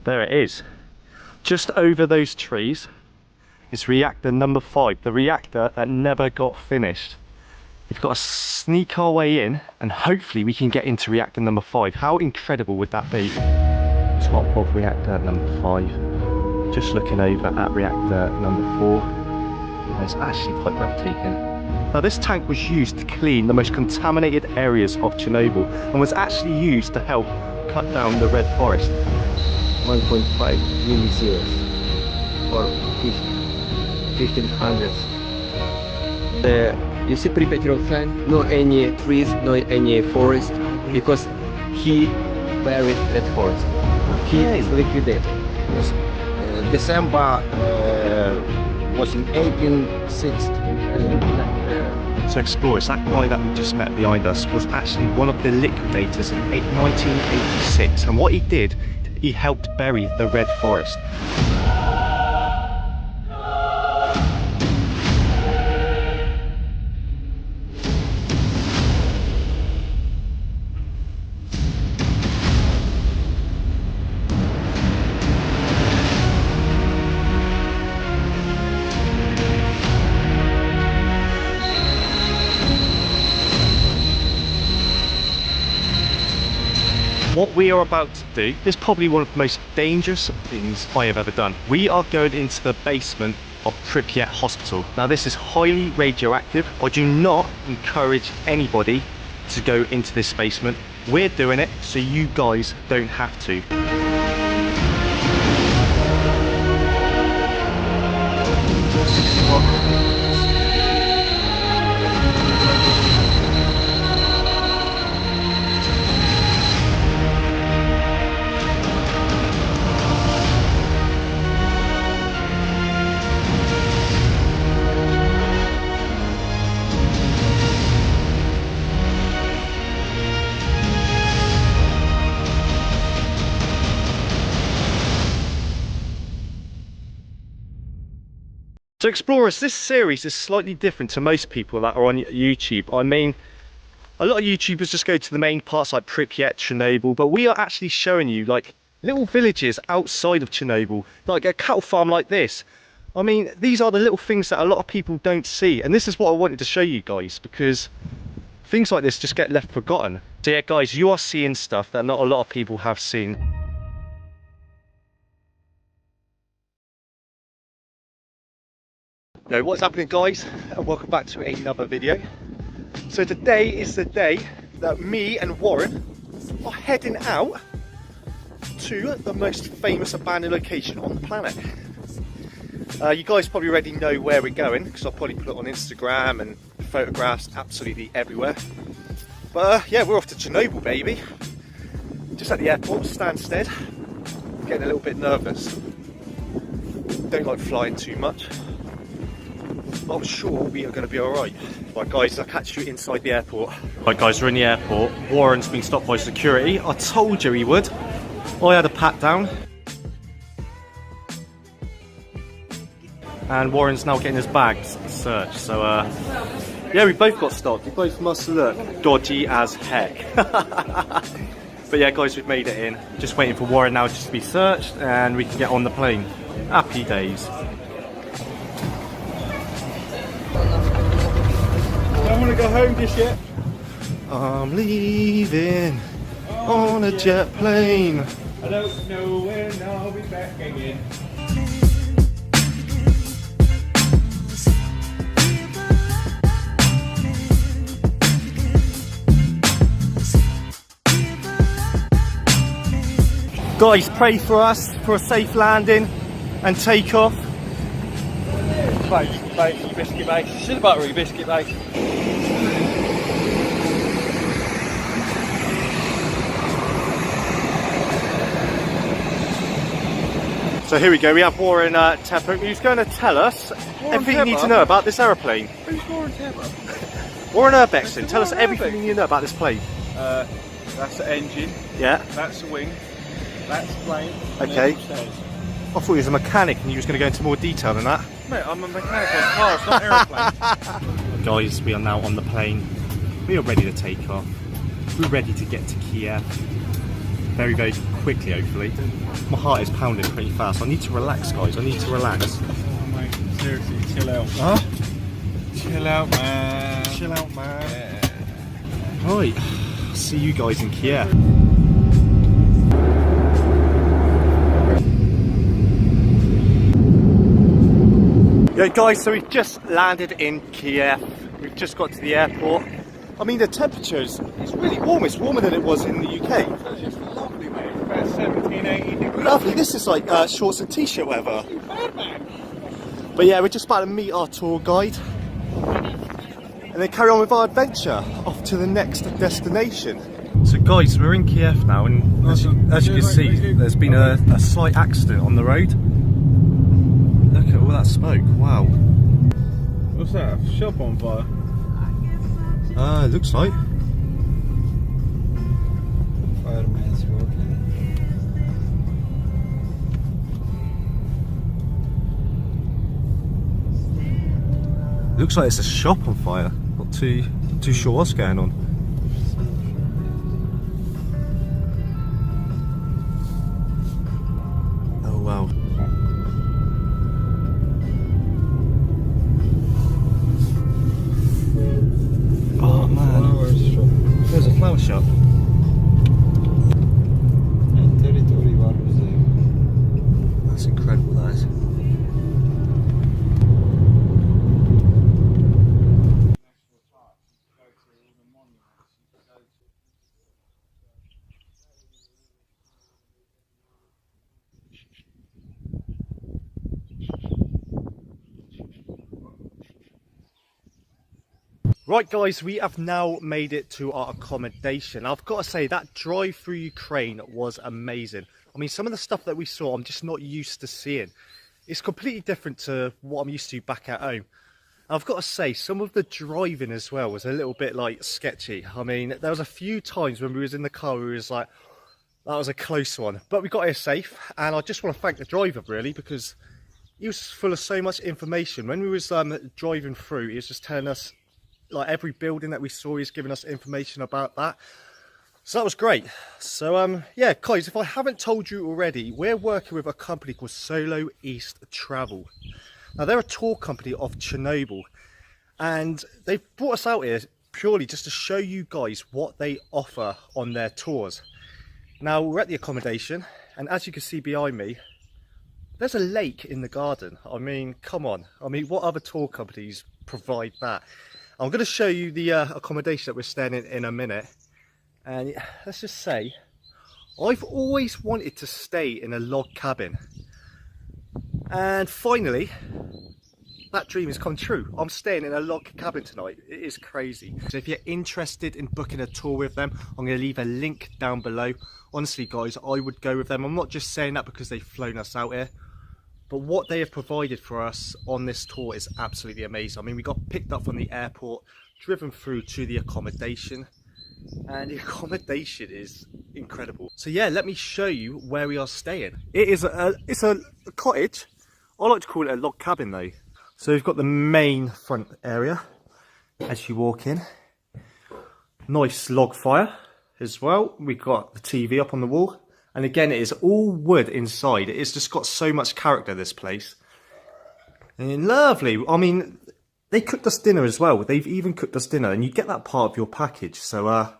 There it is. Just over those trees is reactor number 5, the reactor that never got finished. We've got to sneak our way in and hopefully we can get into reactor number 5. How incredible would that be? Top of reactor number 5. Just looking over at reactor number 4. It's actually quite breathtaking. Now this tank was used to clean the most contaminated areas of Chernobyl and was actually used to help cut down the red forest. 1.5 really serious for 1500s. You see Pripyat road sign? No any trees, no any forest, because he buried that forest. He is liquidated. December was in 1860. So explorers, that guy that we just met behind us was actually one of the liquidators in 1986, and what he did, he helped bury the red forest. What we are about to do is probably one of the most dangerous things I have ever done. We are going into the basement of Pripyat Hospital. Now this is highly radioactive. I do not encourage anybody to go into this basement. We're doing it so you guys don't have to. So explorers, this series is slightly different to most people that are on YouTube. I mean, a lot of YouTubers just go to the main parts like Pripyat, Chernobyl, but we are actually showing you like little villages outside of Chernobyl, like a cattle farm like this. I mean, these are the little things that a lot of people don't see, and this is what I wanted to show you guys, because things like this just get left forgotten. So yeah guys, you are seeing stuff that not a lot of people have seen. Yo, what's happening guys, and welcome back to another video. So today is the day that me and Warren are heading out to the most famous abandoned location on the planet. You guys probably already know where we're going because I'll probably put it on Instagram and photographs absolutely everywhere. But yeah, we're off to Chernobyl, baby. Just at the airport, Stansted. Getting a little bit nervous. Don't like flying too much. I'm sure we are going to be alright. Right guys, I'll catch you inside the airport. Right guys, we're in the airport. Warren's been stopped by security. I told you he would. I had a pat down. And Warren's now getting his bags searched. So yeah, we both got stopped. We both must look dodgy as heck. But yeah guys, we've made it in. Just waiting for Warren now just to be searched and we can get on the plane. Happy days. I want to go home just yet. I'm leaving on a jet plane. I don't know when I'll be back again. Guys, pray for us for a safe landing and take off. Mate, biscuit mate. Still buttery biscuit mate. So here we go, we have Warren Tepper, who's going to tell us everything you need to know about this aeroplane. Who's Warren Tepper? Warren Urbexton, tell us everything you know about this plane. That's the engine. Yeah. That's the wing. That's the plane. Okay. I thought he was a mechanic and you was going to go into more detail than that. Mate, I'm a mechanic on cars, not aeroplane. Guys, we are now on the plane. We are ready to take off. We're ready to get to Kiev. very, very quickly, hopefully. My heart is pounding pretty fast. I need to relax, guys. I need to relax. Oh, mate, seriously, chill out. Huh? Chill out, man. Chill out, man. Yeah. Right, see you guys in Kiev. Yeah, guys, so we've just landed in Kiev. We've just got to the airport. I mean, the temperature is really warm. It's warmer than it was in the UK. It's lovely, mate. It's about 17, 18 degrees. Lovely. This is like shorts and t-shirt, whatever. Bad, man. But yeah, we're just about to meet our tour guide and then carry on with our adventure off to the next destination. So guys, we're in Kiev now, and as you can see, there's been a slight accident on the road. Look at all that smoke, wow. What's that? A shop on fire? It looks like. Fireman's working. Looks like it's a shop on fire. Not too sure what's going on. Oh wow. Oh man. There's a flower shop. And territory var museum. That's incredible, that is. Right guys, we have now made it to our accommodation. I've got to say, that drive through Ukraine was amazing. I mean, some of the stuff that we saw, I'm just not used to seeing. It's completely different to what I'm used to back at home. I've got to say, some of the driving as well was a little bit like sketchy. I mean, there was a few times when we was in the car, we was like, that was a close one. But we got here safe, and I just want to thank the driver really, because he was full of so much information. When we was driving through, he was just telling us like every building that we saw, he's giving us information about that. So that was great. So yeah guys, if I haven't told you already, we're working with a company called Solo East Travel. Now they're a tour company of Chernobyl, and they've brought us out here purely just to show you guys what they offer on their tours. Now we're at the accommodation, and as you can see behind me, there's a lake in the garden. I mean, come on. I mean, what other tour companies provide that? I'm going to show you the accommodation that we're staying in a minute. And let's just say, I've always wanted to stay in a log cabin. And finally, that dream has come true. I'm staying in a log cabin tonight. It is crazy. So if you're interested in booking a tour with them, I'm going to leave a link down below. Honestly guys, I would go with them. I'm not just saying that because they've flown us out here, but what they have provided for us on this tour is absolutely amazing. I mean, we got picked up from the airport, driven through to the accommodation, and the accommodation is incredible. So yeah, let me show you where we are staying. It's a cottage. I like to call it a log cabin though. So we've got the main front area as you walk in. Nice log fire as well. We've got the TV up on the wall. And again, it is all wood inside. It's just got so much character, this place. And lovely. I mean, they cooked us dinner as well. They've even cooked us dinner, and you get that part of your package. So,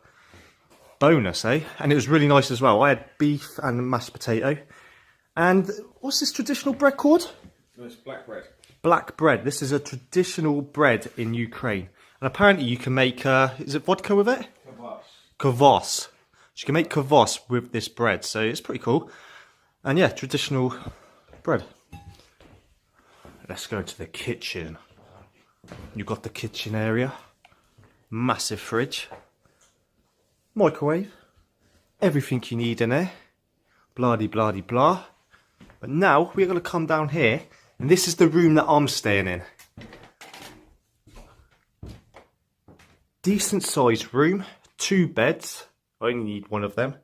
bonus, eh? And it was really nice as well. I had beef and mashed potato. And what's this traditional bread called? It's black bread. Black bread. This is a traditional bread in Ukraine. And apparently you can make, is it vodka with it? Kvass. Kvass. You can make kvass with this bread, so it's pretty cool. And yeah, traditional bread. Let's go to the kitchen. You've got the kitchen area, massive fridge, microwave, everything you need in there, blah de blah de blah. But now we're going to come down here, and this is the room that I'm staying in. Decent sized room, 2 beds. I only need one of them.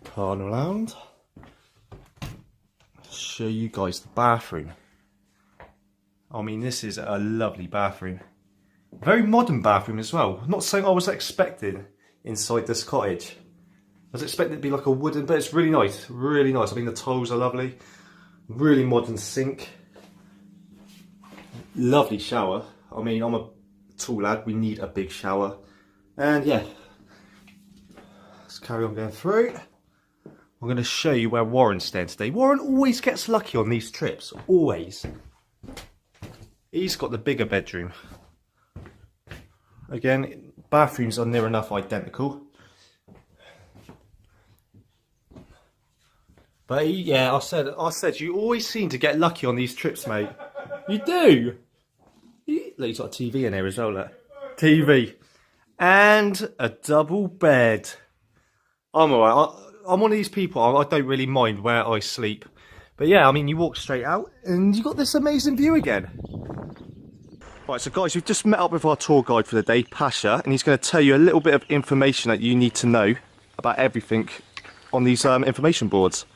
Turn around. Show you guys the bathroom. I mean, this is a lovely bathroom. Very modern bathroom as well. Not something I was expecting inside this cottage. was expecting it to be like a wooden, but it's really nice, really nice. I mean, the tiles are lovely, really modern sink, lovely shower. I mean, I'm a tall lad, we need a big shower. And yeah, let's carry on going through. I'm going to show you where Warren's staying today. Warren always gets lucky on these trips, always. He's got the bigger bedroom. Again, bathrooms are near enough identical. But yeah, I said you always seem to get lucky on these trips, mate. You do. Look, he's got a TV in here as well, look. TV. And a double bed. I'm alright. I'm one of these people, I don't really mind where I sleep. But yeah, I mean, you walk straight out and you got this amazing view again. Right, so guys, we've just met up with our tour guide for the day, Pasha, and he's going to tell you a little bit of information that you need to know about everything on these information boards.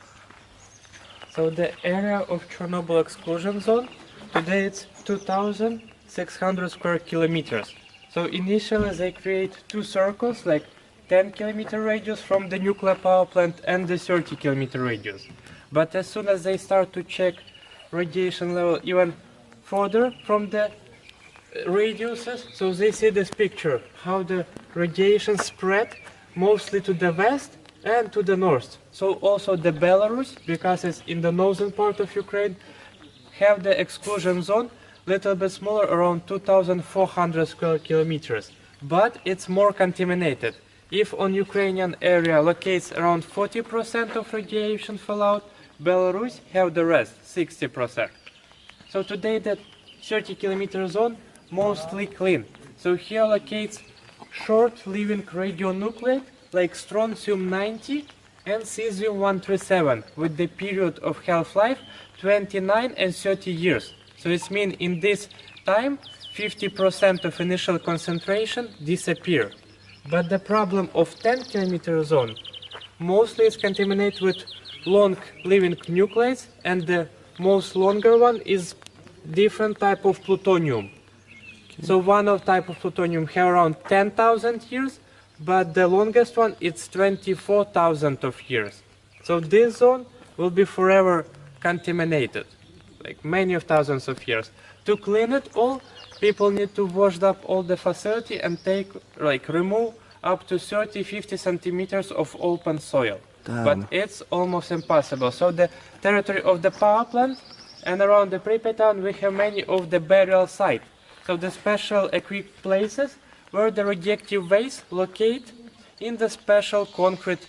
So the area of Chernobyl Exclusion Zone, today it's 2,600 square kilometers. So initially they create two circles, like 10-kilometer radius from the nuclear power plant and the 30-kilometer radius. But as soon as they start to check radiation level even further from the radiuses, so they see this picture, how the radiation spread mostly to the west and to the north. So also the Belarus, because it's in the northern part of Ukraine, have the exclusion zone little bit smaller, around 2,400 square kilometers. But it's more contaminated. If on Ukrainian area locates around 40% of radiation fallout, Belarus have the rest, 60%. So today that 30-kilometer zone mostly clean. So here locates short-living radionuclide like strontium-90 and cesium-137 with the period of half-life 29 and 30 years. So it means in this time 50% of initial concentration disappear. But the problem of 10-kilometer zone mostly is contaminated with long living nuclides, and the most longer one is different type of plutonium. So one of type of plutonium have around 10,000 years, but the longest one it's 24,000 of years. So this zone will be forever contaminated, like many of thousands of years. To clean it all, people need to wash up all the facility and remove up to 30-50 centimeters of open soil. Damn. But it's almost impossible. So the territory of the power plant and around the Pripyat town we have many of the burial sites. So the special equipped places where the radioactive waste locate in the special concrete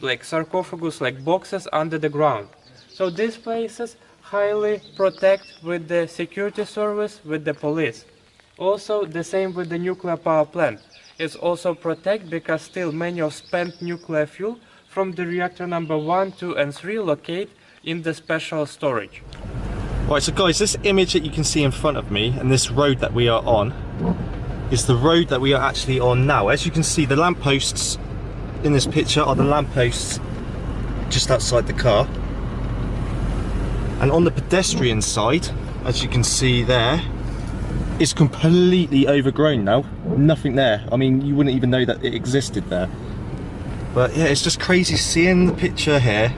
like sarcophagus, like boxes under the ground. So these places highly protect with the security service, with the police. Also the same with the nuclear power plant. It's also protect because still many of spent nuclear fuel from the reactor number 1, 2 and 3 locate in the special storage. Right, so guys, this image that you can see in front of me and this road that we are on is the road that we are actually on now. As you can see, the lampposts in this picture are the lampposts just outside the car. And on the pedestrian side, as you can see there, it's completely overgrown now. Nothing there. I mean, you wouldn't even know that it existed there. But yeah, it's just crazy seeing the picture here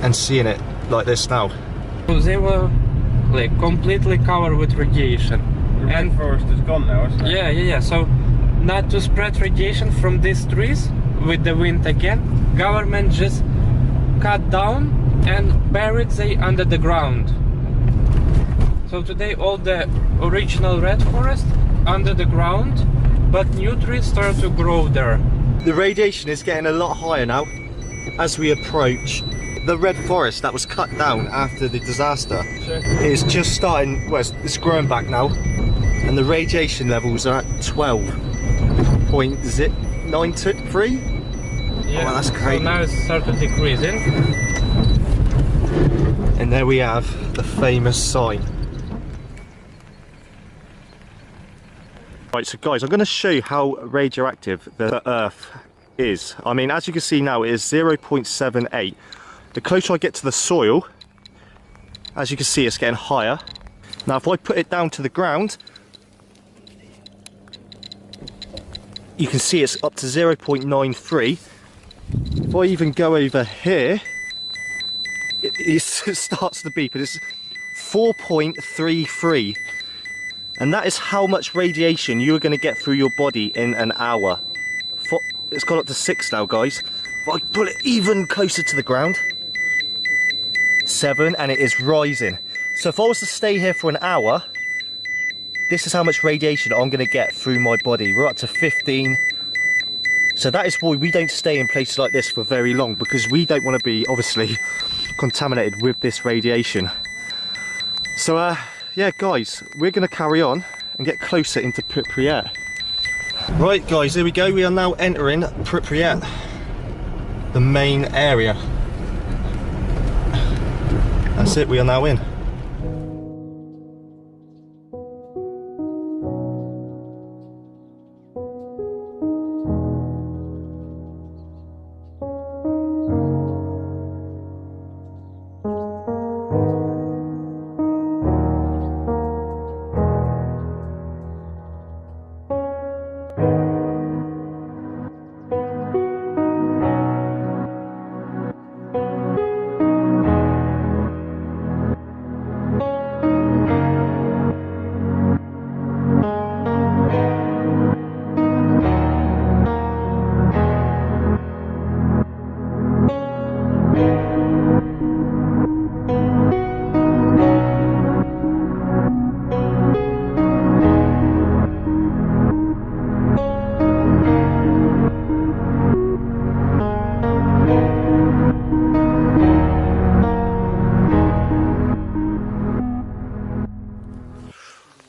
and seeing it like this now. So they were like completely covered with radiation. And forest is gone now, isn't it? Yeah. So not to spread radiation from these trees with the wind again, government just cut down and buried them under the ground. So today all the original red forest under the ground, but new trees start to grow there. The radiation is getting a lot higher now as we approach the red forest that was cut down after the disaster. It's just starting, well, it's growing back now, and the radiation levels are at 12.93. Yeah, oh, that's crazy. So now it's started decreasing. And there we have the famous sign. Right, so guys, I'm going to show you how radioactive the Earth is. I mean, as you can see now, it is 0.78. The closer I get to the soil, as you can see, it's getting higher. Now, if I put it down to the ground, you can see it's up to 0.93. If I even go over here, it starts to beep, and it's 4.33. And that is how much radiation you are going to get through your body in an hour. It's gone up to 6 now, guys. If I pull it even closer to the ground, 7, and it is rising. So if I was to stay here for an hour, this is how much radiation I'm going to get through my body. We're up to 15. So that is why we don't stay in places like this for very long, because we don't want to be, obviously, contaminated with this radiation. So, yeah, guys, we're going to carry on and get closer into Pripyat. Right, guys, here we go. We are now entering Pripyat, the main area. That's it, we are now in.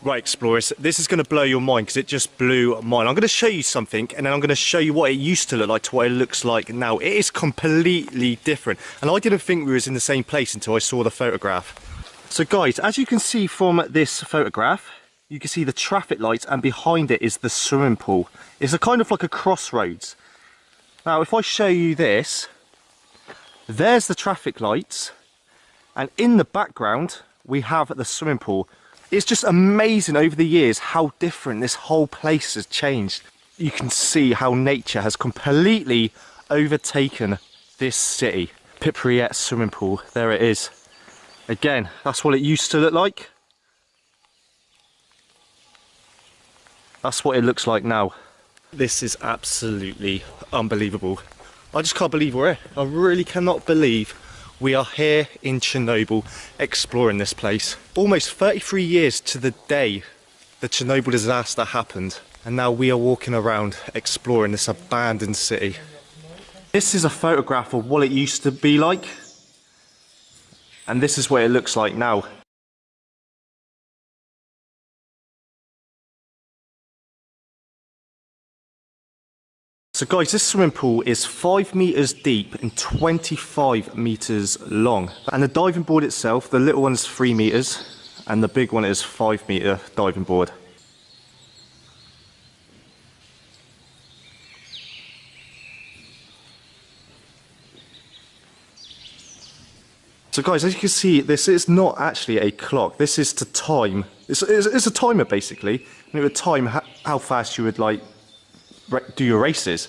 Right, explorers, this is going to blow your mind because it just blew mine. I'm going to show you something, and then I'm going to show you what it used to look like to what it looks like now. It is completely different, and I didn't think we was in the same place until I saw the photograph. So guys, as you can see from this photograph, you can see the traffic lights, and behind it is the swimming pool. It's a kind of like a crossroads. Now if I show you this, there's the traffic lights, and in the background we have the swimming pool. It's just amazing over the years how different this whole place has changed. You can see how nature has completely overtaken this city. Pripyat swimming pool, there it is. Again, that's what it used to look like. That's what it looks like now. This is absolutely unbelievable. I just can't believe we're here. I really cannot believe we are here in Chernobyl exploring this place. Almost 33 years to the day the Chernobyl disaster happened, and now we are walking around exploring this abandoned city. This is a photograph of what it used to be like, and this is what it looks like now. So guys, this swimming pool is 5 meters deep and 25 meters long. And the diving board itself, the little one's 3 meters and the big one is 5 meter diving board. So guys, as you can see, this is not actually a clock. This is to time. It's a timer basically, and it would time how fast you would like do your races.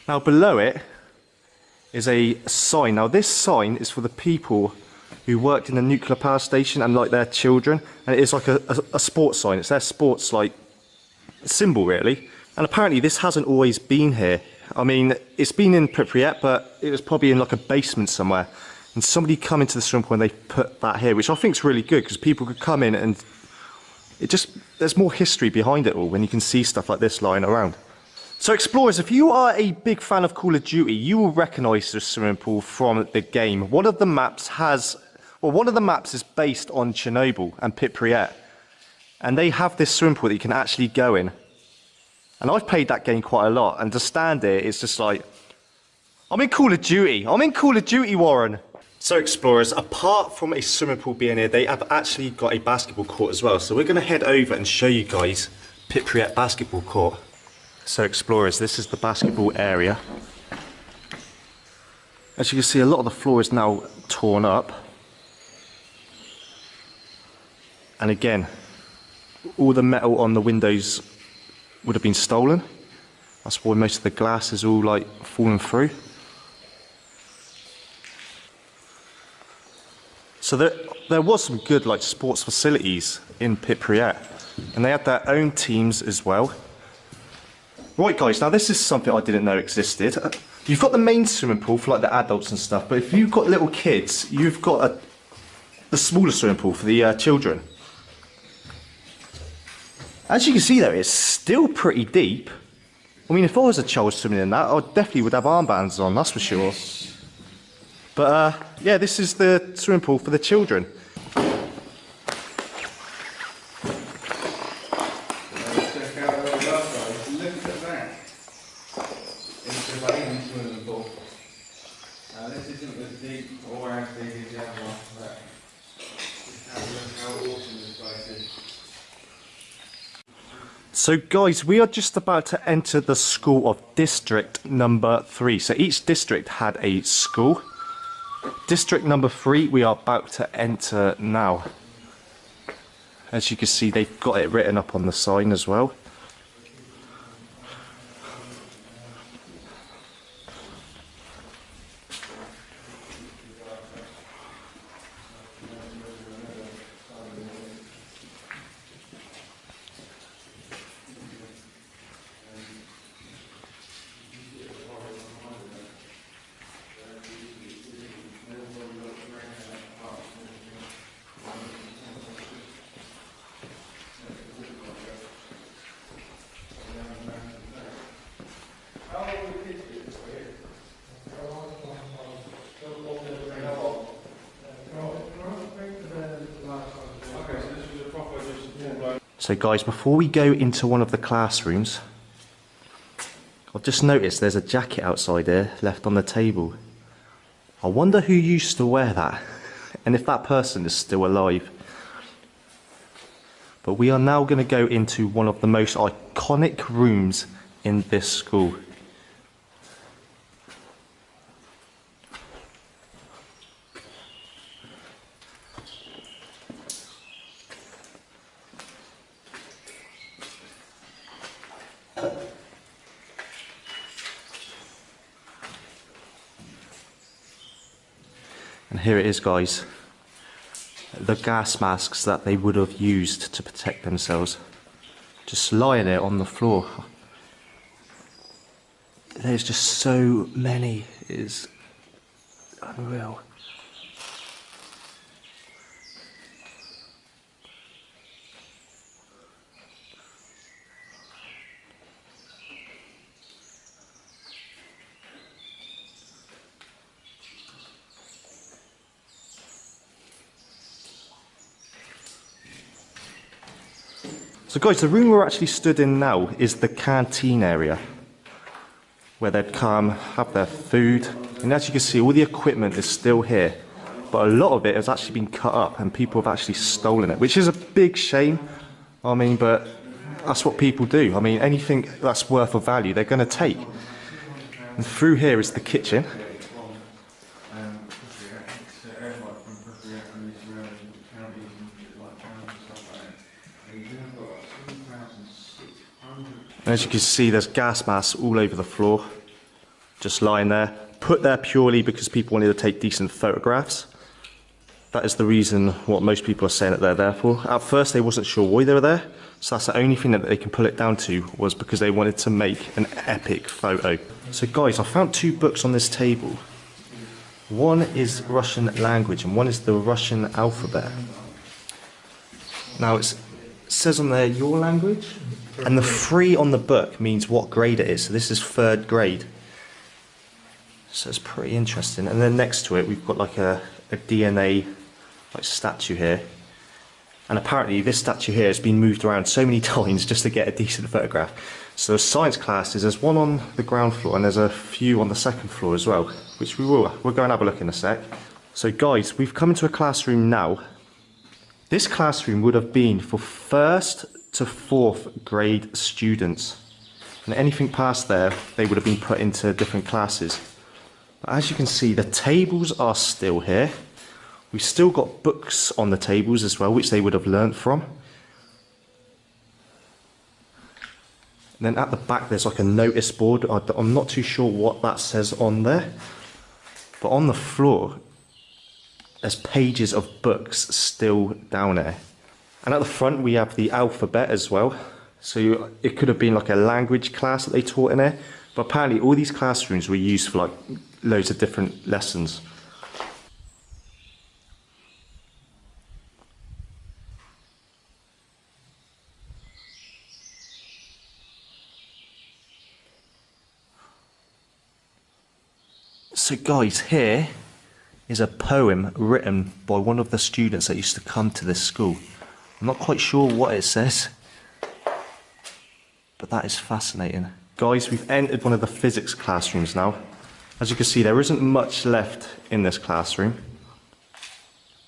Now below it is a sign. Now this sign is for the people who worked in the nuclear power station and like their children, and it is like a sports sign. It's their sports like symbol really. And apparently this hasn't always been here. I mean, it's been in Pripyat, but it was probably in like a basement somewhere, and somebody come into the swimming pool and they put that here, which I think is really good because people could come in and it just, there's more history behind it all when you can see stuff like this lying around. So explorers, if you are a big fan of Call of Duty, you will recognise this swimming pool from the game. One of the maps is based on Chernobyl and Pripyat, and they have this swimming pool that you can actually go in. And I've played that game quite a lot, and to stand there, it's just like, I'm in Call of Duty. I'm in Call of Duty, Warren. So explorers, apart from a swimming pool being here, they have actually got a basketball court as well. So we're going to head over and show you guys Pripyat basketball court. So explorers, this is the basketball area. As you can see, a lot of the floor is now torn up. And again, all the metal on the windows would have been stolen. That's why most of the glass is all like fallen through. So there was some good like sports facilities in Pripyat, and they had their own teams as well. Right guys, now this is something I didn't know existed. You've got the main swimming pool for like the adults and stuff, but if you've got little kids, you've got the smaller swimming pool for the children. As you can see there, it's still pretty deep. I mean, if I was a child swimming in that, I definitely would have armbands on, that's for sure. But yeah, this is the swimming pool for the children. This isn't as deep or as big as the other one, but just have a look how awesome this place is. So guys, we are just about to enter the school of district number 3. So each district had a school. District number 3 we are about to enter now. As you can see, they've got it written up on the sign as well. So guys, before we go into one of the classrooms, I've just noticed there's a jacket outside here left on the table. I wonder who used to wear that and if that person is still alive. But we are now going to go into one of the most iconic rooms in this school. And here it is, guys. The gas masks that they would have used to protect themselves. Just lying there on the floor. There's just so many. It is unreal. So guys, the room we're actually stood in now is the canteen area, where they'd come, have their food, and as you can see, all the equipment is still here, but a lot of it has actually been cut up and people have actually stolen it, which is a big shame. I mean, but that's what people do. I mean, anything that's worth of value, they're going to take. And through here is the kitchen. And as you can see, there's gas masks all over the floor, just lying there. Put there purely because people wanted to take decent photographs. That is the reason what most people are saying that they're there for. At first, they wasn't sure why they were there, so that's the only thing that they can pull it down to was because they wanted to make an epic photo. So guys, I found 2 books on this table. One is Russian language and one is the Russian alphabet. Now it says on there your language, and the 3 on the book means what grade it is. So this is 3rd grade. So it's pretty interesting. And then next to it, we've got like a DNA like statue here. And apparently this statue here has been moved around so many times just to get a decent photograph. So the science classes, there's one on the ground floor and there's a few on the 2nd floor as well, which we'll go and have a look in a sec. So guys, we've come into a classroom now. This classroom would have been for 1st to 4th grade students, and anything past there they would have been put into different classes. But as you can see, the tables are still here. We've still got books on the tables as well, which they would have learnt from. And then at the back there's like a notice board. I'm not too sure what that says on there, but on the floor there's pages of books still down there. And at the front we have the alphabet as well. So it could have been like a language class that they taught in there. But apparently all these classrooms were used for like loads of different lessons. So guys, here is a poem written by one of the students that used to come to this school. I'm not quite sure what it says, but that is fascinating. Guys, we've entered one of the physics classrooms now. As you can see, there isn't much left in this classroom,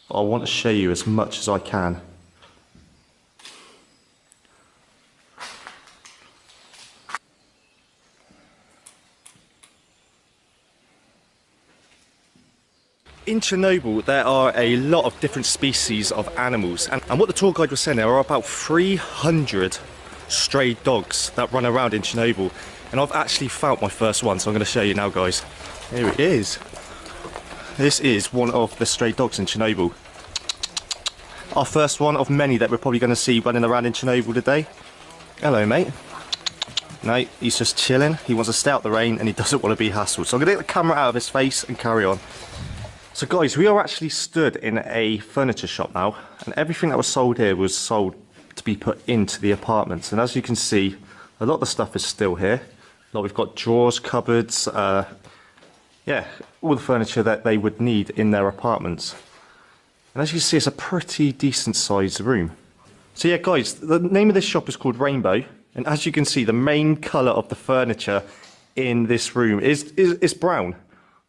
but I want to show you as much as I can. In Chernobyl, there are a lot of different species of animals, and what the tour guide was saying, there are about 300 stray dogs that run around in Chernobyl, and I've actually found my first one, so I'm going to show you now, guys. Here it is. This is one of the stray dogs in Chernobyl. Our first one of many that we're probably going to see running around in Chernobyl today. Hello, mate. No, he's just chilling. He wants to stay out the rain and he doesn't want to be hassled. So I'm going to get the camera out of his face and carry on. So guys, we are actually stood in a furniture shop now, and everything that was sold here was sold to be put into the apartments. And as you can see, a lot of the stuff is still here. Like we've got drawers, cupboards, yeah, all the furniture that they would need in their apartments. And as you can see, it's a pretty decent sized room. So yeah, guys, the name of this shop is called Rainbow, and as you can see, the main colour of the furniture in this room is brown.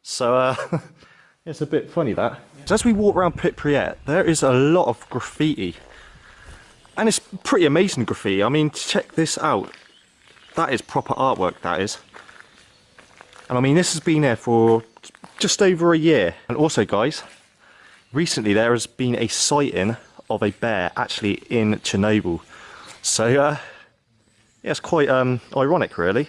So it's a bit funny that. So as we walk around Pripyat, there is a lot of graffiti. And it's pretty amazing graffiti. I mean, check this out. That is proper artwork, that is. And I mean, this has been there for just over a year. And also, guys, recently there has been a sighting of a bear actually in Chernobyl. So, yeah, it's quite ironic, really.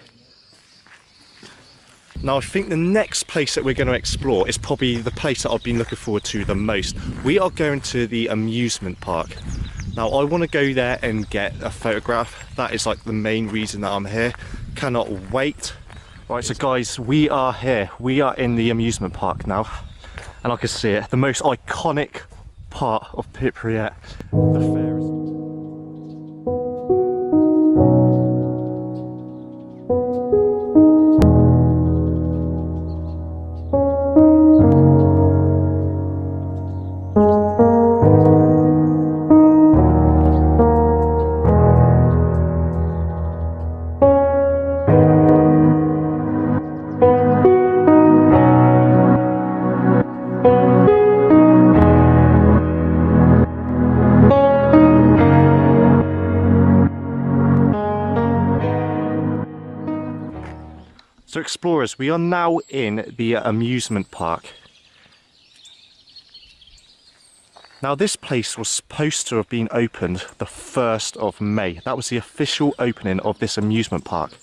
Now I think the next place that we're going to explore is probably the place that I've been looking forward to the most. We are going to the amusement park. Now I want to go there and get a photograph. That is like the main reason that I'm here. Cannot wait. Right, so guys, we are here. We are in the amusement park now. And I can see it, the most iconic part of Pripyat, the ferris. So explorers, we are now in the amusement park. Now this place was supposed to have been opened the 1st of May. That was the official opening of this amusement park.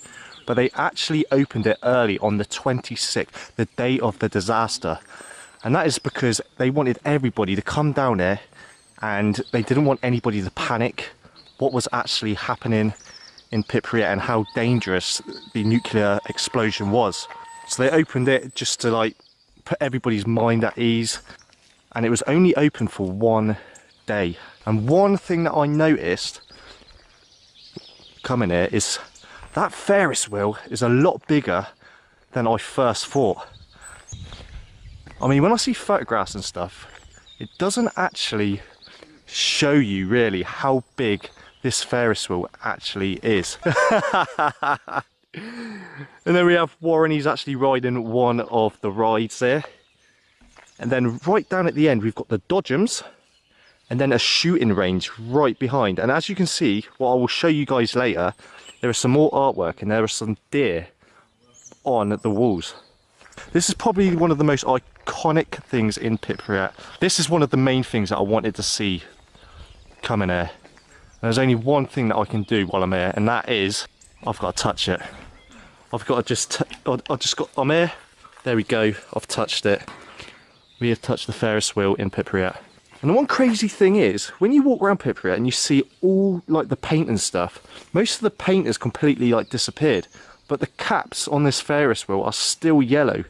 But they actually opened it early on the 26th, the day of the disaster. And that is because they wanted everybody to come down there and they didn't want anybody to panic what was actually happening in Pripyat and how dangerous the nuclear explosion was. So they opened it just to like put everybody's mind at ease, and it was only open for one day. And one thing that I noticed coming here is that Ferris wheel is a lot bigger than I first thought. I mean, when I see photographs and stuff, it doesn't actually show you really how big this Ferris wheel actually is. And then we have Warren, he's actually riding one of the rides there. And then right down at the end, we've got the Dodgems, and then a shooting range right behind. And as you can see, what I will show you guys later, there is some more artwork and there are some deer on the walls. This is probably one of the most iconic things in Pripyat. This is one of the main things that I wanted to see coming here. There's only one thing that I can do while I'm here, and that is, I've got to touch it. I've got to I'm here, there we go, I've touched it. we have touched the Ferris wheel in Pripyat. And the one crazy thing is, when you walk around Pripyat and you see all like the paint and stuff, most of the paint has completely like disappeared, but the caps on this Ferris wheel are still yellow.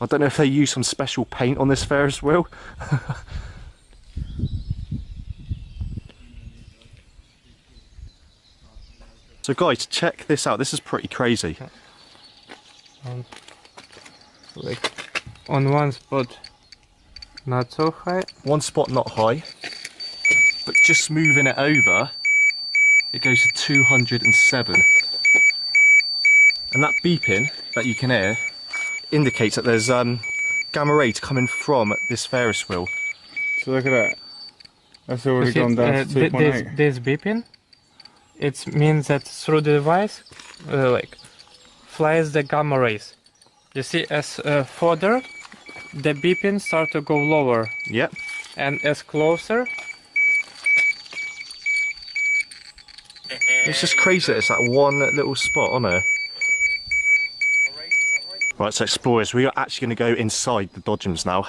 I don't know if they use some special paint on this Ferris wheel. So guys, check this out. This is pretty crazy. Like on one spot, not so high. One spot not high, but just moving it over, it goes to 207. And that beeping that you can hear indicates that there's gamma rays coming from this Ferris wheel. So look at that. That's already You see, gone down to 2.8. this beeping, it means that through the device, like flies the gamma rays. You see, as further, the beeping start to go lower, Yep. and as closer, It's just crazy that it's that one little spot on there. Right, so explorers, we are actually going to go inside the dodgems now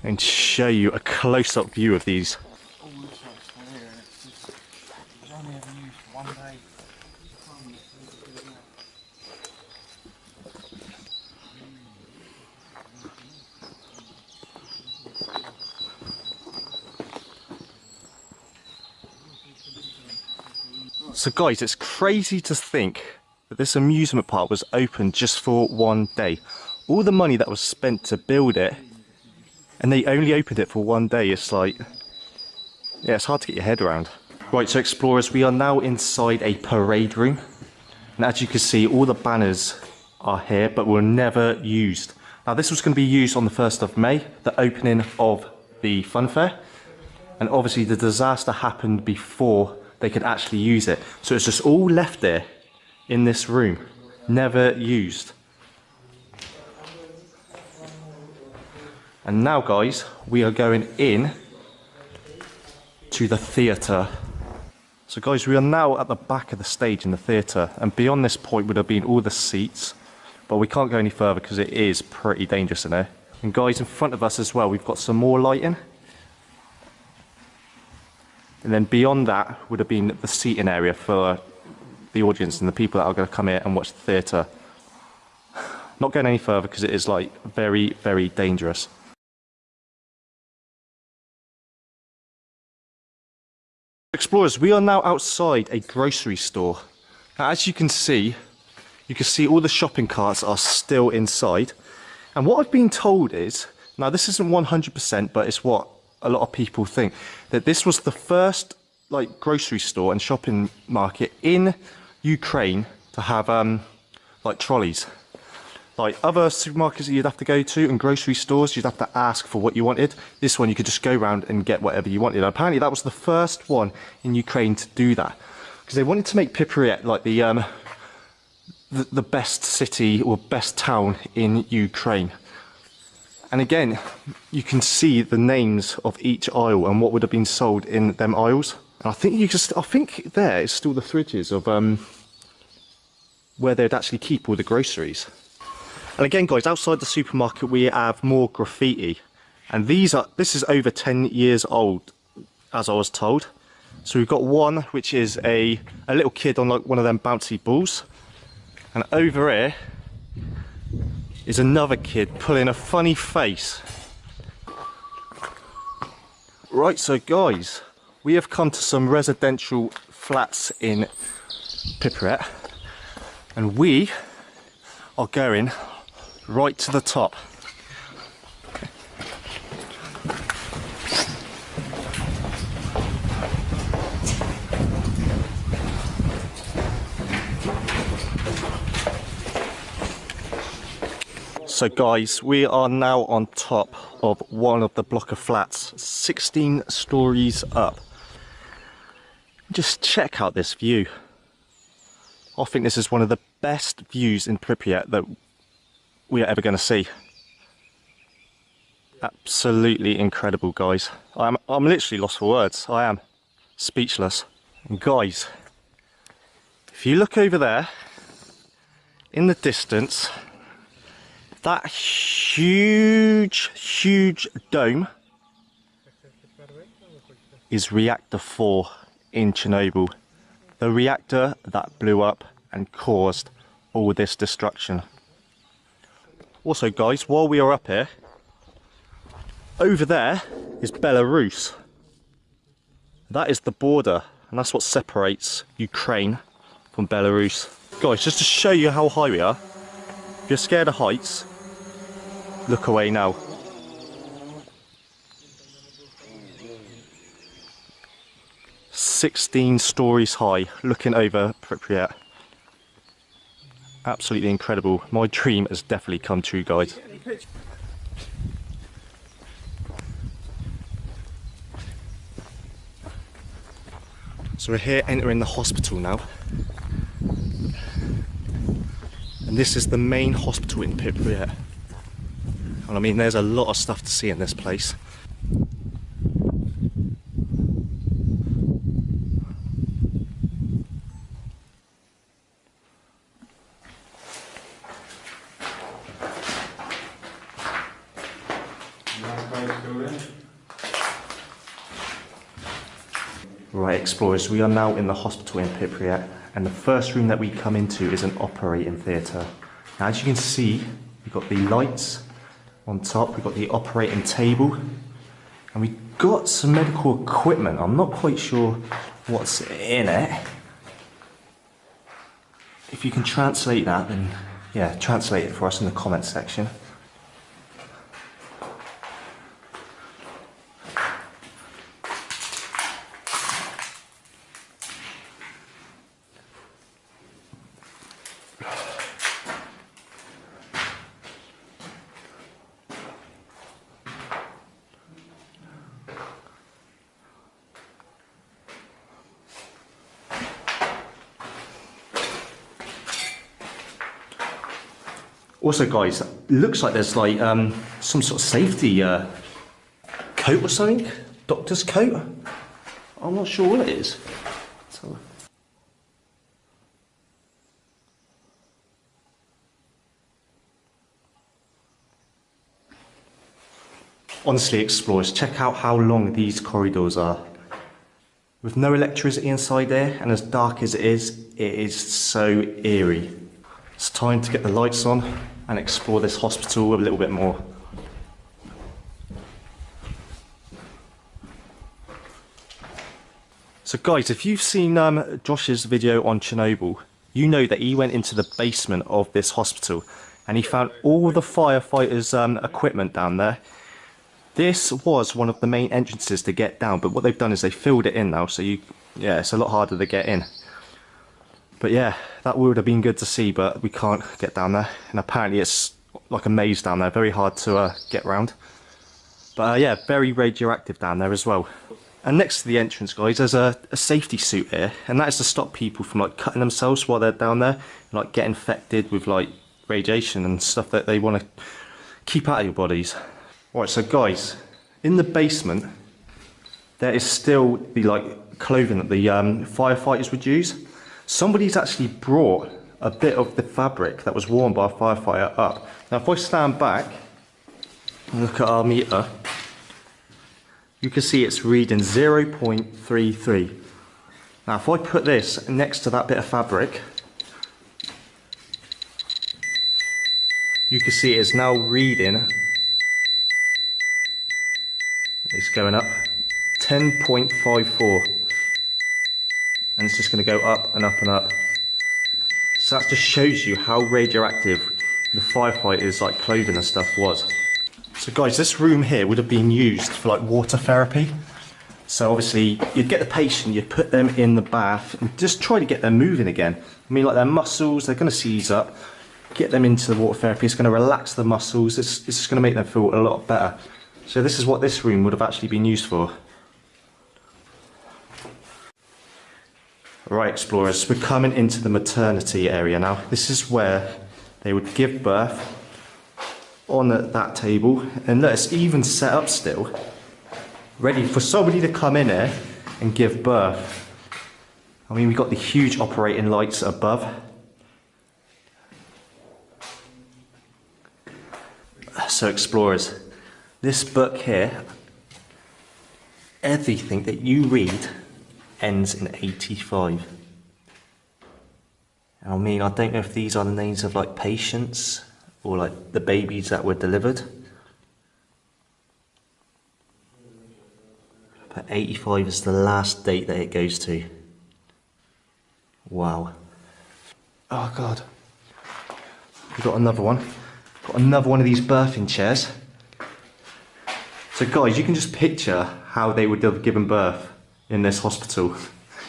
and show you a close-up view of these. So guys, it's crazy to think that this amusement park was open just for one day. All the money that was spent to build it, and they only opened it for one day. It's like, yeah, it's hard to get your head around. Right, so explorers, we are now inside a parade room. And as you can see, all the banners are here, but were never used. Now this was going to be used on the 1st of May, the opening of the fun fair. And obviously the disaster happened before they could actually use it. So it's just all left there in this room, never used. And now guys, we are going in to the theatre. So guys, we are now at the back of the stage in the theatre, and beyond this point would have been all the seats, but we can't go any further because it is pretty dangerous in there. And guys, in front of us as well, we've got some more lighting. And then beyond that would have been the seating area for the audience and the people that are going to come here and watch the theatre. Not going any further because it is like very, very dangerous. Explorers, we are now outside a grocery store. Now, as you can see all the shopping carts are still inside. And what I've been told is, now this isn't 100%, but it's what a lot of people think, that this was the first like grocery store and shopping market in Ukraine to have like trolleys. Like other supermarkets that you'd have to go to and grocery stores, you'd have to ask for what you wanted. This one you could just go around and get whatever you wanted. And apparently that was the first one in Ukraine to do that, because they wanted to make Pripyat like the best city or best town in Ukraine. And again, you can see the names of each aisle and what would have been sold in them aisles. And I think there is still the fridges of where they'd actually keep all the groceries. And again, guys, outside the supermarket we have more graffiti, and this is over 10 years old, as I was told. So we've got one which is a little kid on like one of them bouncy balls, and over here is another kid pulling a funny face. Right, so guys, we have come to some residential flats in Pripyat, and we are going right to the top. So guys, we are now on top of one of the block of flats, 16 stories up. Just check out this view. I think this is one of the best views in Pripyat that we are ever going to see. Absolutely incredible, guys. I'm literally lost for words. I am speechless. And guys, if you look over there in the distance, That huge dome is Reactor 4 in Chernobyl. The reactor that blew up and caused all this destruction. Also guys, while we are up here, over there is Belarus. That is the border, and that's what separates Ukraine from Belarus. Guys, just to show you how high we are, if you're scared of heights, look away now. "16 stories high, looking over Pripyat. Absolutely incredible. My dream has definitely come true, guys. So we're here entering the hospital now. And this is the main hospital in Pripyat. And I mean, there's a lot of stuff to see in this place. Right, explorers, we are now in the hospital in Pripyat, and the first room that we come into is an operating theatre. Now, as you can see, we've got the lights on top, we've got the operating table, and we've got some medical equipment. I'm not quite sure what's in it. If you can translate that, then yeah, translate it for us in the comments section. Also guys, it looks like there's like some sort of safety coat or something, doctor's coat. I'm not sure what it is. So... Honestly, explorers, check out how long these corridors are. With no electricity inside there, and as dark as it is so eerie. It's time to get the lights on and explore this hospital a little bit more. So guys, if you've seen Josh's video on Chernobyl, you know that he went into the basement of this hospital and he found all the firefighters' equipment down there. This was one of the main entrances to get down, but what they've done is they filled it in now, so it's a lot harder to get in. But yeah, that would have been good to see, but we can't get down there. And apparently it's like a maze down there, very hard to get around. But yeah, very radioactive down there as well. And next to the entrance, guys, there's a safety suit here. And that is to stop people from like cutting themselves while they're down there. And, like get infected with like radiation and stuff that they want to keep out of your bodies. Right, so guys, in the basement, there is still the like clothing that the firefighters would use. Somebody's actually brought a bit of the fabric that was worn by a firefighter up. Now if I stand back and look at our meter, you can see it's reading 0.33. Now if I put this next to that bit of fabric, you can see it's now reading, it's going up, 10.54. And it's just going to go up and up and up. So that just shows you how radioactive the firefighters' like clothing and stuff was. So guys, this room here would have been used for like water therapy. So obviously you'd get the patient, you'd put them in the bath and just try to get them moving again. I mean, like their muscles, they're going to seize up. Get them into the water therapy, it's going to relax the muscles, it's just going to make them feel a lot better. So this is what this room would have actually been used for. Right, explorers, we're coming into the maternity area now. This is where they would give birth on that table. And look, it's even set up still, ready for somebody to come in here and give birth. I mean, we've got the huge operating lights above. So explorers, this book here, everything that you read ends in 85. I mean, I don't know if these are the names of like patients or like the babies that were delivered. But 85 is the last date that it goes to. Wow. Oh God. We've got another one. Got another one of these birthing chairs. So guys, you can just picture how they would have given birth in this hospital.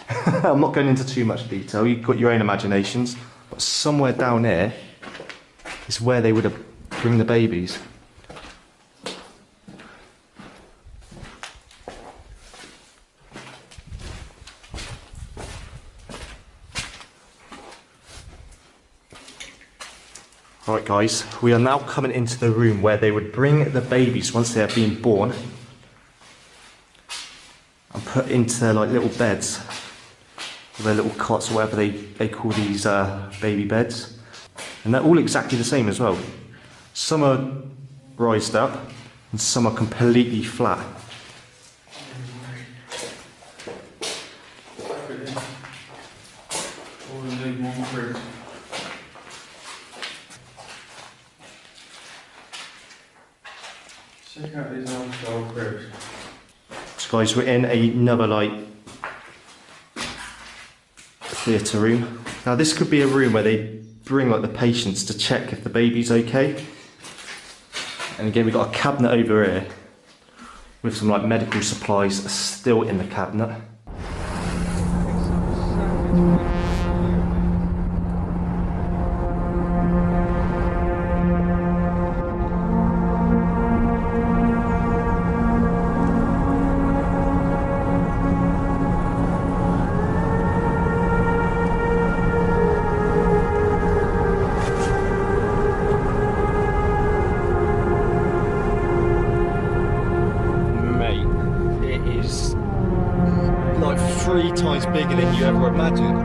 I'm not going into too much detail, you've got your own imaginations. But somewhere down here is where they would have bring the babies. Alright guys, we are now coming into the room where they would bring the babies once they have been born and put into like little beds, or their little cots or whatever they call these baby beds. And they're all exactly the same as well. Some are raised up and some are completely flat. Check out these old style cribs. So guys, we're in another like theatre room. Now this could be a room where they bring like the patients to check if the baby's okay. And again, we've got a cabinet over here with some like medical supplies still in the cabinet. Like 3 times bigger than you ever imagined.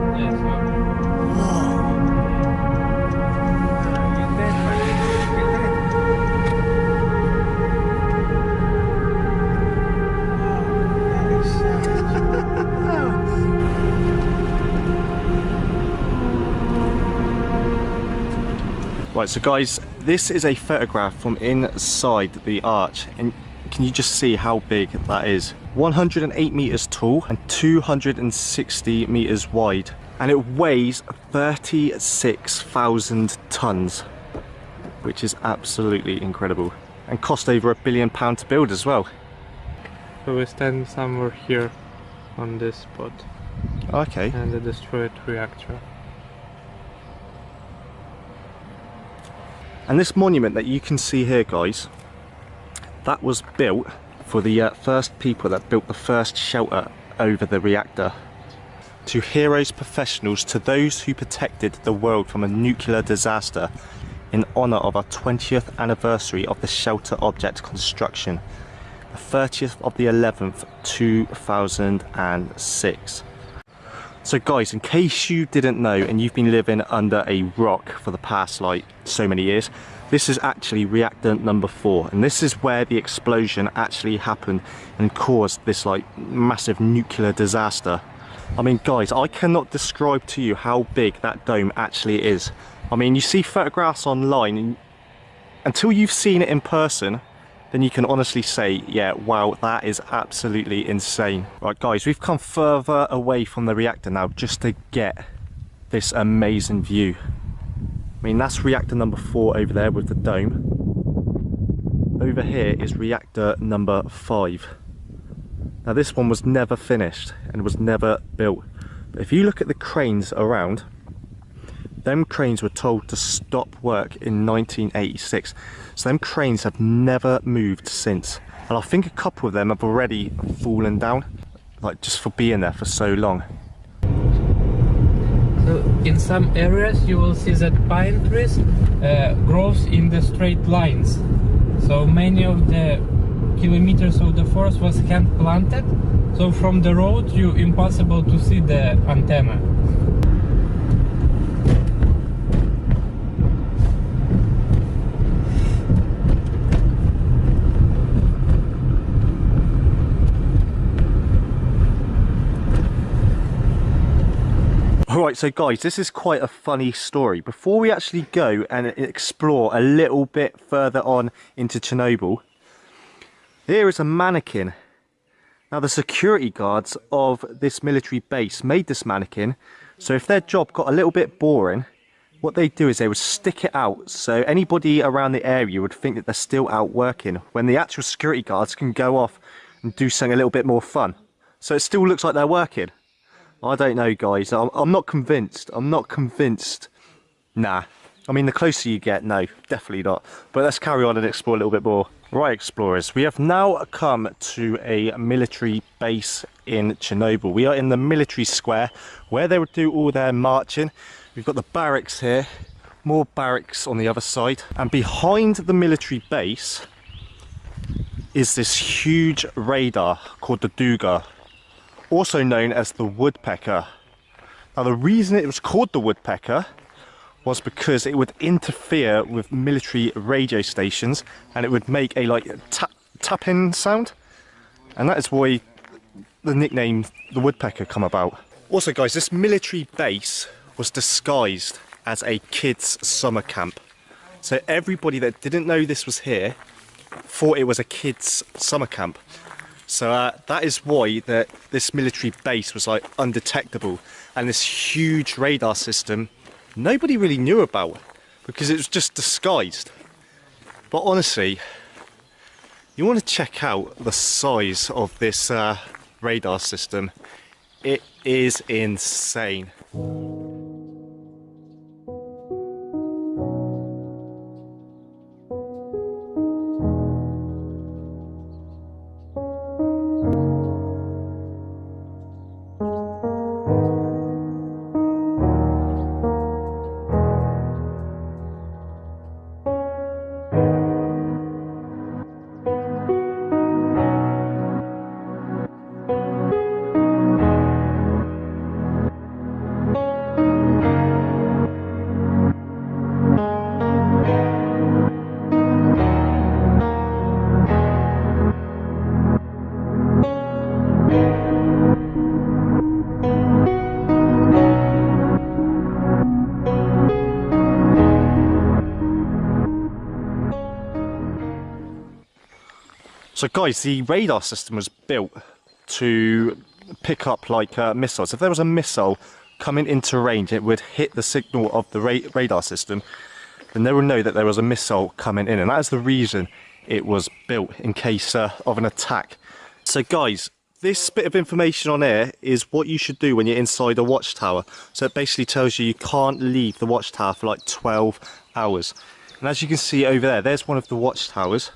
Right, so guys, this is a photograph from inside the arch, and can you just see how big that is? 108 meters tall and 260 meters wide, and it weighs 36,000 tons, which is absolutely incredible, and cost over £1 billion to build as well. So we stand somewhere here on this spot. Okay. And the destroyed reactor. And this monument that you can see here, guys, that was built for the first people that built the first shelter over the reactor. To heroes, professionals, to those who protected the world from a nuclear disaster, in honour of our 20th anniversary of the shelter object construction, the 30th of the 11th, 2006. So guys, in case you didn't know and you've been living under a rock for the past like so many years, this is actually reactor number 4, and this is where the explosion actually happened and caused this like massive nuclear disaster. I mean guys, I cannot describe to you how big that dome actually is. I mean, you see photographs online, and until you've seen it in person, then you can honestly say, yeah, wow, that is absolutely insane. Right guys, we've come further away from the reactor now just to get this amazing view. I mean, that's reactor number 4 over there with the dome. Over here is reactor number 5. Now this one was never finished and was never built. But if you look at the cranes around, them cranes were told to stop work in 1986. So them cranes have never moved since. And I think a couple of them have already fallen down, like just for being there for so long. So in some areas you will see that pine trees grows in the straight lines. So many of the kilometers of the forest was hand planted. So from the road you impossible to see the antenna. Right, so guys, this is quite a funny story. Before we actually go and explore a little bit further on into Chernobyl, here is a mannequin. Now the security guards of this military base made this mannequin, so if their job got a little bit boring, what they do is they would stick it out so anybody around the area would think that they're still out working when the actual security guards can go off and do something a little bit more fun. So it still looks like they're working. I don't know, guys. I'm not convinced. I'm not convinced. Nah. I mean, the closer you get, no, definitely not. But let's carry on and explore a little bit more. Right, explorers, we have now come to a military base in Chernobyl. We are in the military square where they would do all their marching. We've got the barracks here, more barracks on the other side. And behind the military base is this huge radar called the Duga, also known as the woodpecker. Now the reason it was called the woodpecker was because it would interfere with military radio stations and it would make a like tapping sound, and that is why the nickname the woodpecker come about. Also guys, this military base was disguised as a kids summer camp, so everybody that didn't know this was here thought it was a kids summer camp. So that is why this military base was like undetectable, and this huge radar system nobody really knew about because it was just disguised. But honestly, you want to check out the size of this radar system. It is insane. So guys, the radar system was built to pick up like missiles. If there was a missile coming into range, it would hit the signal of the radar system, then they would know that there was a missile coming in, and that is the reason it was built, in case of an attack. So guys, this bit of information on air is what you should do when you're inside a watchtower. So it basically tells you can't leave the watchtower for like 12 hours. And as you can see over there, there's one of the watchtowers.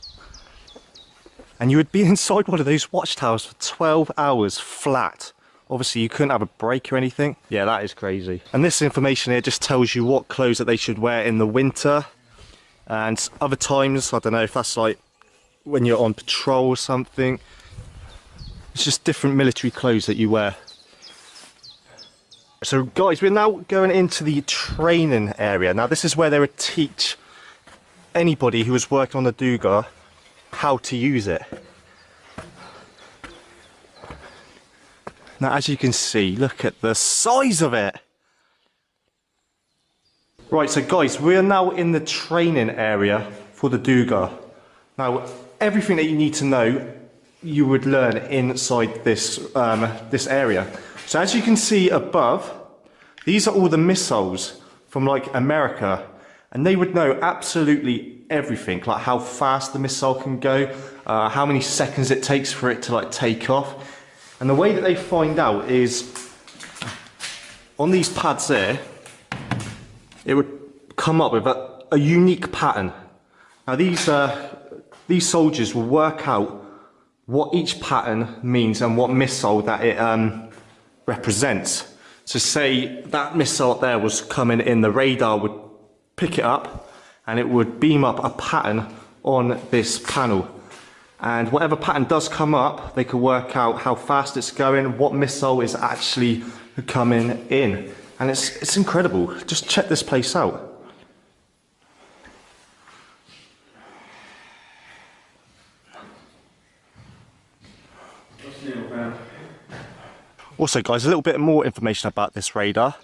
And you would be inside one of those watchtowers for 12 hours flat. Obviously you couldn't have a break or anything. Yeah, that is crazy. And this information here just tells you what clothes that they should wear in the winter. And other times, I don't know if that's like when you're on patrol or something. It's just different military clothes that you wear. So guys, we're now going into the training area. Now this is where they would teach anybody who was working on the Duga how to use it. Now as you can see, look at the size of it. Right, so guys, we are now in the training area for the Duga. Now everything that you need to know you would learn inside this this area. So as you can see above, these are all the missiles from like America, and they would know absolutely everything, like how fast the missile can go, how many seconds it takes for it to like take off. And the way that they find out is on these pads there, it would come up with a unique pattern. Now these soldiers will work out what each pattern means and what missile that it represents. So say that missile up there was coming in, the radar would pick it up and it would beam up a pattern on this panel. And whatever pattern does come up, they can work out how fast it's going, what missile is actually coming in. And it's incredible. Just check this place out. Also guys, a little bit more information about this radar.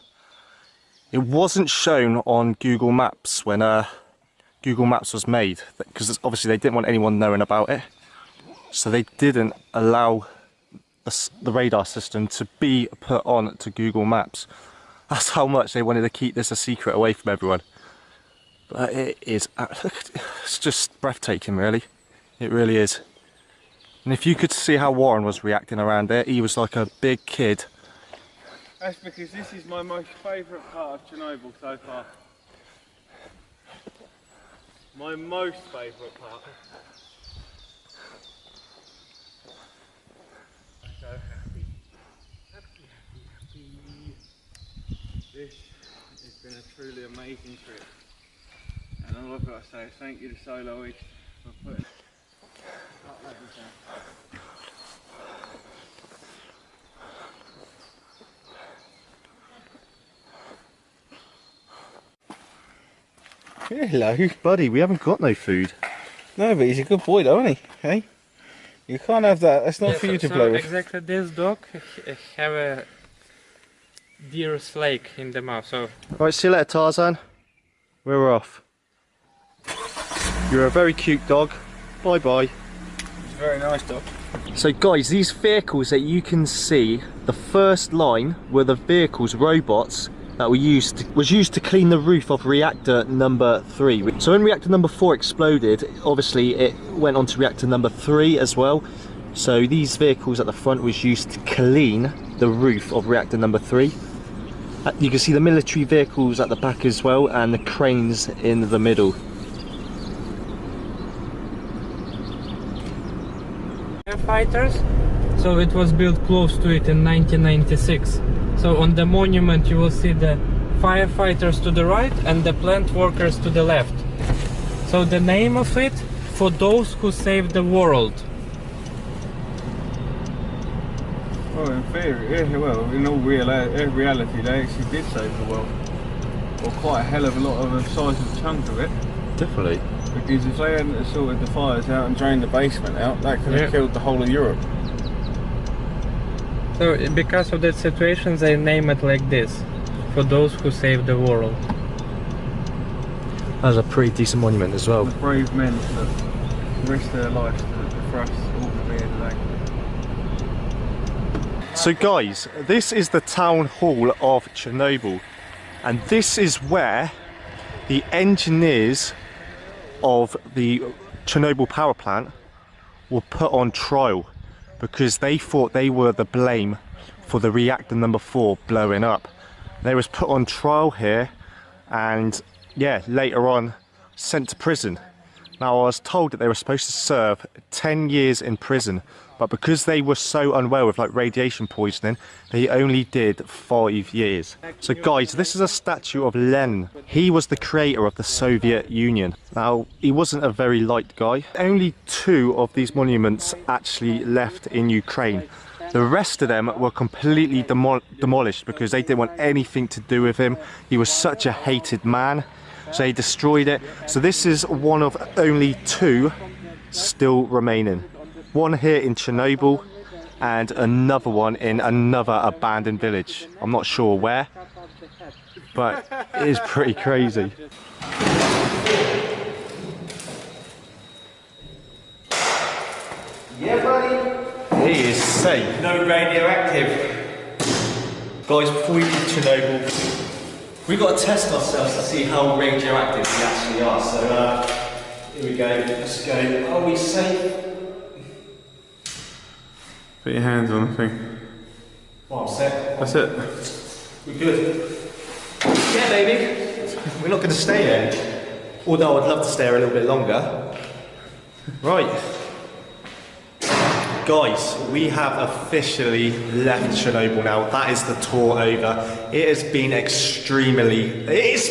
It wasn't shown on Google Maps when Google Maps was made, because obviously they didn't want anyone knowing about it. So they didn't allow the radar system to be put on to Google Maps. That's how much they wanted to keep this a secret away from everyone. But it is, it's just breathtaking, really. It really is. And if you could see how Warren was reacting around there, he was like a big kid. That's because this is my most favourite part of Chernobyl so far. My most favourite part. So happy. Happy. This has been a truly amazing trip. And all I've got to say is thank you to Soloist for putting Hello, buddy. We haven't got no food. No, but he's a good boy though, isn't he? Hey? You can't have that. That's not Yeah, for you to so play with. exactly this dog have a deer's leg in the mouth. So Right, see you later, Tarzan. We're off. You're a very cute dog. Bye bye. It's a very nice dog. So guys, these vehicles that you can see, the first line were the vehicles, robots, that was used to clean the roof of reactor number 3. So when reactor number 4 exploded, obviously it went on to reactor number 3 as well. So these vehicles at the front was used to clean the roof of reactor number 3. You can see the military vehicles at the back as well, and the cranes in the middle. firefighters. So it was built close to it in 1996. So on the monument you will see the firefighters to the right and the plant workers to the left. So the name of it, for those who saved the world. Well, in theory, yeah, well, in all reality, they actually did save the world. Or quite a hell of a lot of a sizable chunk of it. Definitely. Because if they hadn't sorted the fires out and drained the basement out, that could have killed the whole of Europe. So because of that situation, they name it like this, for those who saved the world. That's a pretty decent monument as well. The brave men that risked their lives for us all to be here today. So guys, this is the town hall of Chernobyl, and this is where the engineers of the Chernobyl power plant were put on trial because they thought they were the blame for the reactor number 4 blowing up. They was put on trial here and yeah, later on sent to prison. Now I was told that they were supposed to serve 10 years in prison, but because they were so unwell with like radiation poisoning, they only did 5 years. So guys, this is a statue of Lenin. He was the creator of the Soviet Union. Now, he wasn't a very liked guy. Only 2 of these monuments actually left in Ukraine. The rest of them were completely demolished because they didn't want anything to do with him. He was such a hated man, so they destroyed it. So this is one of only 2 still remaining. One here in Chernobyl and another one in another abandoned village. I'm not sure where, but it is pretty crazy. Yeah, buddy. He is safe. No radioactive. Guys, before we leave Chernobyl, we've got to test ourselves to see how radioactive we actually are. So here we go, let's go. Are we safe? Put your hands on the thing. Well, I'm set. That's it. We're good. Yeah, baby. We're not going to stay there. Although I'd love to stay there a little bit longer. Right. Guys, we have officially left Chernobyl now. That is the tour over. It has been it's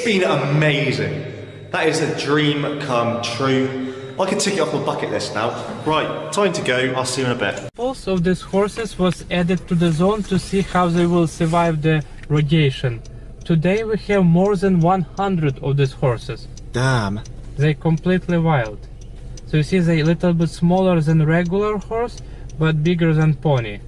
been amazing. That is a dream come true. I can tick it off my bucket list now. Right, time to go. I'll see you in a bit. Also, these horses was added to the zone to see how they will survive the radiation. Today we have more than 100 of these horses. Damn. They're completely wild. So you see they're a little bit smaller than regular horse, but bigger than pony.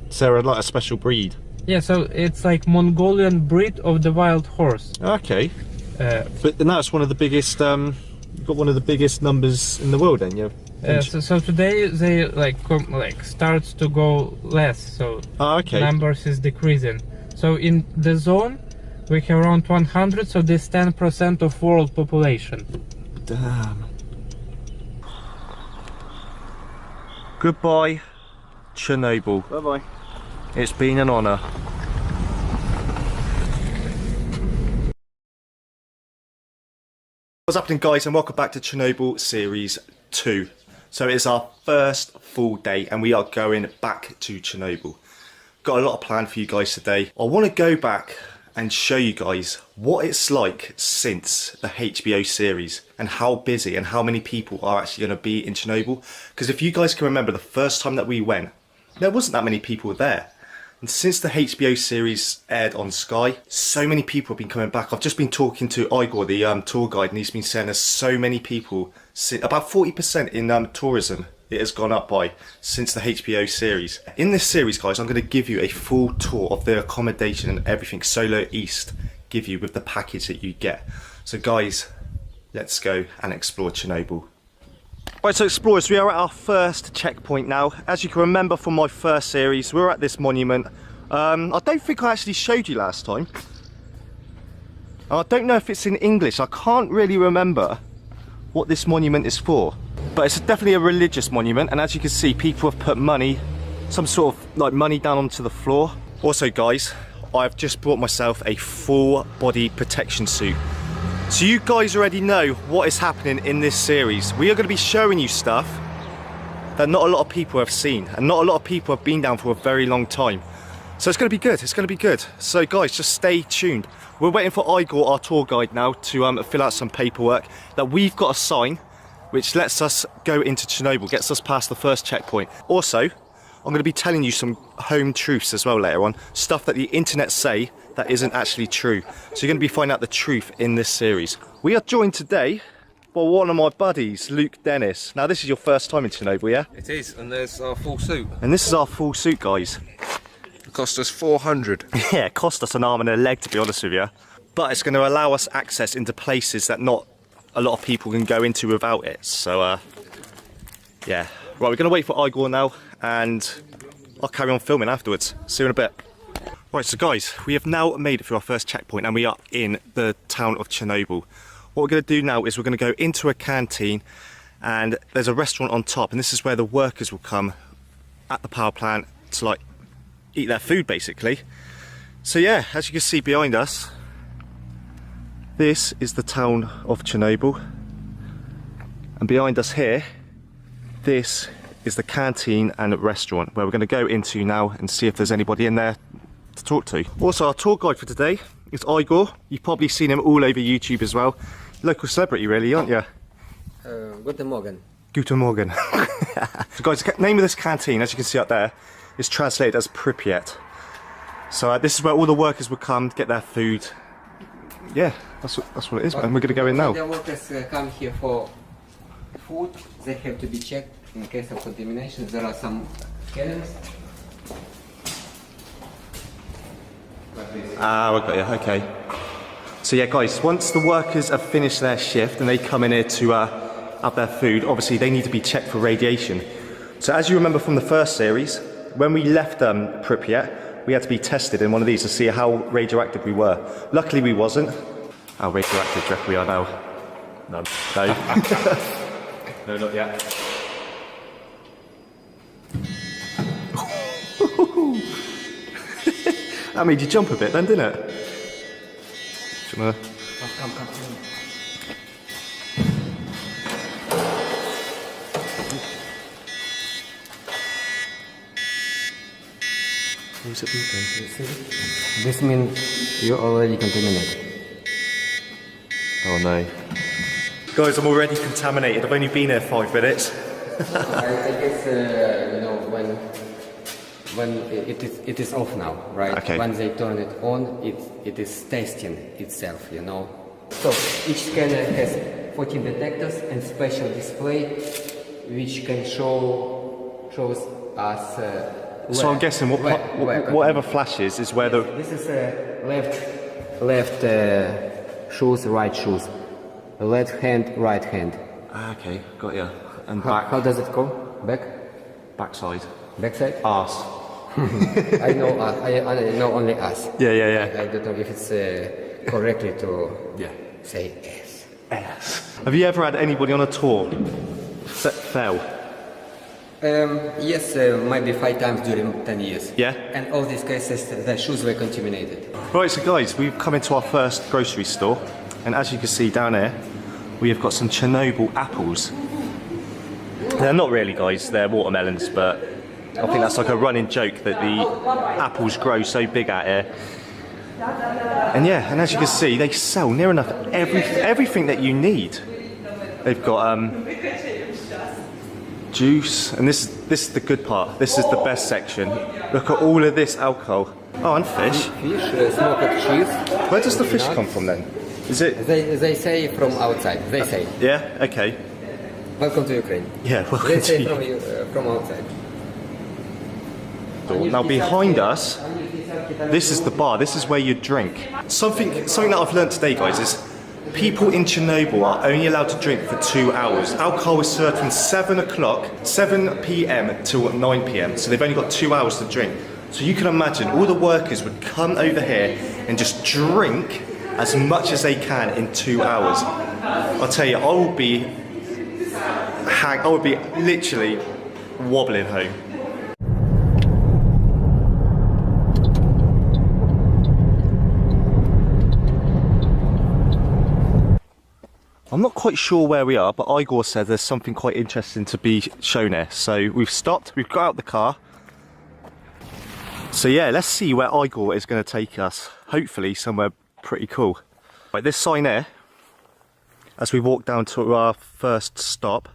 So they're like a special breed. Yeah, so it's like Mongolian breed of the wild horse. Okay. But now it's one of the biggest. You've got one of the biggest numbers in the world, then. Yeah. So today they like starts to go less. So Okay. numbers is decreasing. So in the zone we have around 100. So this 10% of world population. Damn. Goodbye, Chernobyl. Bye bye. It's been an honour. What's happening, guys, and welcome back to Chernobyl Series 2. So it's our first full day and we are going back to Chernobyl. Got a lot of planned for you guys today. I want to go back and show you guys what it's like since the HBO series and how busy and how many people are actually going to be in Chernobyl. Because if you guys can remember, the first time that we went, there wasn't that many people there. And since the HBO series aired on Sky, so many people have been coming back. I've just been talking to Igor, the tour guide, and he's been saying there's so many people, about 40% in tourism it has gone up by since the HBO series. In this series, guys, I'm going to give you a full tour of the accommodation and everything Solar East give you with the package that you get. So guys, let's go and explore Chernobyl. Right, so explorers, we are at our first checkpoint now. As you can remember from my first series, we're at this monument. I don't think I actually showed you last time. I don't know if it's in English. I can't really remember what this monument is for. But it's definitely a religious monument, and as you can see, people have put money, some sort of like money down onto the floor. Also, guys, I've just bought myself a full body protection suit. So you guys already know what is happening in this series. We are going to be showing you stuff that not a lot of people have seen, and not a lot of people have been down for a very long time. So it's going to be good, it's going to be good. So guys, just stay tuned. We're waiting for Igor, our tour guide now, to fill out some paperwork that we've got to sign, which lets us go into Chernobyl, gets us past the first checkpoint. Also, I'm going to be telling you some home truths as well later on, stuff that the internet say that isn't actually true. So you're going to be finding out the truth in this series. We are joined today by one of my buddies, Luke Dennis. Now this is your first time in Chernobyl, yeah? It is, and there's our full suit. And this is our full suit, guys. It cost us 400. Yeah, it cost us an arm and a leg, to be honest with you. But it's going to allow us access into places that not a lot of people can go into without it. So, yeah. Right, we're going to wait for Igor now, and I'll carry on filming afterwards. See you in a bit. Right, so guys, we have now made it through our first checkpoint, and we are in the town of Chernobyl. What we're going to do now is we're going to go into a canteen, and there's a restaurant on top, and this is where the workers will come at the power plant to like eat their food, basically. So yeah, as you can see behind us, this is the town of Chernobyl, and behind us here, this is the canteen and restaurant where we're going to go into now and see if there's anybody in there to talk to. Also, our tour guide for today is Igor. You've probably seen him all over YouTube as well. Local celebrity, really, aren't you? Guten Morgen. Guten Morgen. So guys, the name of this canteen, as you can see up there, is translated as Pripyat. So this is where all the workers would come to get their food. Yeah, that's what it is, and we're going to go in now. The workers come here for food. They have to be checked in case of contamination. There are some scanners. Ah, we got you, okay. So yeah, guys, once the workers have finished their shift and they come in here to have their food, obviously they need to be checked for radiation. So as you remember from the first series, when we left Pripyat, we had to be tested in one of these to see how radioactive we were. Luckily we wasn't. How radioactive do you reckon we are now? None. No. No, not yet. That made you jump a bit then, didn't it? Do you wanna... Come. What's it beeping? This means you're already contaminated. Oh no. Guys, I'm already contaminated. I've only been here 5 minutes. I guess you know when it is off now, right? Okay. When they turn it on, it is testing itself, you know. So each scanner has 14 detectors and special display, which can shows us So I'm guessing whatever flashes is where the... This is left shoes, right shoes. Left hand, right hand. Okay, got ya. And How does it go? Back? backside. Backside? Arse. I know only us. Yeah. I don't know if it's correctly to say yes. Yes. Have you ever had anybody on a tour that fell? Yes, maybe 5 times during 10 years. Yeah? And all these cases, the shoes were contaminated. Right, so guys, we've come into our first grocery store, and as you can see down here, we have got some Chernobyl apples. They're not really, guys, they're watermelons, but I think that's like a running joke that the apples grow so big out here. And yeah, and as you can see, they sell near enough everything that you need. They've got juice, and this is the good part. This is the best section. Look at all of this alcohol. Oh, and fish. Fish, smoked cheese. Where does the fish come from then? Is it? They say from outside. They say. Yeah. Okay. Welcome to Ukraine. Yeah. Welcome They say to from outside. Now behind us, this is the bar. This is where you drink. Something that I've learned today, guys, is people in Chernobyl are only allowed to drink for 2 hours. Alcohol is served from 7 p.m. till 9 p.m. So they've only got 2 hours to drink. So you can imagine all the workers would come over here and just drink as much as they can in 2 hours. I'll tell you, I would be literally wobbling home. I'm not quite sure where we are, but Igor said there's something quite interesting to be shown here. So we've stopped, we've got out the car. So yeah, let's see where Igor is going to take us. Hopefully somewhere pretty cool. Right, this sign here, as we walk down to our first stop,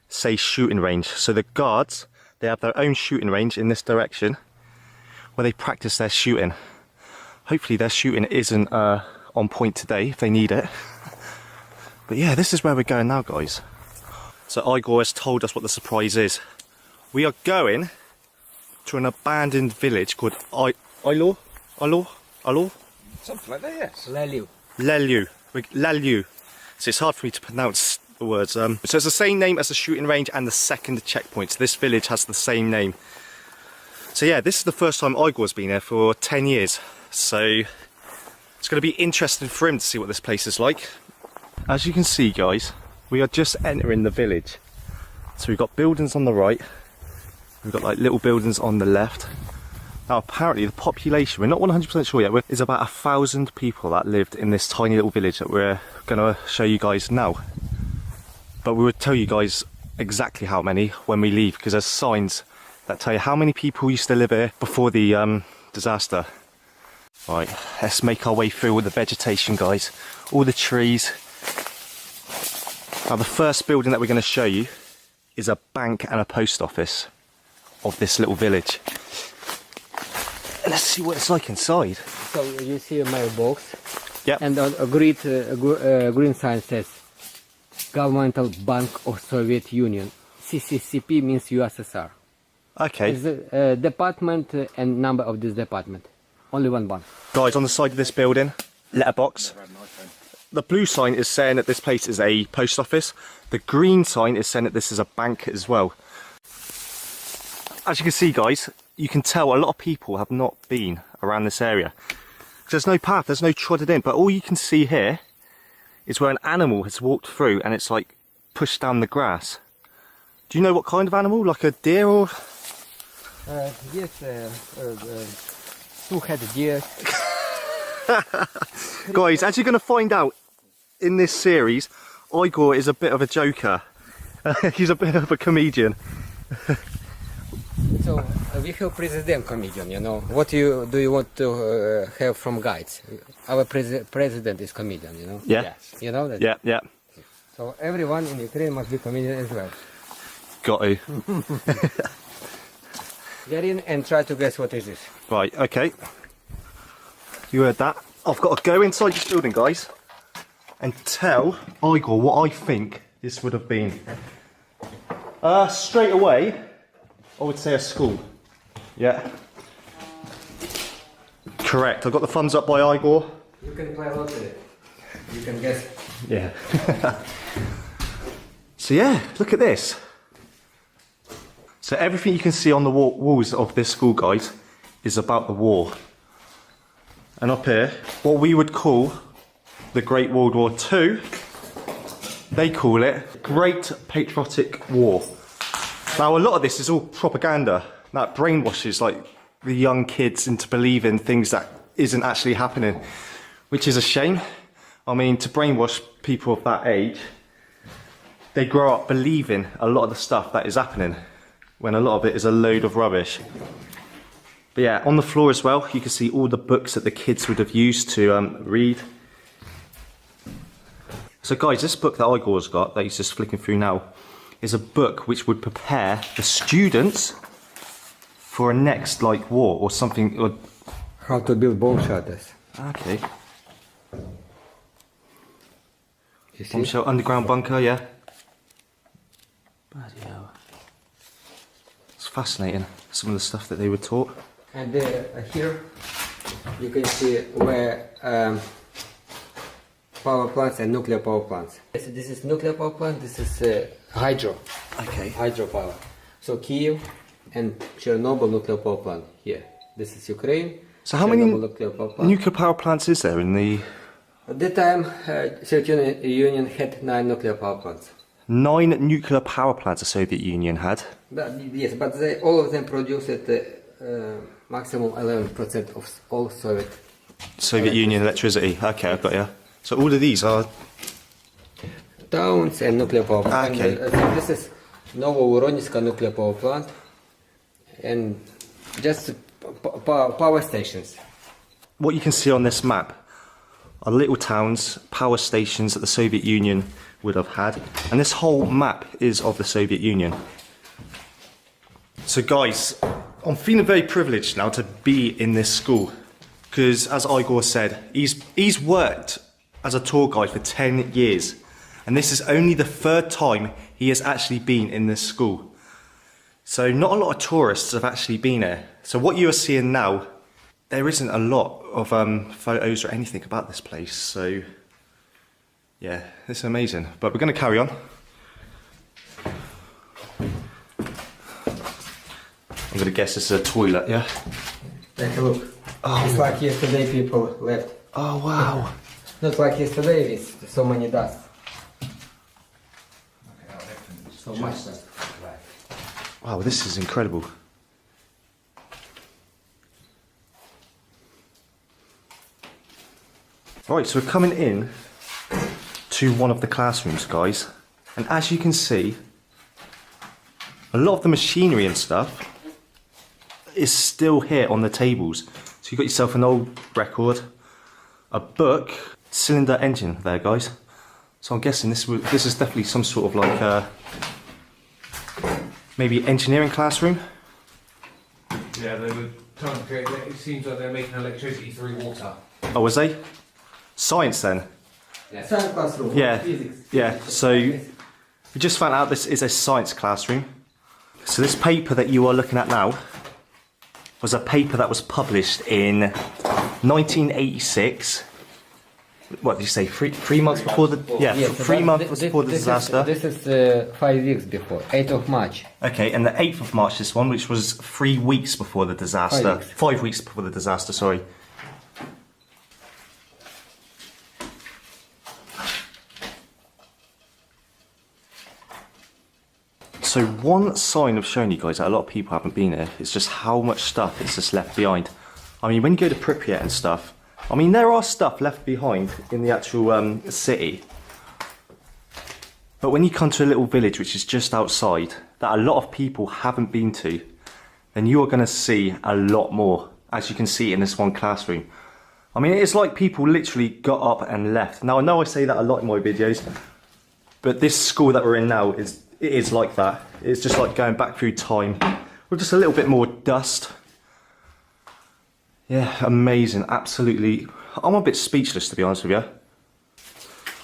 says shooting range. So the guards, they have their own shooting range in this direction where they practice their shooting. Hopefully their shooting isn't on point today if they need it. But yeah, this is where we're going now, guys. So Igor has told us what the surprise is. We are going to an abandoned village called Ilo? Something like that, yes. Lelyu. So it's hard for me to pronounce the words. So it's the same name as the shooting range and the second checkpoint. So this village has the same name. So yeah, this is the first time Igor's been here for 10 years. So it's going to be interesting for him to see what this place is like. As you can see, guys, we are just entering the village. So we've got buildings on the right, we've got like little buildings on the left. Now apparently the population, we're not 100% sure yet, is about 1,000 people that lived in this tiny little village that we're going to show you guys now. But we would tell you guys exactly how many when we leave, because there's signs that tell you how many people used to live here before the disaster. Right, let's make our way through all the vegetation, guys, all the trees. Now the first building that we're going to show you is a bank and a post office of this little village. Let's see what it's like inside. So you see a mailbox. Yep. And on a green sign says Governmental Bank of Soviet Union. CCCP means USSR. Okay. It's the department and number of this department. Only one bank. Guys, on the side of this building, letterbox. The blue sign is saying that this place is a post office. The green sign is saying that this is a bank as well. As you can see, guys, you can tell a lot of people have not been around this area. There's no path, there's no trodden in, but all you can see here is where an animal has walked through and it's like pushed down the grass. Do you know what kind of animal? Like a deer or? Yes, two-headed deer. Guys, as you're going to find out in this series, Igor is a bit of a joker. He's a bit of a comedian. So we have president comedian, you know. What do you want to have from guides? Our president is comedian, you know. Yeah. Yes. You know that. Yeah, yeah. So everyone in Ukraine must be comedian as well. Got to. Get in and try to guess what is this. Right, okay. You heard that. I've got to go inside this building, guys, and tell Igor what I think this would have been. Straight away, I would say a school. Yeah. Correct. I got the thumbs up by Igor. You can play lottery. You can guess. Yeah. So yeah, look at this. So everything you can see on the walls of this school, guys, is about the war. And up here, what we would call the Great World War II, they call it Great Patriotic War. Now a lot of this is all propaganda that brainwashes like the young kids into believing things that isn't actually happening, which is a shame. I mean, to brainwash people of that age, they grow up believing a lot of the stuff that is happening, when a lot of it is a load of rubbish. But yeah, on the floor as well, you can see all the books that the kids would have used to read. So guys, this book that Igor's got, that he's just flicking through now, is a book which would prepare the students for a next like war or something. Or... How to build bomb shelters. Okay. You see? Bomb shelter, underground bunker, yeah. Bloody hell. It's fascinating, some of the stuff that they were taught. And here you can see where power plants and nuclear power plants. This is nuclear power plant, this is hydro. Okay. Hydropower. So Kiev and Chernobyl nuclear power plant here. This is Ukraine. So how many Chernobyl nuclear power plant. nuclear power plants is there in the... At that time, Soviet Union had 9 nuclear power plants. 9 nuclear power plants the Soviet Union had. Yes, but all of them produced maximum 11% of all Soviet Union electricity. Okay, I've got you. So all of these are... towns and nuclear power plant. Okay. So this is Novovoronezhsk nuclear power plant and just power stations. What you can see on this map are little towns, power stations that the Soviet Union would have had, and this whole map is of the Soviet Union. So guys, I'm feeling very privileged now to be in this school, because as Igor said, he's worked as a tour guide for 10 years, and this is only the 3rd time he has actually been in this school. So not a lot of tourists have actually been here. So what you are seeing now, there isn't a lot of photos or anything about this place, so yeah, it's amazing. But we're going to carry on. I'm going to guess this is a toilet, yeah? Take a look. Oh. It's like yesterday people left. Oh wow. Not like yesterday with so many dust. So much dust. Wow, this is incredible. Right, so we're coming in to one of the classrooms, guys. And as you can see, a lot of the machinery and stuff is still here on the tables. So you've got yourself an old record, a book, cylinder engine there, guys. So I'm guessing this is definitely some sort of like maybe engineering classroom. Yeah, they were trying to create. It seems like they're making electricity through water. Oh, was they? Science then? Yeah. Science classroom. Yeah, Physics. yeah. So we just found out this is a science classroom. So this paper that you are looking at now was a paper that was published in 1986. What did you say? Three months before the Yes, 3 months before the disaster. This is 5 weeks before, 8th of March. Okay, and the 8th of March, this one, which was 3 weeks before the disaster. 5 weeks. 5 weeks before the disaster, sorry. So one sign of showing you guys that a lot of people haven't been here is just how much stuff is just left behind. I mean, when you go to Pripyat and stuff, I mean, there are stuff left behind in the actual city. But when you come to a little village which is just outside, that a lot of people haven't been to, then you are going to see a lot more, as you can see in this one classroom. I mean, it's like people literally got up and left. Now, I know I say that a lot in my videos, but this school that we're in now it is like that. It's just like going back through time with just a little bit more dust. Yeah, amazing, absolutely. I'm a bit speechless, to be honest with you.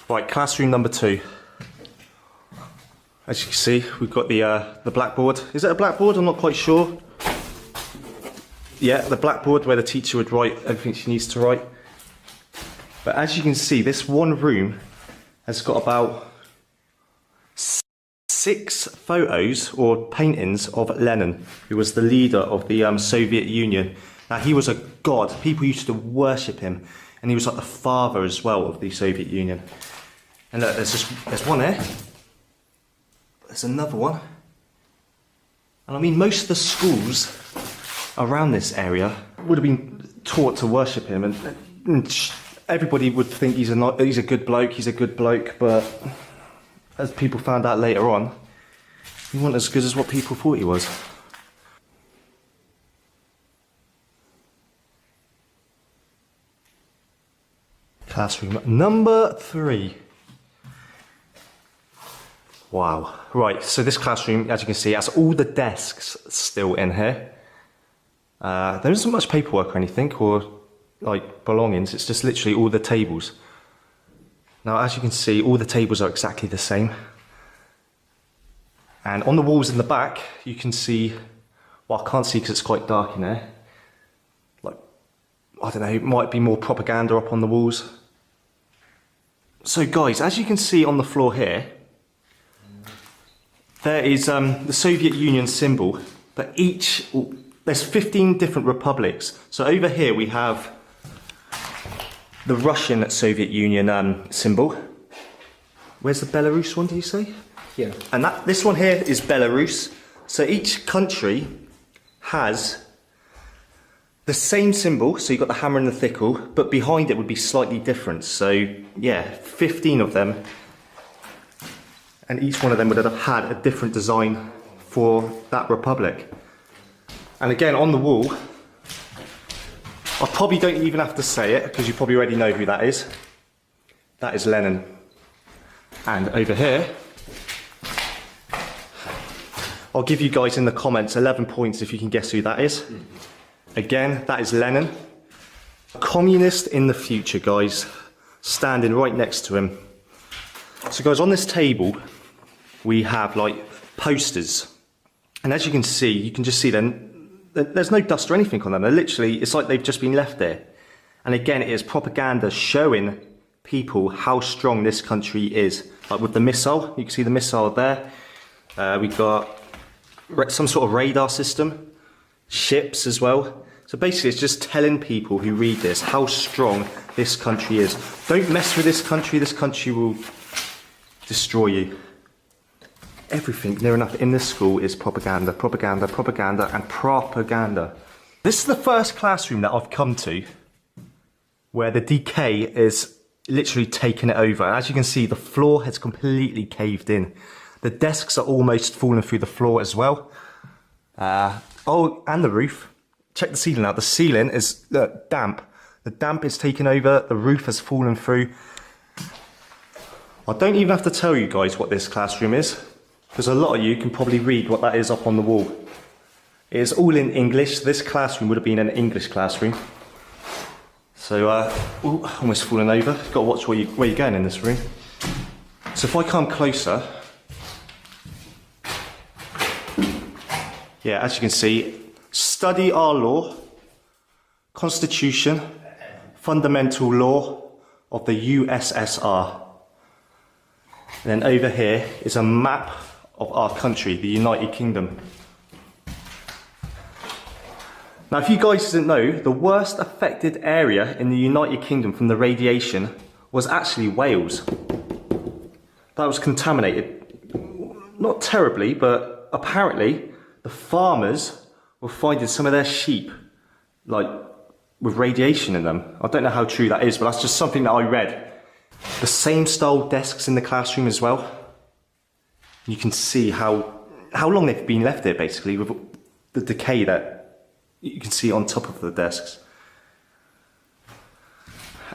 Right, classroom number 2. As you can see, we've got the blackboard. Is it a blackboard? I'm not quite sure. yeah, the blackboard where the teacher would write everything she needs to write. But as you can see, this one room has got about 6 photos or paintings of Lenin, who was the leader of the Soviet Union. Now, he was a god. People used to worship him, and he was like the father as well of the Soviet Union. And look, there's one there. There's another one. And I mean, most of the schools around this area would have been taught to worship him, and everybody would think he's a good bloke, but as people found out later on, he wasn't as good as what people thought he was. Classroom number 3. Wow. Right, so this classroom, as you can see, has all the desks still in here. There isn't much paperwork or anything, or like belongings, it's just literally all the tables. Now, as you can see, all the tables are exactly the same. And on the walls in the back, you can see, well, I can't see because it's quite dark in there. Like, I don't know, it might be more propaganda up on the walls. So guys, as you can see on the floor here, there is the Soviet Union symbol, but there's 15 different republics. So over here we have the Russian Soviet Union symbol. Where's the Belarus one, do you say? Here. And this one here is Belarus. So each country has the same symbol, so you've got the hammer and the sickle, but behind it would be slightly different. So yeah, 15 of them. And each one of them would have had a different design for that republic. And again, on the wall, I probably don't even have to say it, because you probably already know who that is. That is Lenin. And over here, I'll give you guys in the comments 11 points if you can guess who that is. Again, that is Lenin. Communist in the future, guys. Standing right next to him. So guys, on this table, we have like posters. And as you can just see then, there's no dust or anything on them. They're literally, it's like they've just been left there. And again, it is propaganda showing people how strong this country is. Like with the missile, you can see the missile there. We've got some sort of radar system, ships as well. So basically it's just telling people who read this how strong this country is. Don't mess with this country will destroy you. Everything near enough in this school is propaganda, propaganda, propaganda, and propaganda. This is the first classroom that I've come to where the decay is literally taking it over. As you can see, the floor has completely caved in. The desks are almost falling through the floor as well. Oh, and the roof. Check the ceiling out. The ceiling is damp. The damp is taking over. The roof has fallen through. I don't even have to tell you guys what this classroom is, because a lot of you can probably read what that is up on the wall. It is all in English. This classroom would have been an English classroom. So, ooh, almost fallen over. You've got to watch where you're going in this room. So if I come closer, yeah, as you can see, study our law, Constitution, fundamental law of the USSR. And then over here is a map of our country, the United Kingdom. Now, if you guys didn't know, the worst affected area in the United Kingdom from the radiation was actually Wales. That was contaminated. Not terribly, but apparently the farmers were finding some of their sheep, like, with radiation in them. I don't know how true that is, but that's just something that I read. The same style desks in the classroom as well. You can see how long they've been left there, basically, with the decay that you can see on top of the desks.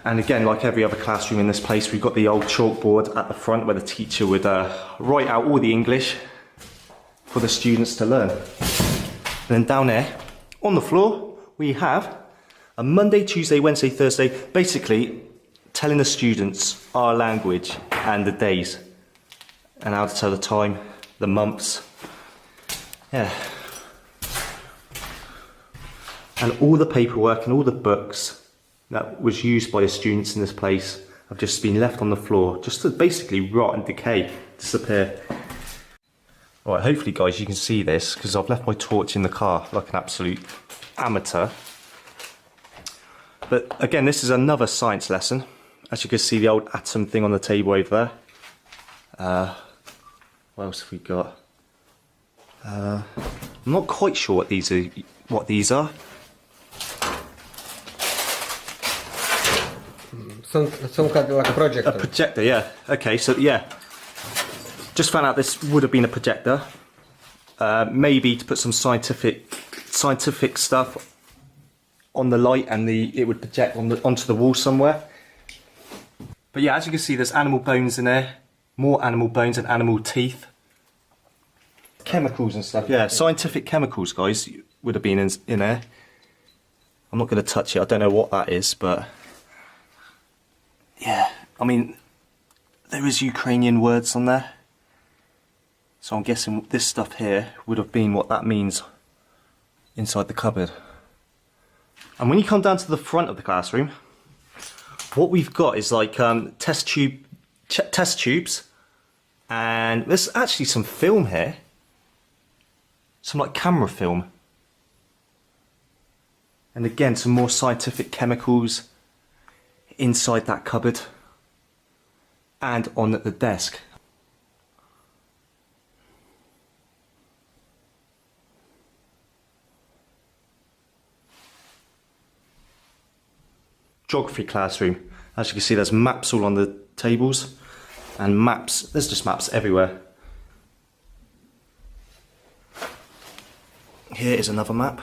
And again, like every other classroom in this place, we've got the old chalkboard at the front where the teacher would write out all the English for the students to learn. And then down there, on the floor, we have a Monday, Tuesday, Wednesday, Thursday, basically telling the students our language and the days, and how to tell the time, the months. Yeah. And all the paperwork and all the books that was used by the students in this place have just been left on the floor, just to basically rot and decay, disappear. Alright, hopefully guys you can see this, because I've left my torch in the car like an absolute amateur. But again, this is another science lesson. As you can see, the old atom thing on the table over there. What else have we got? I'm not quite sure what these are. Some kind of like a projector. A projector, yeah. Okay, so yeah. Just found out this would have been a projector. Maybe to put some scientific stuff on the light, and it would project onto the wall somewhere. But yeah, as you can see, there's animal bones in there. More animal bones and animal teeth. Chemicals and stuff. Yeah, scientific chemicals, guys, would have been in there. I'm not going to touch it. I don't know what that is, but yeah, I mean, there is Ukrainian words on there. So I'm guessing this stuff here would have been what that means inside the cupboard. And when you come down to the front of the classroom, what we've got is like test tubes, and there's actually some film here, some like camera film, and again some more scientific chemicals inside that cupboard and on the desk. Geography classroom. As you can see, there's maps all on the tables, and maps, there's just maps everywhere. Here is another map.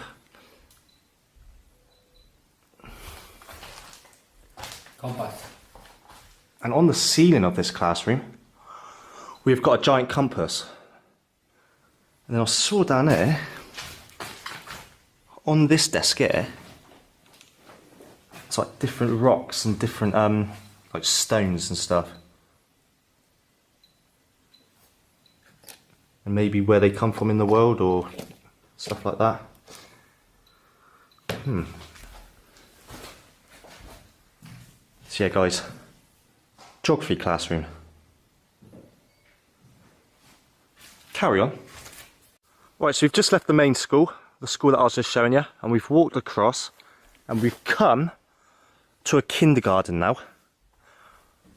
Compass. And on the ceiling of this classroom, we've got a giant compass. And then I saw down there, on this desk here, it's like different rocks and different like stones and stuff. And maybe where they come from in the world or stuff like that. So yeah guys, geography classroom. Carry on. Right, so we've just left the main school, the school that I was just showing you, and we've walked across and we've come to a kindergarten now.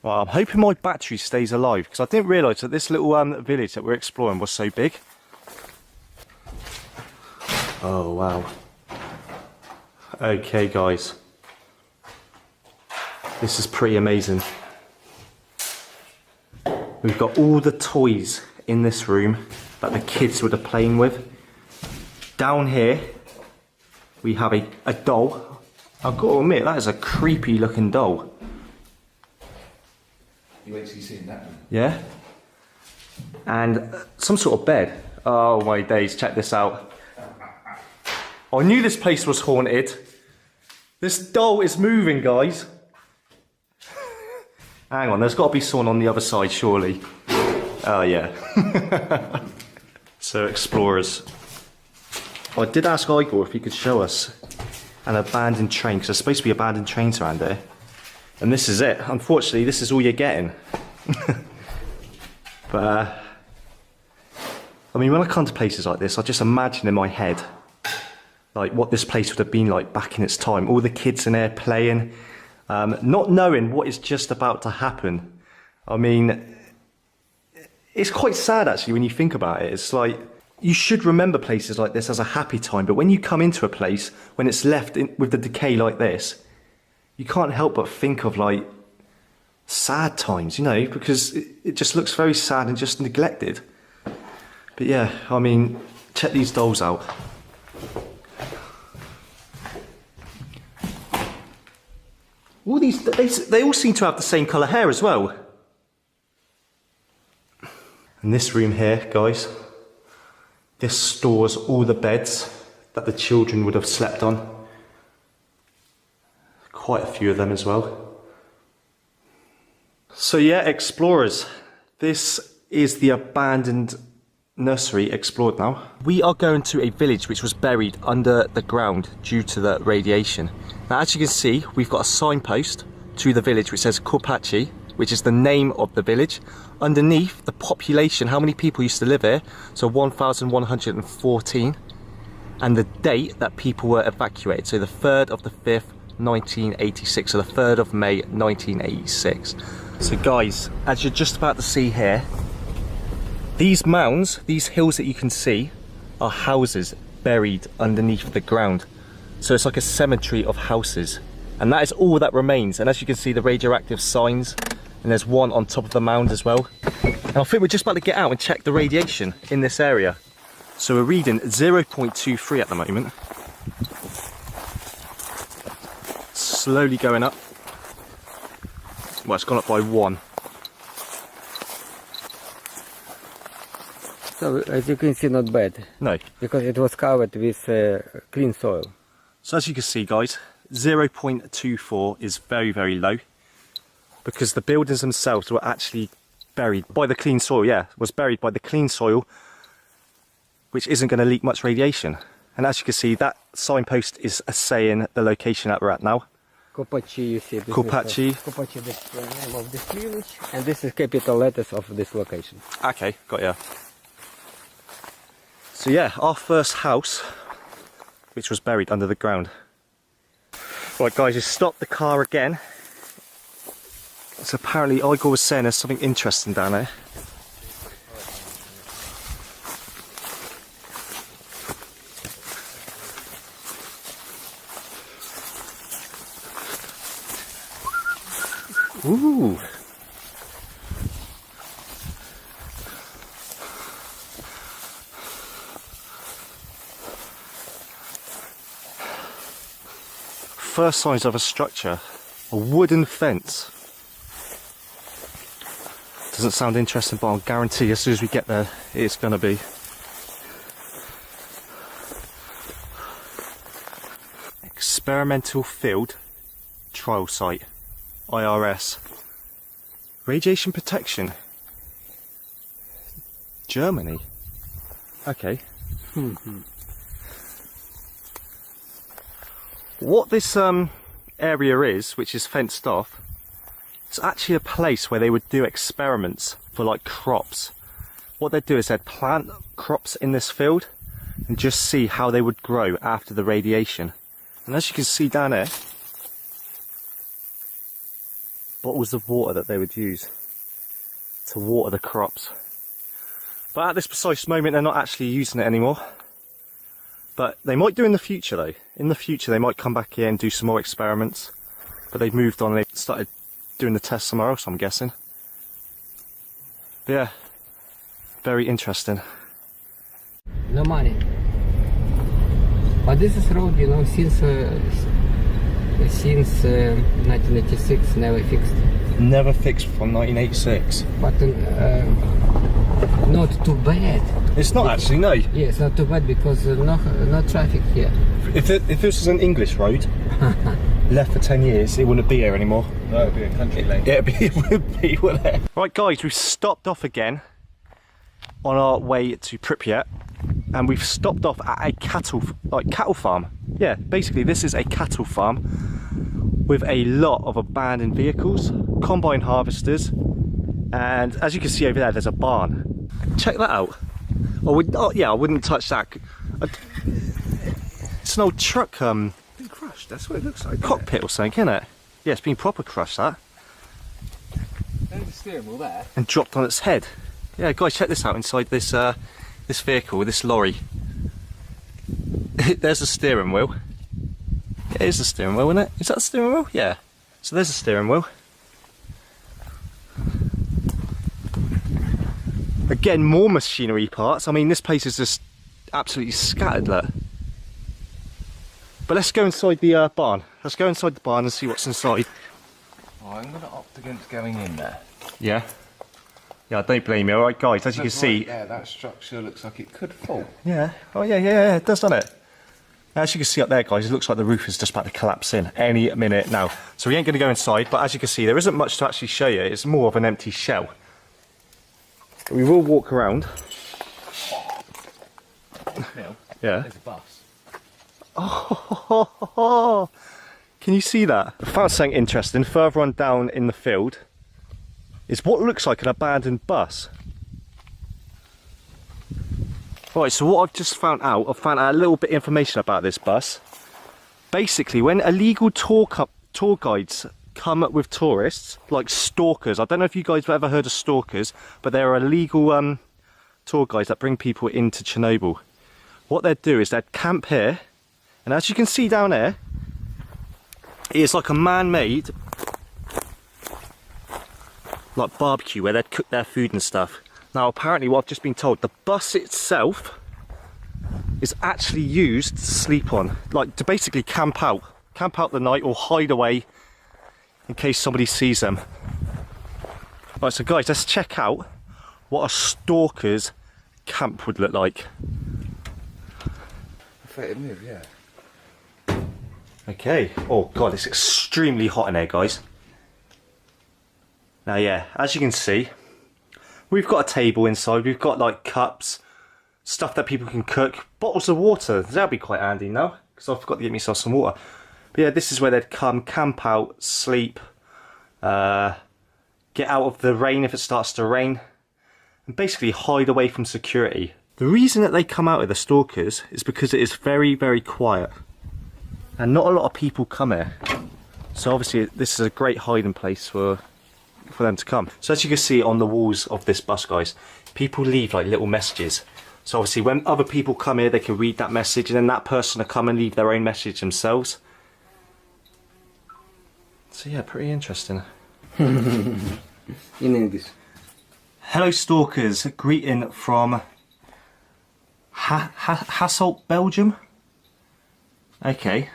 Well, I'm hoping my battery stays alive, because I didn't realise that this little village that we're exploring was so big. Oh wow. Okay guys, this is pretty amazing. We've got all the toys in this room that the kids would have playing with. Down here we have a doll. I've got to admit, that is a creepy looking doll. You actually seen that one? Yeah. And some sort of bed. Oh my days, check this out. I knew this place was haunted. This doll is moving, guys. Hang on, there's got to be someone on the other side, surely. Oh yeah. So, explorers. I did ask Igor if he could show us an abandoned train, because there's supposed to be abandoned trains around here. And this is it. Unfortunately, this is all you're getting. But, I mean, when I come to places like this, I just imagine in my head, like, what this place would have been like back in its time. All the kids in there playing, not knowing what is just about to happen. I mean, it's quite sad, actually, when you think about it. It's like, you should remember places like this as a happy time, but when you come into a place, when it's left with the decay like this, you can't help but think of like sad times, you know, because it just looks very sad and just neglected. But yeah, I mean, check these dolls out. All these, they all seem to have the same colour hair as well. And this room here, guys, this stores all the beds that the children would have slept on. Quite a few of them as well. So yeah, explorers, this is the abandoned nursery explored now. We are going to a village which was buried under the ground due to the radiation. Now, as you can see, we've got a signpost to the village which says Kopachi, which is the name of the village. Underneath, the population, how many people used to live here, so 1,114, and the date that people were evacuated, so the 3rd of the 5th, 1986, so the 3rd of May 1986. So guys, as you're just about to see here, these mounds, these hills that you can see, are houses buried underneath the ground. So it's like a cemetery of houses, and that is all that remains. And as you can see, the radioactive signs, and there's one on top of the mound as well. And I think we're just about to get out and check the radiation in this area. So we're reading 0.23 at the moment. Slowly going up. Well, it's gone up by 1. So as you can see, not bad. No. Because it was covered with clean soil. So as you can see, guys, 0.24 is very, very low, because the buildings themselves were actually buried by the clean soil. Yeah, was buried by the clean soil, which isn't going to leak much radiation. And as you can see, that signpost is saying the location that we're at now. Kopachi, you see. Kopachi. Kopachi, this is the name of this village, and this is capital letters of this location. Okay, got ya. So yeah, our first house, which was buried under the ground. Right guys, just stopped the car again. So apparently Igor was saying there's something interesting down there. Ooh. First signs of a structure, a wooden fence. Doesn't sound interesting, but I'll guarantee as soon as we get there, it's going to be. Experimental Field Trial Site, IRS. Radiation Protection, Germany. Okay. What this area is, which is fenced off, it's actually a place where they would do experiments for like crops. What they'd do is they'd plant crops in this field and just see how they would grow after the radiation. And as you can see down there, bottles of water that they would use to water the crops. But at this precise moment, they're not actually using it anymore. But they might do in the future though. In the future they might come back here and do some more experiments. But they've moved on and they've started doing the test somewhere else, I'm guessing. But yeah, very interesting. No money. But this is road, you know, since 1986 never fixed. Never fixed from 1986. But not too bad. It's not actually, no. Yeah, it's not too bad because no traffic here. If this was an English road, left for 10 years, it wouldn't be here anymore. No, it'd be a country lane. It would be, wouldn't it? Right guys, we've stopped off again on our way to Pripyat, and we've stopped off at a cattle farm. Yeah, basically this is a cattle farm with a lot of abandoned vehicles, combine harvesters, and as you can see over there, there's a barn. Check that out. Oh yeah, I wouldn't touch that. It's an old truck Been crushed, that's what it looks like. cockpit or something, isn't it? Yeah, it's been proper crushed, that. There's the steering wheel there. And dropped on its head. Yeah, guys, check this out inside this this vehicle, this lorry. There's the steering wheel. Yeah, it is the steering wheel, isn't it? Is that the steering wheel? Yeah. So there's the steering wheel. Again, more machinery parts. I mean, this place is just absolutely scattered, look. But let's go inside the barn. Let's go inside the barn and see what's inside. Oh, I'm going to opt against going in there. Yeah. Yeah, I don't blame you. All right, guys, as you can see. Yeah, that structure looks like it could fall. Yeah. Oh, yeah, it does, doesn't it? As you can see up there, guys, it looks like the roof is just about to collapse in any minute now. So we ain't going to go inside, but as you can see, there isn't much to actually show you. It's more of an empty shell. But we will walk around. Now, Yeah. there's a bus. Oh, can you see that? I found something interesting. Further on down in the field is what looks like an abandoned bus. Right, so what I've just found out, a little bit of information about this bus. Basically, when illegal tour guides come up with tourists, like stalkers, I don't know if you guys have ever heard of stalkers, but they're illegal tour guides that bring people into Chernobyl. What they'd do is they'd camp here, and as you can see down there, it is like a man-made like barbecue where they'd cook their food and stuff. Now apparently what I've just been told, the bus itself is actually used to sleep on, like to basically camp out the night or hide away in case somebody sees them. Right, so guys, let's check out what a stalker's camp would look like. Move, yeah. Okay, oh god, it's extremely hot in here, guys. Now yeah, as you can see, we've got a table inside, we've got like cups, stuff that people can cook, bottles of water, that'll be quite handy now, because I forgot to get myself some water. But yeah, this is where they'd come, camp out, sleep, get out of the rain if it starts to rain, and basically hide away from security. The reason that they come out with the stalkers is because it is very, very quiet. And not a lot of people come here. So obviously this is a great hiding place for them to come. So as you can see on the walls of this bus, guys, people leave like little messages. So obviously when other people come here, they can read that message, and then that person will come and leave their own message themselves. So yeah, pretty interesting. In English. Hello stalkers, greeting from Hasselt, Belgium. Okay.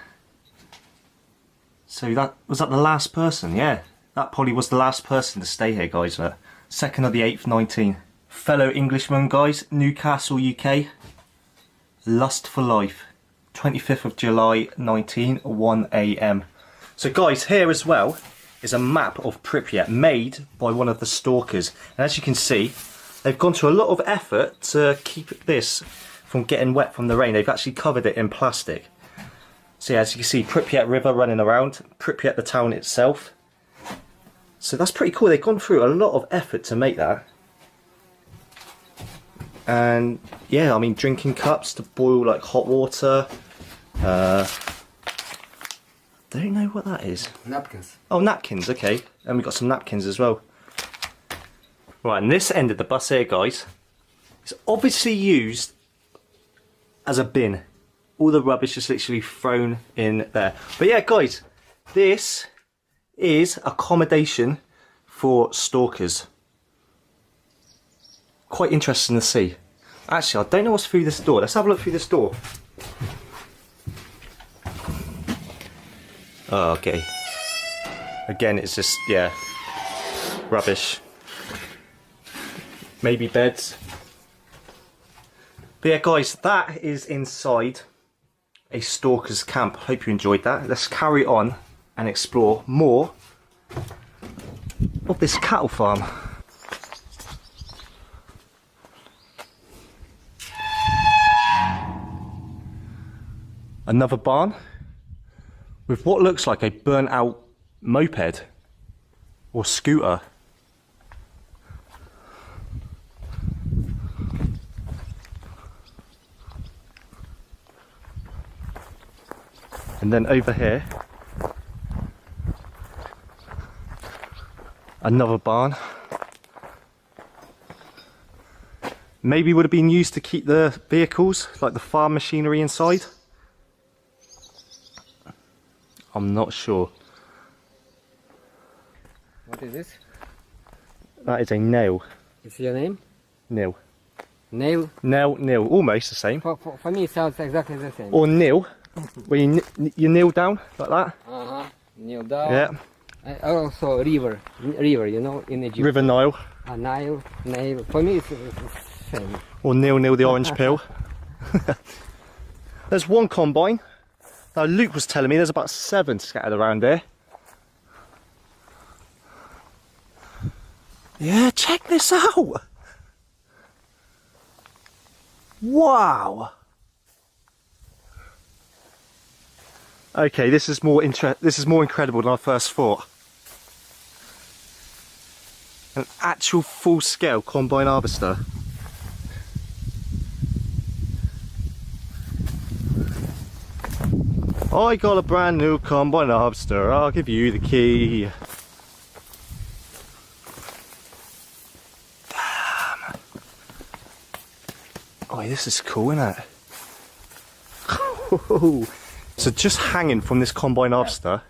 So that was that the last person? Yeah, that probably was the last person to stay here, guys. 2nd of the 8th, 19. Fellow Englishman, guys, Newcastle, UK. Lust for life. 25th of July, 19, 1 AM. So guys, here as well is a map of Pripyat made by one of the stalkers. And as you can see, they've gone to a lot of effort to keep this from getting wet from the rain. They've actually covered it in plastic. So yeah, as you can see, Pripyat River running around, Pripyat the town itself. So that's pretty cool. They've gone through a lot of effort to make that. And yeah, I mean, drinking cups to boil like hot water. Don't know what that is. Napkins. Oh, napkins, okay. And we've got some napkins as well. Right, and this end of the bus here, guys, is obviously used as a bin. All the rubbish is literally thrown in there. But yeah, guys, this is accommodation for stalkers. Quite interesting to see. Actually, I don't know what's through this door. Let's have a look through this door. Oh, okay. Again, it's just, yeah, rubbish. Maybe beds. But yeah, guys, that is inside a stalker's camp. Hope you enjoyed that. Let's carry on and explore more of this cattle farm. Another barn with what looks like a burnt out moped or scooter. And then over here, another barn. Maybe would have been used to keep the vehicles, like the farm machinery inside. I'm not sure. What is this? That is a nail. Is your name? Nil. Nail? Nail, nil. Almost the same. For me, it sounds exactly the same. Or nil, where you kneel down like that. Kneel down. Yeah. Also river, you know, in Egypt. River Nile. A Nile, nail. For me, it's the same. Or nil the orange pill. There's one combine. Now Luke was telling me there's about 7 scattered around here. Yeah, check this out. Wow. Okay, this is more incredible than I first thought. An actual full-scale combine harvester. I got a brand new combine harvester. I'll give you the key. Damn. Oh, this is cool, isn't it? So just hanging from this combine harvester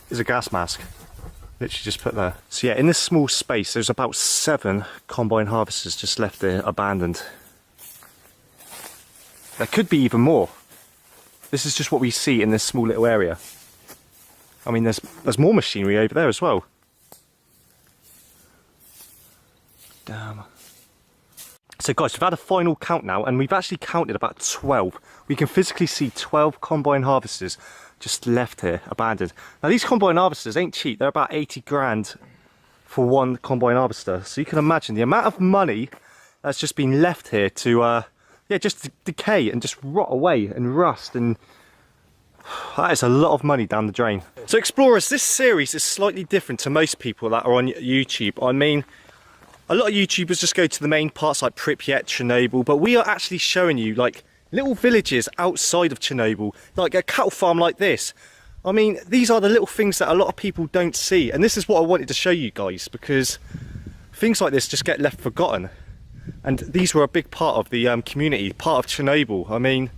is a gas mask. Literally just put there. So yeah, in this small space, there's about 7 combine harvesters just left there abandoned. There could be even more. This is just what we see in this small little area. I mean, there's more machinery over there as well. Damn. So guys, we've had a final count now, and we've actually counted about 12. We can physically see 12 combine harvesters just left here, abandoned. Now these combine harvesters ain't cheap. They're about 80 grand for one combine harvester. So you can imagine the amount of money that's just been left here to yeah, just decay and just rot away and rust, and that is a lot of money down the drain. So explorers, this series is slightly different to most people that are on YouTube. I mean, a lot of YouTubers just go to the main parts like Pripyat, Chernobyl, but we are actually showing you like little villages outside of Chernobyl, like a cattle farm like this. I mean, these are the little things that a lot of people don't see, and this is what I wanted to show you guys, because things like this just get left forgotten. And these were a big part of the community, part of Chernobyl. I mean,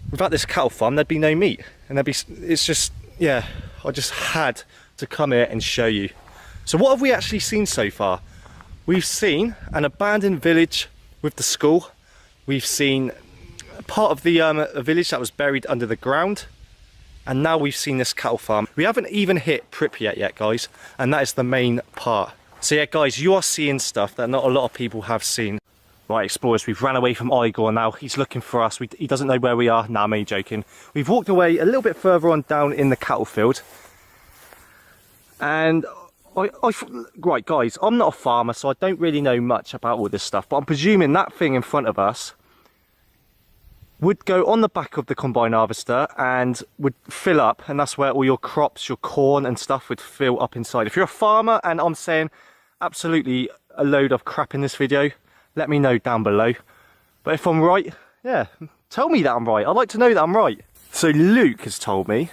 without this cattle farm, there'd be no meat. And it's just, yeah, I just had to come here and show you. So what have we actually seen so far? We've seen an abandoned village with the school. We've seen part of the a village that was buried under the ground. And now we've seen this cattle farm. We haven't even hit Pripyat yet, guys. And that is the main part. So yeah, guys, you are seeing stuff that not a lot of people have seen. Right, explorers, we've ran away from Igor now. He's looking for us. He doesn't know where we are. Nah, I'm only joking. We've walked away a little bit further on down in the cattle field. And right, guys, I'm not a farmer, so I don't really know much about all this stuff. But I'm presuming that thing in front of us would go on the back of the combine harvester and would fill up, and that's where all your crops, your corn and stuff would fill up inside. If you're a farmer and I'm saying absolutely a load of crap in this video, let me know down below. But if I'm right, yeah, tell me that I'm right. I'd like to know that I'm right. So Luke has told me,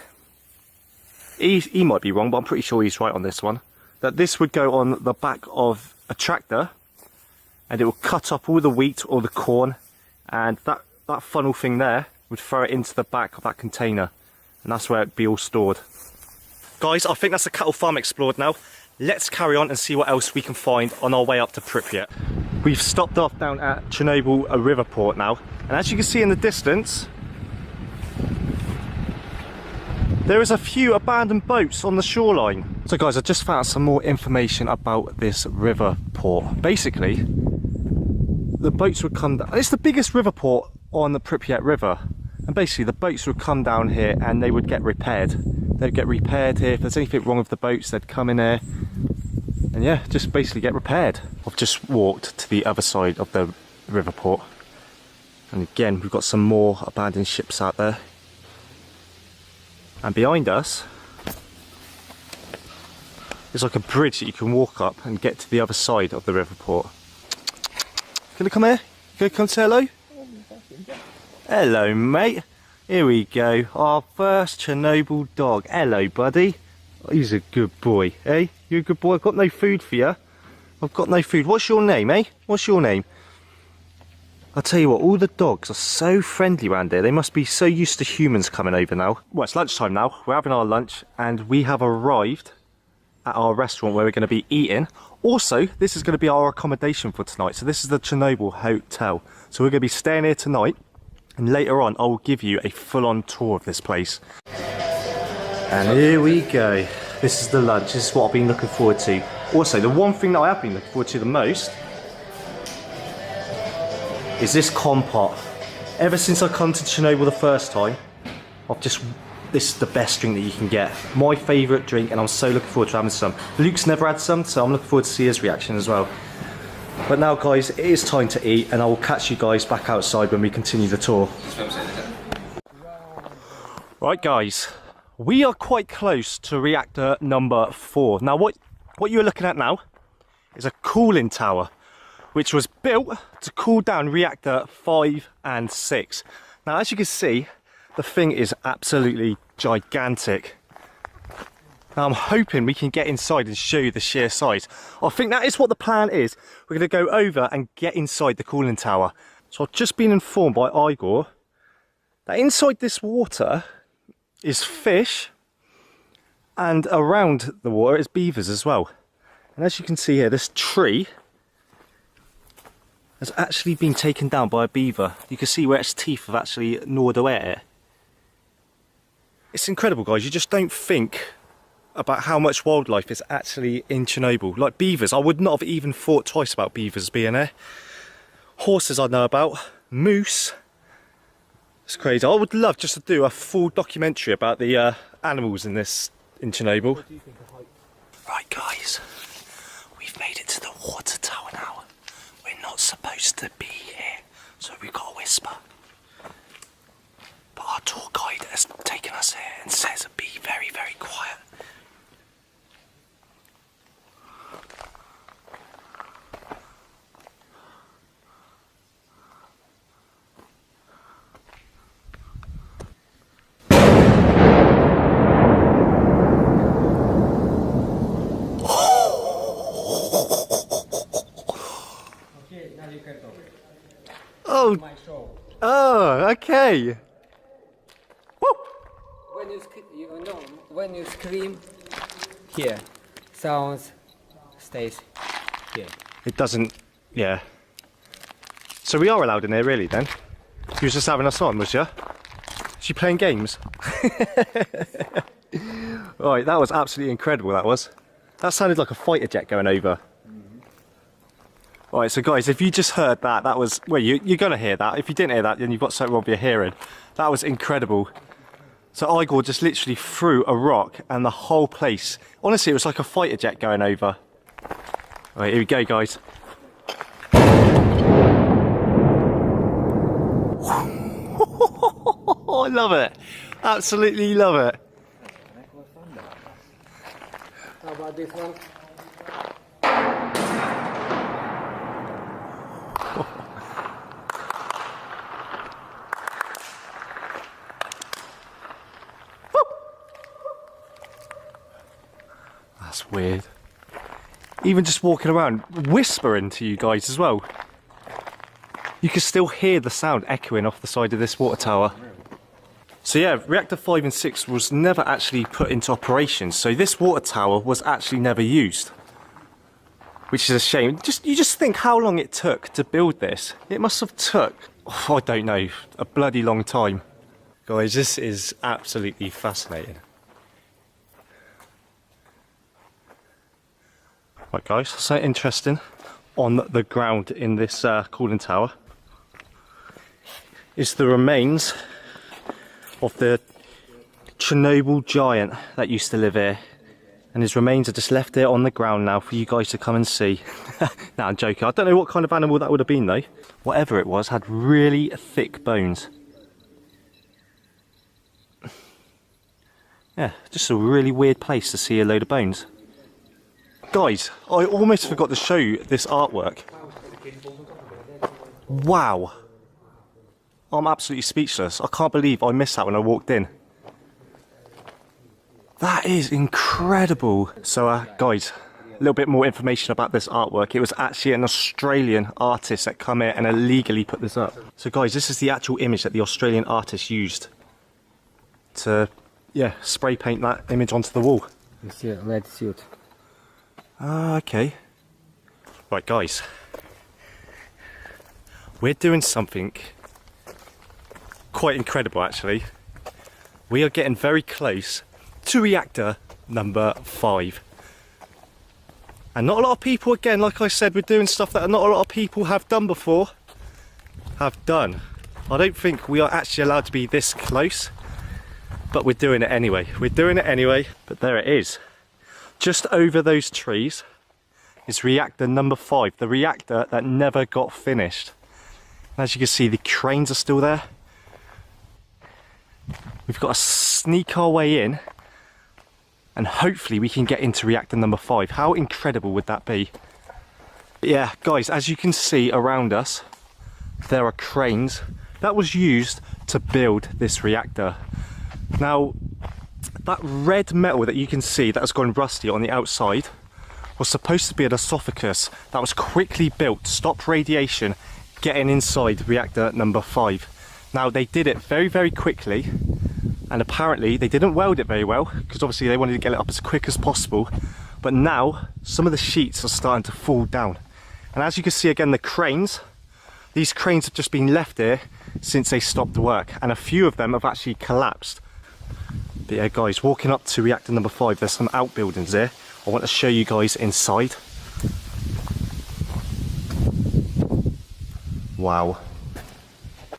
he might be wrong, but I'm pretty sure he's right on this one, that this would go on the back of a tractor and it will cut up all the wheat or the corn, and that funnel thing there would throw it into the back of that container, and that's where it'd be all stored. Guys, I think that's the cattle farm explored now. Let's carry on and see what else we can find on our way up to Pripyat. We've stopped off down at Chernobyl, a river port now, and as you can see in the distance, there is a few abandoned boats on the shoreline. So guys, I just found some more information about this river port. Basically, the boats would come down. It's the biggest river port on the Pripyat River, and basically the boats would come down here and they would get repaired. They'd get repaired here. If there's anything wrong with the boats, they'd come in here and yeah, just basically get repaired. I've just walked to the other side of the river port, and again we've got some more abandoned ships out there, and behind us there's like a bridge that you can walk up and get to the other side of the river port. Gonna come here? Gonna come say hello? Hello, mate. Here we go. Our first Chernobyl dog. Hello, buddy. Oh, he's a good boy, eh? You a good boy? I've got no food for you. I've got no food. What's your name, eh? What's your name? I'll tell you what, all the dogs are so friendly around here. They must be so used to humans coming over now. Well, it's lunchtime now. We're having our lunch, and we have arrived at our restaurant where we're going to be eating. Also, this is going to be our accommodation for tonight. So this is the Chernobyl Hotel. So we're going to be staying here tonight, and later on I will give you a full-on tour of this place. And here we go. This is the lunch. This is what I've been looking forward to. Also, the one thing that I have been looking forward to the most is this compot. Ever since I come to Chernobyl the first time, this is the best drink that you can get. My favourite drink, and I'm so looking forward to having some. Luke's never had some, so I'm looking forward to see his reaction as well. But now guys, it is time to eat, and I will catch you guys back outside when we continue the tour. Right guys, we are quite close to reactor number 4. Now what you're looking at now is a cooling tower, which was built to cool down reactor 5 and 6. Now as you can see, the thing is absolutely gigantic. Now I'm hoping we can get inside and show you the sheer size. I think that is what the plan is. We're going to go over and get inside the cooling tower. So I've just been informed by Igor that inside this water is fish, and around the water is beavers as well. And as you can see here, this tree has actually been taken down by a beaver. You can see where its teeth have actually gnawed away at it. It's incredible guys, you just don't think about how much wildlife is actually in Chernobyl. Like beavers, I would not have even thought twice about beavers being there. Horses I know about, moose. It's crazy. I would love just to do a full documentary about the animals in Chernobyl. Right guys, we've made it to the water tower now. We're not supposed to be here, so we've got to whisper. But our tour guide has taken us here and says be very, very quiet. Oh, okay. Woo! When you scream, here, sounds stays here. It doesn't, yeah. So we are allowed in here really then? You was just having us on, was you? Was you playing games? Right, that was absolutely incredible, that was. That sounded like a fighter jet going over. Right, so guys, if you just heard that, that was, well, you're going to hear that. If you didn't hear that, then you've got something wrong with your hearing. That was incredible. So Igor just literally threw a rock and the whole place, honestly, it was like a fighter jet going over. Right, here we go, guys. I love it. Absolutely love it. How about this one? That's weird. Even just walking around, whispering to you guys as well. You can still hear the sound echoing off the side of this water tower. So yeah, reactor 5 and 6 was never actually put into operation, so this water tower was actually never used. Which is a shame. You just think how long it took to build this. It must have took, I don't know, a bloody long time. Guys, this is absolutely fascinating. Right guys, so interesting on the ground in this cooling tower is the remains of the Chernobyl giant that used to live here, and his remains are just left there on the ground now for you guys to come and see. No, I'm joking. I don't know what kind of animal that would have been though. Whatever it was, had really thick bones. Yeah, just a really weird place to see a load of bones. Guys, I almost forgot to show you this artwork. Wow. I'm absolutely speechless. I can't believe I missed that when I walked in. That is incredible. So guys, a little bit more information about this artwork. It was actually an Australian artist that come here and illegally put this up. So guys, this is the actual image that the Australian artist used to, yeah, spray paint that image onto the wall. You see a red suit. Ah, okay. Right guys, we're doing something quite incredible actually. We are getting very close to reactor number 5. And not a lot of people, again, like I said, we're doing stuff that not a lot of people have done before. Have done. I don't think we are actually allowed to be this close, but we're doing it anyway. We're doing it anyway, but there it is. Just over those trees is reactor number 5, the reactor that never got finished. And as you can see, the cranes are still there. We've got to sneak our way in, and hopefully we can get into reactor number 5. How incredible would that be? But yeah, guys, as you can see around us, there are cranes that was used to build this reactor. Now, that red metal that you can see that has gone rusty on the outside was supposed to be an sarcophagus that was quickly built to stop radiation getting inside reactor number 5. Now, they did it very, very quickly, and apparently they didn't weld it very well because obviously they wanted to get it up as quick as possible. But now some of the sheets are starting to fall down, and as you can see again, the cranes, these cranes have just been left here since they stopped the work, and a few of them have actually collapsed. But yeah, guys, walking up to reactor number 5, there's some outbuildings there. I want to show you guys inside. Wow.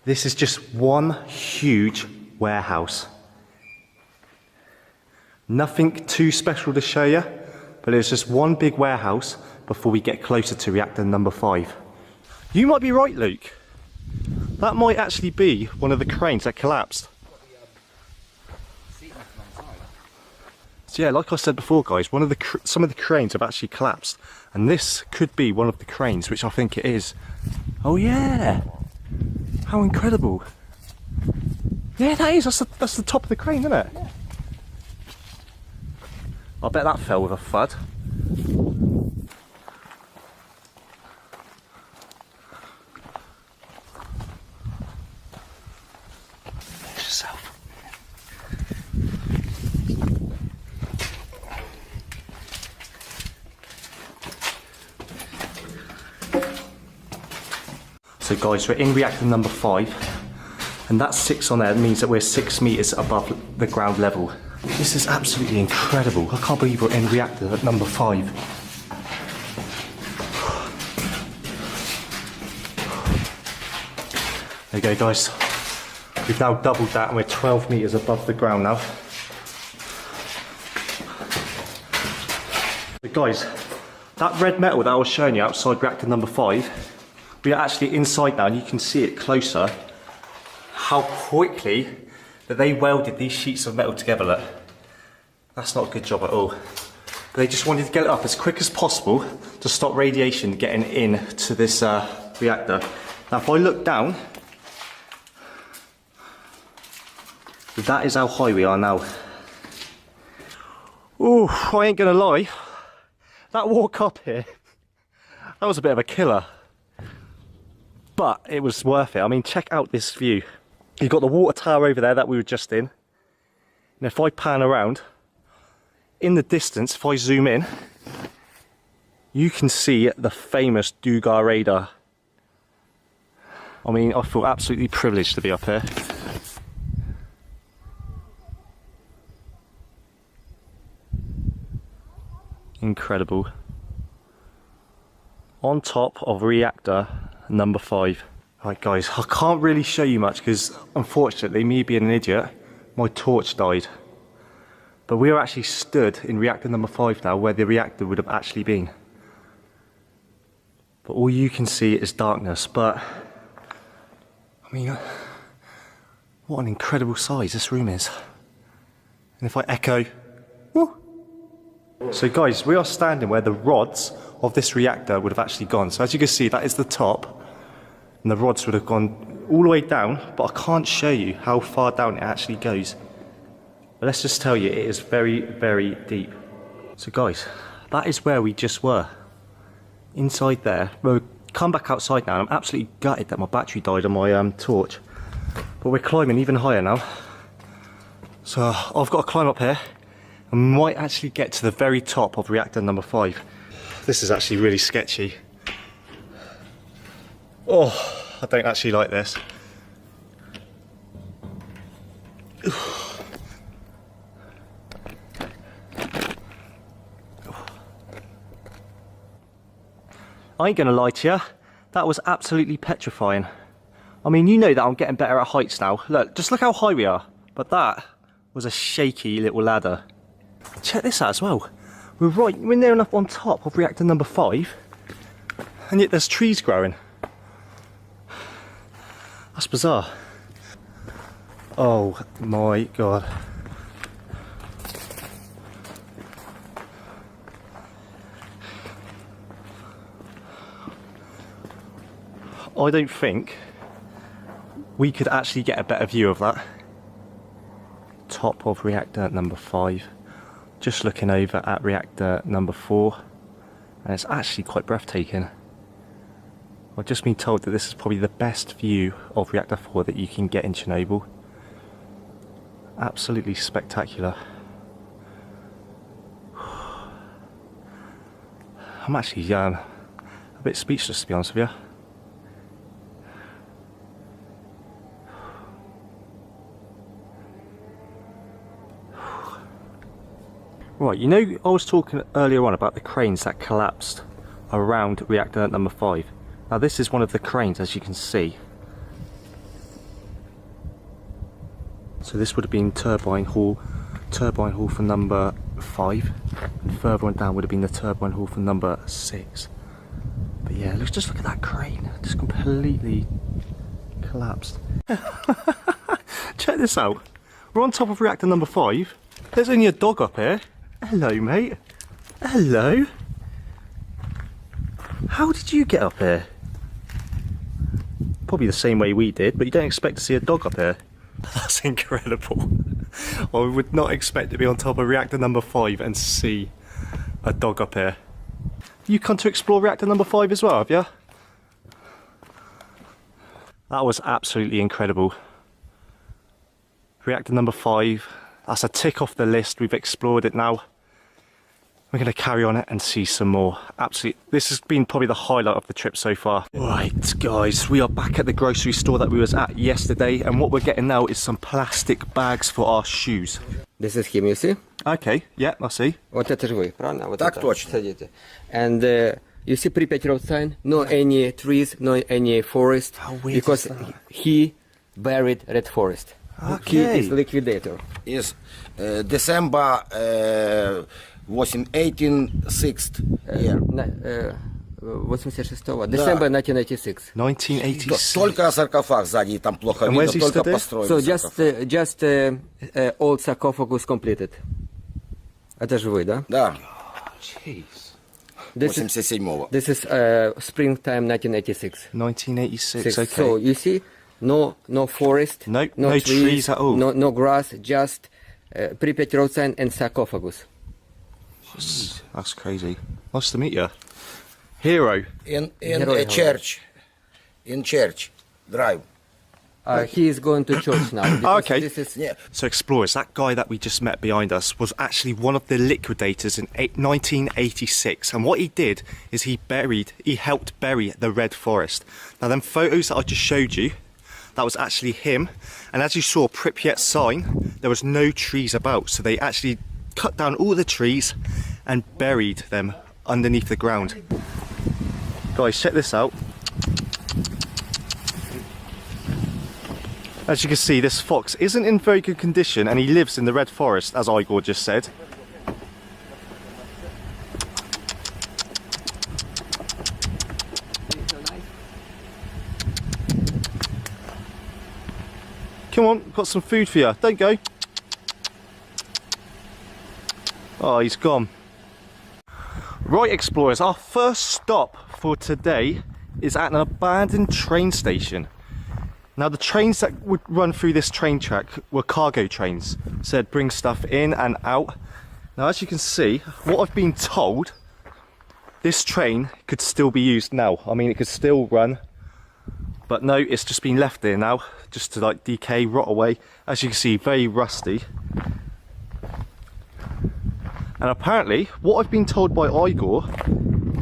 This is just one huge warehouse. Nothing too special to show you, but it's just one big warehouse before we get closer to reactor number 5. You might be right, Luke. That might actually be one of the cranes that collapsed. So yeah, like I said before, guys, some of the cranes have actually collapsed, and this could be one of the cranes, which I think it is. Oh yeah! How incredible! Yeah, that is. That's the top of the crane, isn't it? Yeah. I bet that fell with a thud. There's yourself. So guys, we're in reactor number 5, and that 6 on there means that we're 6 meters above the ground level. This is absolutely incredible. I can't believe we're in reactor at number 5. There you go, guys. We've now doubled that and we're 12 meters above the ground now. But guys, that red metal that I was showing you outside reactor number 5, we are actually inside now, and you can see it closer how quickly that they welded these sheets of metal together. Look, that's not a good job at all. But they just wanted to get it up as quick as possible to stop radiation getting into this reactor. Now if I look down, that is how high we are now. Oh, I ain't gonna lie, that walk up here, that was a bit of a killer. But it was worth it. I mean, check out this view. You've got the water tower over there that we were just in. And if I pan around, in the distance, if I zoom in, you can see the famous Duga radar. I mean, I feel absolutely privileged to be up here. Incredible. On top of reactor number 5. Right guys, I can't really show you much because unfortunately, me being an idiot, my torch died. But we are actually stood in reactor number 5 now, where the reactor would have actually been. But all you can see is darkness. But I mean, what an incredible size this room is. And if I echo, woo. So guys, we are standing where the rods of this reactor would have actually gone. So as you can see, that is the top, and the rods would have gone all the way down, but I can't show you how far down it actually goes. But let's just tell you, it is very, very deep. So guys, that is where we just were. Inside there. We'll come back outside now. I'm absolutely gutted that my battery died on my torch. But we're climbing even higher now. So I've got to climb up here and might actually get to the very top of reactor number 5. This is actually really sketchy. Oh, I don't actually like this. I ain't gonna lie to you, that was absolutely petrifying. I mean, you know that I'm getting better at heights now. Look, just look how high we are. But that was a shaky little ladder. Check this out as well. we're near enough on top of reactor number 5, and yet there's trees growing. That's bizarre. Oh my god. I don't think we could actually get a better view of that. Top of reactor number 5. Just looking over at reactor number 4, and it's actually quite breathtaking. I've just been told that this is probably the best view of reactor 4 that you can get in Chernobyl. Absolutely spectacular. I'm actually a bit speechless, to be honest with you. Right, you know, I was talking earlier on about the cranes that collapsed around reactor number 5. Now this is one of the cranes, as you can see. So this would have been turbine hall for number 5, and further on down would have been the turbine hall for number 6. But yeah, just look at that crane, just completely collapsed. Check this out. We're on top of reactor number 5. There's only a dog up here. Hello, mate. Hello. How did you get up here? Probably the same way we did, but you don't expect to see a dog up here. That's incredible. I would not expect to be on top of reactor number 5 and see a dog up here. You come to explore reactor number 5 as well, have you? That was absolutely incredible. Reactor number 5. That's a tick off the list. We've explored it now. We're going to carry on it and see some more. Absolutely, this has been probably the highlight of the trip so far. Right, guys, we are back at the grocery store that we was at yesterday, and what we're getting now is some plastic bags for our shoes. This is him, you see? Okay, yeah, I see. Вот это же вы, правильно? Вот Так это точно. садите. And you see Pripyat road sign? No any trees, no any forest. How weird because is that? he buried red forest. He Okay. is liquidator. Is December 1806 year. 86-го. December 1986. 1986. Только саркофаг сзади, там плохо And видно, where's he только stood there? построен So саркофаг. just old sarcophagus completed. Это же вы, да? Да, Jeez. This is 87-го. springtime 1986. 1986, okay. So you see, no forest, No trees at all. no grass, just Pripyat road sign and sarcophagus. That's crazy. Nice to meet you. Hero. In Hero a church. In church. Drive. He is going to church now. because Okay. This is, Yeah. So explorers, that guy that we just met behind us was actually one of the liquidators in 1986, and what he did is he helped bury the red forest. Now them photos that I just showed you, that was actually him, and as you saw Pripyat sign, there was no trees about, so they actually cut down all the trees and buried them underneath the ground. Guys, check this out. As you can see, this fox isn't in very good condition, and he lives in the red forest, as Igor just said. Come on, got some food for you. Don't go. Oh, he's gone. Right, explorers, our first stop for today is at an abandoned train station. Now, the trains that would run through this train track were cargo trains, so they'd bring stuff in and out. Now, as you can see, what I've been told, this train could still be used now. I mean, it could still run, but no, it's just been left there now, just to like decay, rot away. As you can see, very rusty. And apparently, what I've been told by Igor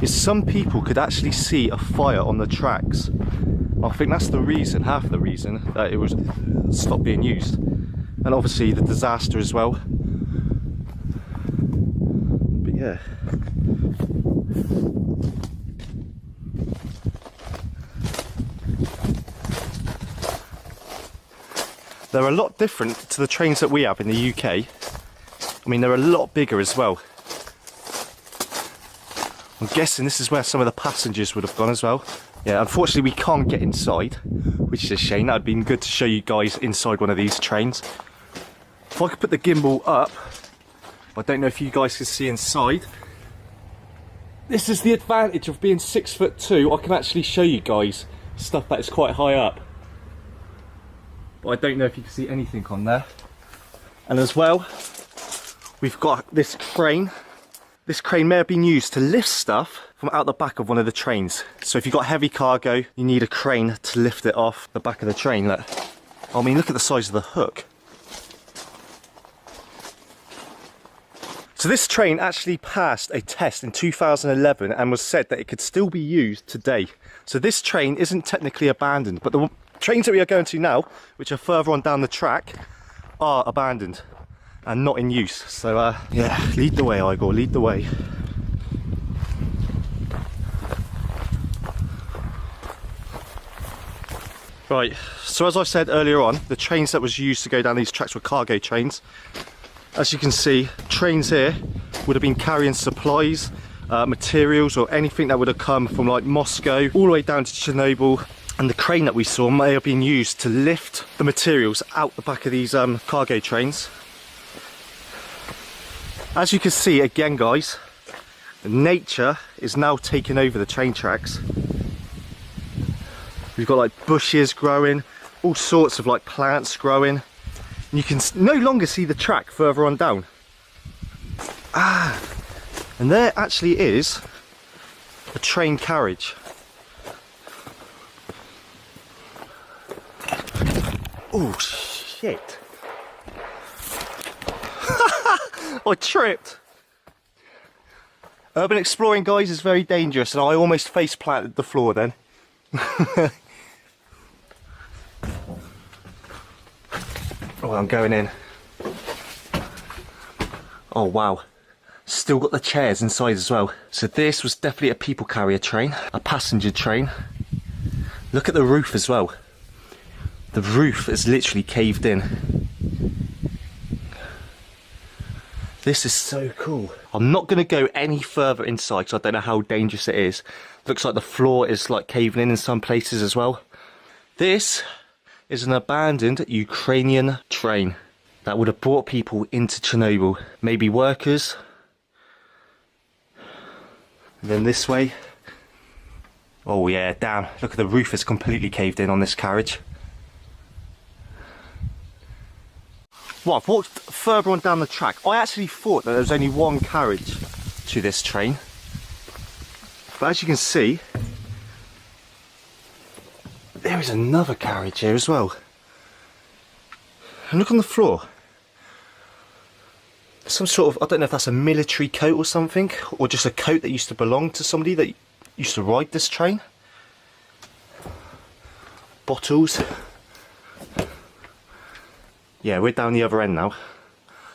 is some people could actually see a fire on the tracks. I think that's the reason, half the reason, that it was stopped being used. And obviously the disaster as well. But yeah. They're a lot different to the trains that we have in the UK. I mean, they're a lot bigger as well. I'm guessing this is where some of the passengers would have gone as well. Yeah, unfortunately we can't get inside, which is a shame. That would have been good to show you guys inside one of these trains. If I could put the gimbal up, I don't know if you guys can see inside. This is the advantage of being 6'2". I can actually show you guys stuff that is quite high up. But I don't know if you can see anything on there. And as well, we've got this crane. This crane may have been used to lift stuff from out the back of one of the trains. So if you've got heavy cargo, you need a crane to lift it off the back of the train. Look. I mean, look at the size of the hook. So this train actually passed a test in 2011 and was said that it could still be used today. So this train isn't technically abandoned, but the trains that we are going to now, which are further on down the track, are abandoned and not in use. So yeah, lead the way, Igor, lead the way. Right, so as I said earlier on, the trains that was used to go down these tracks were cargo trains. As you can see, trains here would have been carrying supplies, materials, or anything that would have come from like Moscow all the way down to Chernobyl. And the crane that we saw may have been used to lift the materials out the back of these cargo trains. As you can see, again guys, nature is now taking over the train tracks. We've got like bushes growing, all sorts of like plants growing. And you can no longer see the track further on down. And there actually is a train carriage. Oh shit. I tripped. Urban exploring, guys, is very dangerous, and I almost face planted the floor then. Oh, I'm going in. Oh wow, still got the chairs inside as well. So this was definitely a people carrier train, a passenger train. Look at the roof as well. The roof is literally caved in. This is so cool. I'm not going to go any further inside because I don't know how dangerous it is. Looks like the floor is like caving in some places as well. This is an abandoned Ukrainian train that would have brought people into Chernobyl. Maybe workers. And then this way. Oh yeah, damn. Look at the roof is completely caved in on this carriage. Well, I've walked further on down the track. I actually thought that there was only one carriage to this train. But as you can see, there is another carriage here as well. And look on the floor. Some sort of, I don't know if that's a military coat or something, or just a coat that used to belong to somebody that used to ride this train. Bottles. Yeah, we're down the other end now.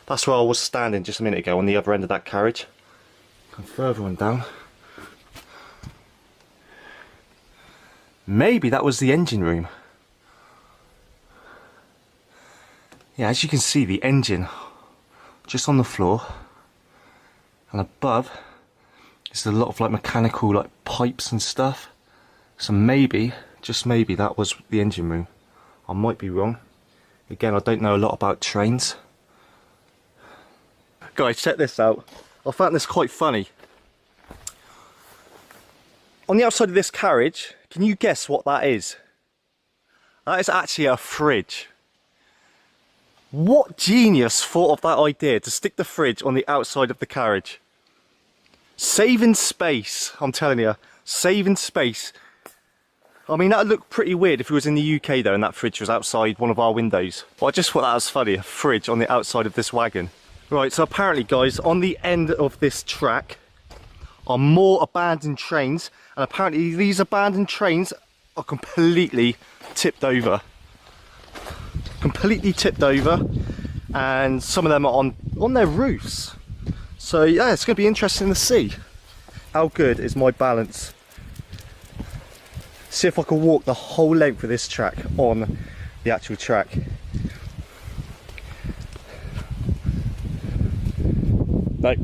That's where I was standing just a minute ago, on the other end of that carriage. Come further on down. Maybe that was the engine room. Yeah, as you can see, the engine just on the floor, and above is a lot of like mechanical like pipes and stuff. So maybe, just maybe, that was the engine room. I might be wrong. Again, I don't know a lot about trains. Guys, check this out. I found this quite funny. On the outside of this carriage, can you guess what that is? That is actually a fridge. What genius thought of that idea to stick the fridge on the outside of the carriage? Saving space, I'm telling you, saving space. I mean, that would look pretty weird if it was in the UK though and that fridge was outside one of our windows. But I just thought that was funny, a fridge on the outside of this wagon. Right, so apparently guys, on the end of this track are more abandoned trains, and apparently these abandoned trains are completely tipped over. Completely tipped over, and some of them are on their roofs. So yeah, it's going to be interesting to see. How good is my balance? See if I can walk the whole length of this track on the actual track. Nope,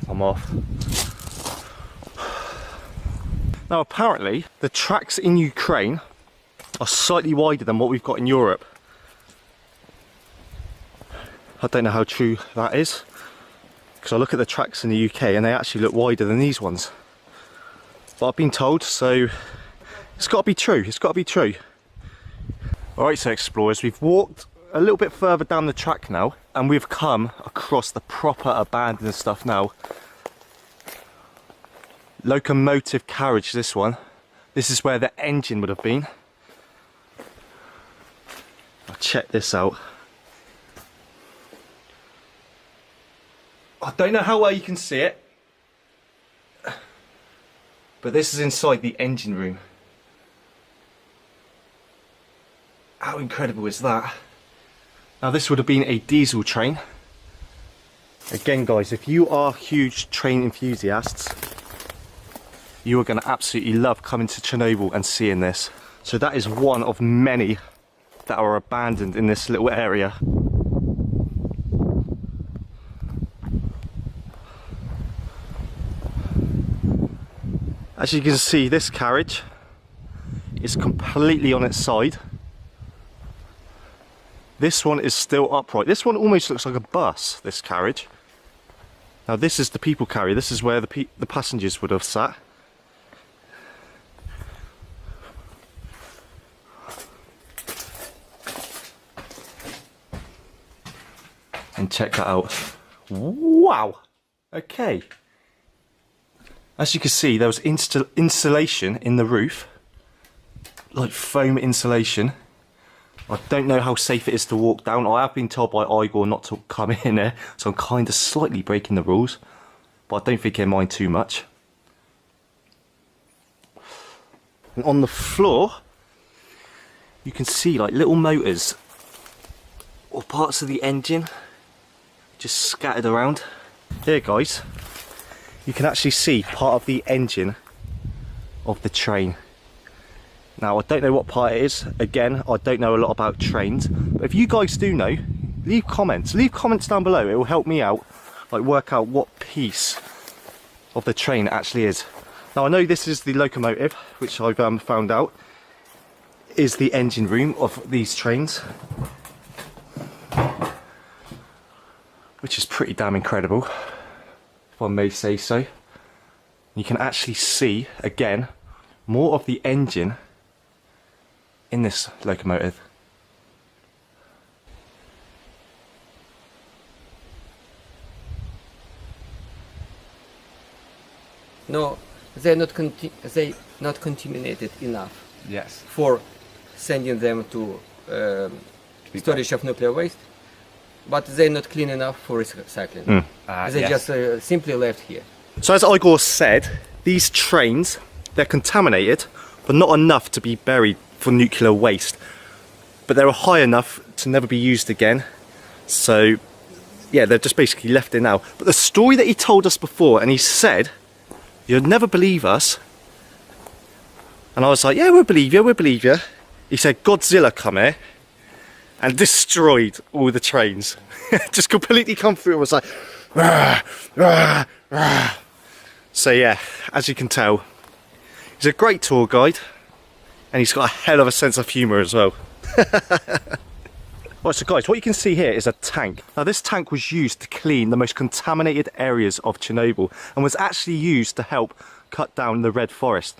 I'm off. Now apparently the tracks in Ukraine are slightly wider than what we've got in Europe. I don't know how true that is, because I look at the tracks in the UK and they actually look wider than these ones. But I've been told, so it's got to be true, it's got to be true. Alright, so explorers, we've walked a little bit further down the track now and we've come across the proper abandoned stuff now. Locomotive carriage, this one. This is where the engine would have been. I'll check this out. I don't know how well you can see it, but this is inside the engine room. How incredible is that? Now this would have been a diesel train. Again guys, if you are huge train enthusiasts, you are going to absolutely love coming to Chernobyl and seeing this. So that is one of many that are abandoned in this little area. As you can see, this carriage is completely on its side. This one is still upright. This one almost looks like a bus, this carriage. Now this is the people carrier. This is where the passengers would have sat. And check that out. Wow! Okay. As you can see, there was insulation in the roof. Like foam insulation. I don't know how safe it is to walk down. I have been told by Igor not to come in there, so I'm kind of slightly breaking the rules. But I don't think he'll mind too much. And on the floor, you can see like little motors or parts of the engine just scattered around. Here guys, you can actually see part of the engine of the train. Now I don't know what part it is. Again, I don't know a lot about trains, but if you guys do know, leave comments down below. It will help me out, like work out what piece of the train it actually is. Now I know this is the locomotive, which I've found out is the engine room of these trains, which is pretty damn incredible, if I may say so. You can actually see, again, more of the engine in this locomotive. No, they're not contaminated enough Yes. for sending them to storage of nuclear waste, but they're not clean enough for recycling. They just simply left here. So as Igor said, these trains, they're contaminated, but not enough to be buried for nuclear waste. But they were high enough to never be used again. So yeah, they're just basically left there now. But the story that he told us before, and he said, you'd never believe us. And I was like, yeah, we'll believe you, we'll believe you. He said Godzilla come here and destroyed all the trains. Just completely come through and was like, rah, rah, rah. So yeah, as you can tell, he's a great tour guide and he's got a hell of a sense of humour as well. Right, so guys, what you can see here is a tank. Now this tank was used to clean the most contaminated areas of Chernobyl and was actually used to help cut down the red forest.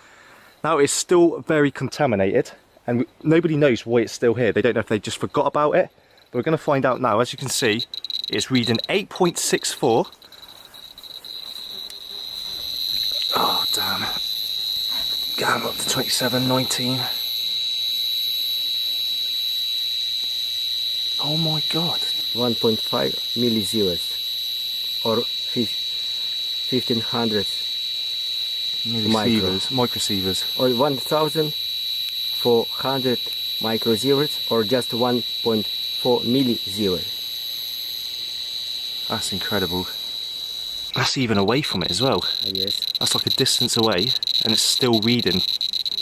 Now it's still very contaminated and nobody knows why it's still here. They don't know if they just forgot about it, but we're going to find out now. As you can see, it's reading 8.64. Oh damn it. Going up to 27, 19. Oh my god. 1.5 millisieverts or 1500 Microsieverts. or 1400 microsieverts or just 1.4 millisievert. That's incredible. That's even away from it as well. Yes. That's like a distance away and it's still reading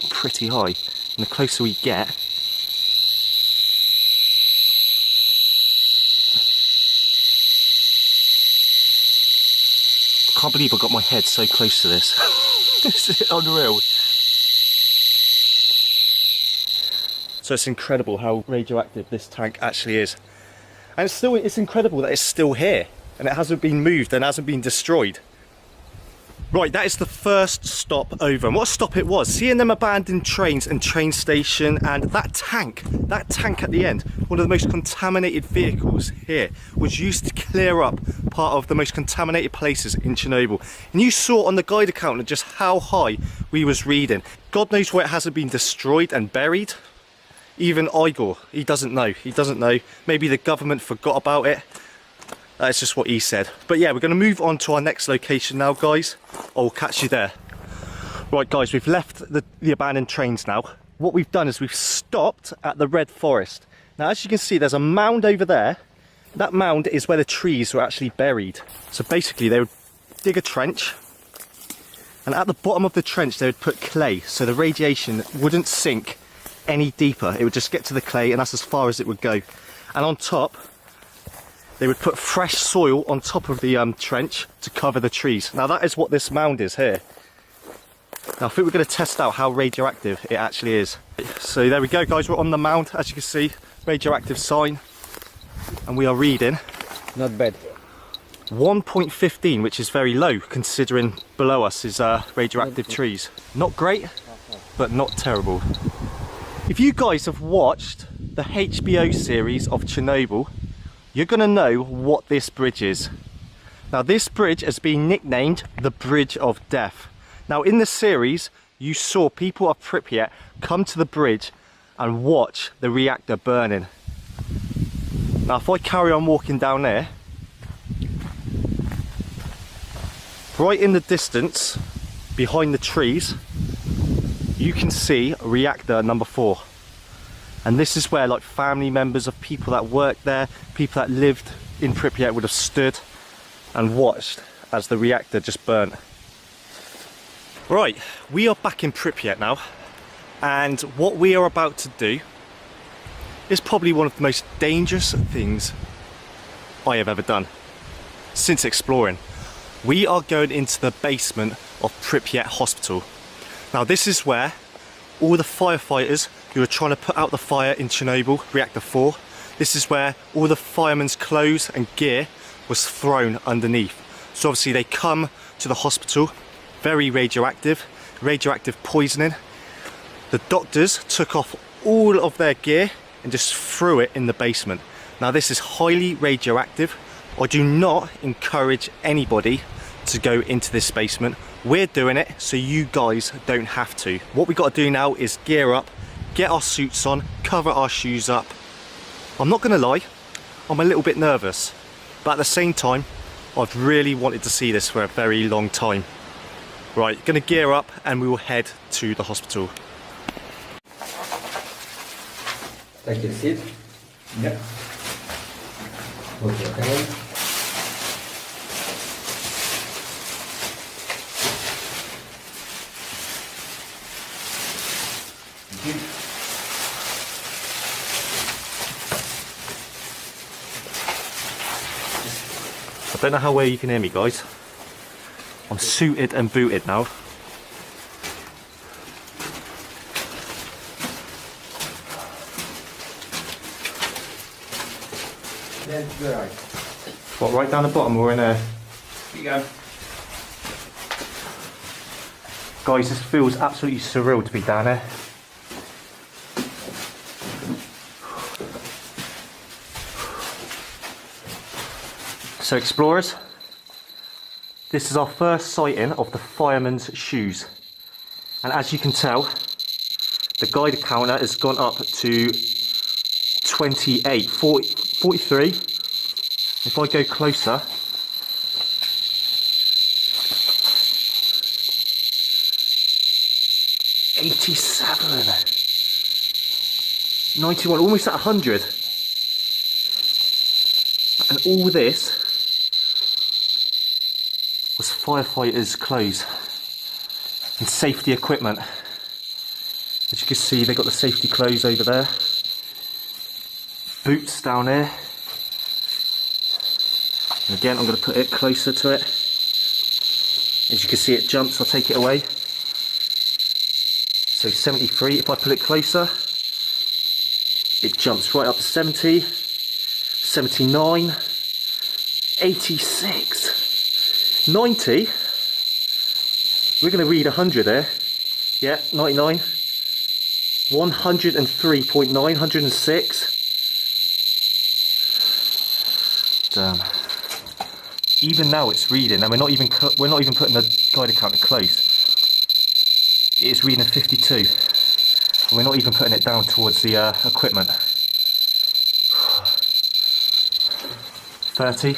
pretty high. And the closer we get, I can't believe I got my head so close to this. This is unreal. So it's incredible how radioactive this tank actually is. And it's incredible that it's still here and it hasn't been moved and hasn't been destroyed. Right, that is the first stop over. And what a stop it was. Seeing them abandoned trains and train station, and that tank at the end, one of the most contaminated vehicles here, was used to clear up part of the most contaminated places in Chernobyl. And you saw on the Geiger counter just how high we was reading. God knows where it hasn't been destroyed and buried. Even Igor, he doesn't know. He doesn't know. Maybe the government forgot about it. That's just what he said. But yeah, we're going to move on to our next location now, guys. I'll catch you there. Right, guys, we've left the abandoned trains now. What we've done is we've stopped at the Red Forest. Now, as you can see, there's a mound over there. That mound is where the trees were actually buried. So basically, they would dig a trench, and at the bottom of the trench, they would put clay, so the radiation wouldn't sink any deeper. It would just get to the clay, and that's as far as it would go. And on top, they would put fresh soil on top of the trench to cover the trees. Now that is what this mound is here. Now I think we're going to test out how radioactive it actually is. So there we go, guys, we're on the mound. As you can see, radioactive sign. And we are reading Not bad. 1.15, which is very low considering below us is radioactive trees. Not great, but not terrible. If you guys have watched the HBO series of Chernobyl, you're going to know what this bridge is. Now this bridge has been nicknamed the Bridge of Death. Now in the series you saw people of Pripyat come to the bridge and watch the reactor burning. Now if I carry on walking down there, right in the distance behind the trees you can see reactor number 4. And this is where like family members of people that worked there, people that lived in Pripyat would have stood and watched as the reactor just burnt. Right, we are back in Pripyat now, and what we are about to do is probably one of the most dangerous things I have ever done since exploring. We are going into the basement of Pripyat Hospital. Now this is where all the firefighters who were trying to put out the fire in Chernobyl, Reactor 4, this is where all the firemen's clothes and gear was thrown underneath. So obviously they come to the hospital, very radioactive poisoning. The doctors took off all of their gear and just threw it in the basement. Now this is highly radioactive. I do not encourage anybody to go into this basement. We're doing it so you guys don't have to. What we got to do now is gear up, get our suits on, cover our shoes up. I'm not gonna lie, I'm a little bit nervous, but at the same time I've really wanted to see this for a very long time. Right, gonna gear up and we will head to the hospital. Take your seat. Yep. Put your hand. I don't know how well you can hear me, guys. I'm suited and booted now. Then to the right. What, right down the bottom or in there? Here you go. Guys, this feels absolutely surreal to be down there. So explorers, this is our first sighting of the fireman's shoes. And as you can tell, the Geiger counter has gone up to 28, 43. If I go closer, $87, 91, almost at 100. And all this was firefighters' clothes and safety equipment. As you can see, they've got the safety clothes over there, boots down there, and again I'm going to put it closer to it. As you can see, it jumps. I'll take it away. So 73, if I pull it closer, it jumps right up to 70, 79, 86, 90. We're going to read 100 there. Yeah, 99, 103.9, 106. Damn. Even now it's reading, and we're not even putting the guide counter close. It's reading 52, and we're not even putting it down towards the equipment. 30,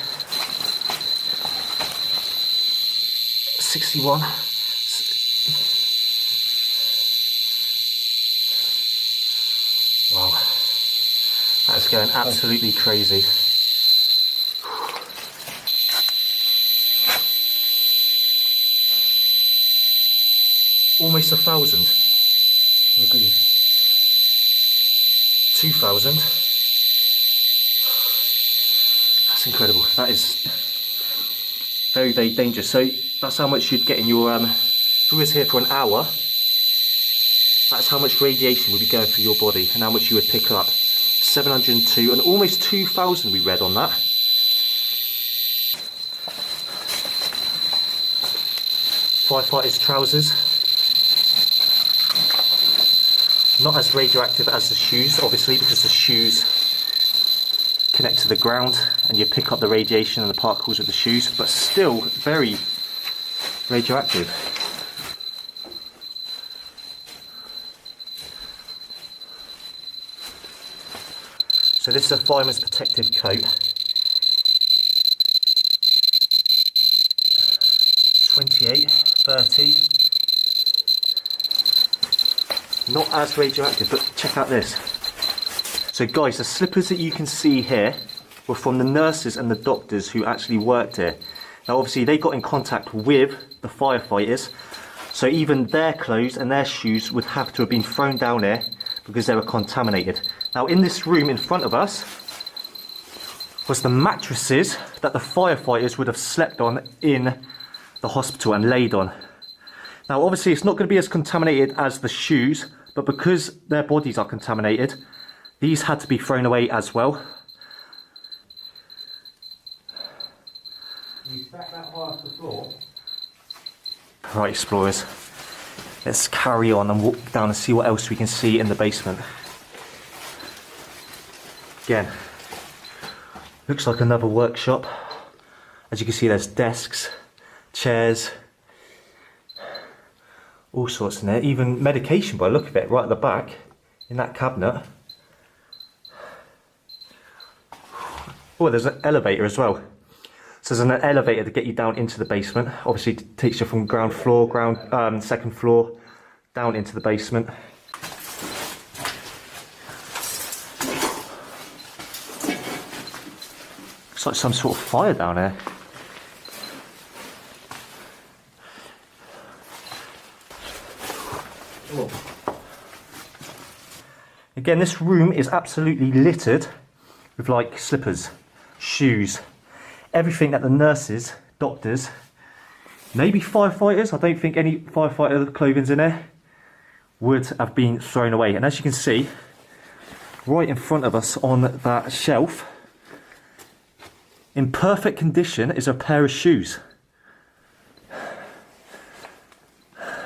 61. Wow, that's going absolutely crazy. Almost 1,000. Look at you. 2,000. That's incredible. That is very, very dangerous. So that's how much you'd get in your, if we was here for an hour, that's how much radiation would be going through your body and how much you would pick up. 702 and almost 2,000 we read on that. Firefighters' trousers. Not as radioactive as the shoes, obviously, because the shoes connect to the ground and you pick up the radiation and the particles of the shoes, but still very radioactive. So this is a fireman's protective coat. 28, 30. Not as radioactive, but check out this. So guys, the slippers that you can see here were from the nurses and the doctors who actually worked here. Now obviously they got in contact with the firefighters, so even their clothes and their shoes would have to have been thrown down here because they were contaminated. Now in this room in front of us was the mattresses that the firefighters would have slept on in the hospital and laid on. Now obviously it's not going to be as contaminated as the shoes, but because their bodies are contaminated, these had to be thrown away as well. You stack that high off the floor. Right, explorers, let's carry on and walk down and see what else we can see in the basement. Again, looks like another workshop. As you can see, there's desks, chairs, all sorts in there, even medication by the look of it, right at the back in that cabinet. Oh, there's an elevator as well. So there's an elevator to get you down into the basement. Obviously it takes you from ground floor, second floor, down into the basement. Looks like some sort of fire down there. Again, this room is absolutely littered with like slippers, shoes, everything that the nurses, doctors, maybe firefighters, I don't think any firefighter clothing's in there, would have been thrown away. And as you can see, right in front of us on that shelf, in perfect condition, is a pair of shoes.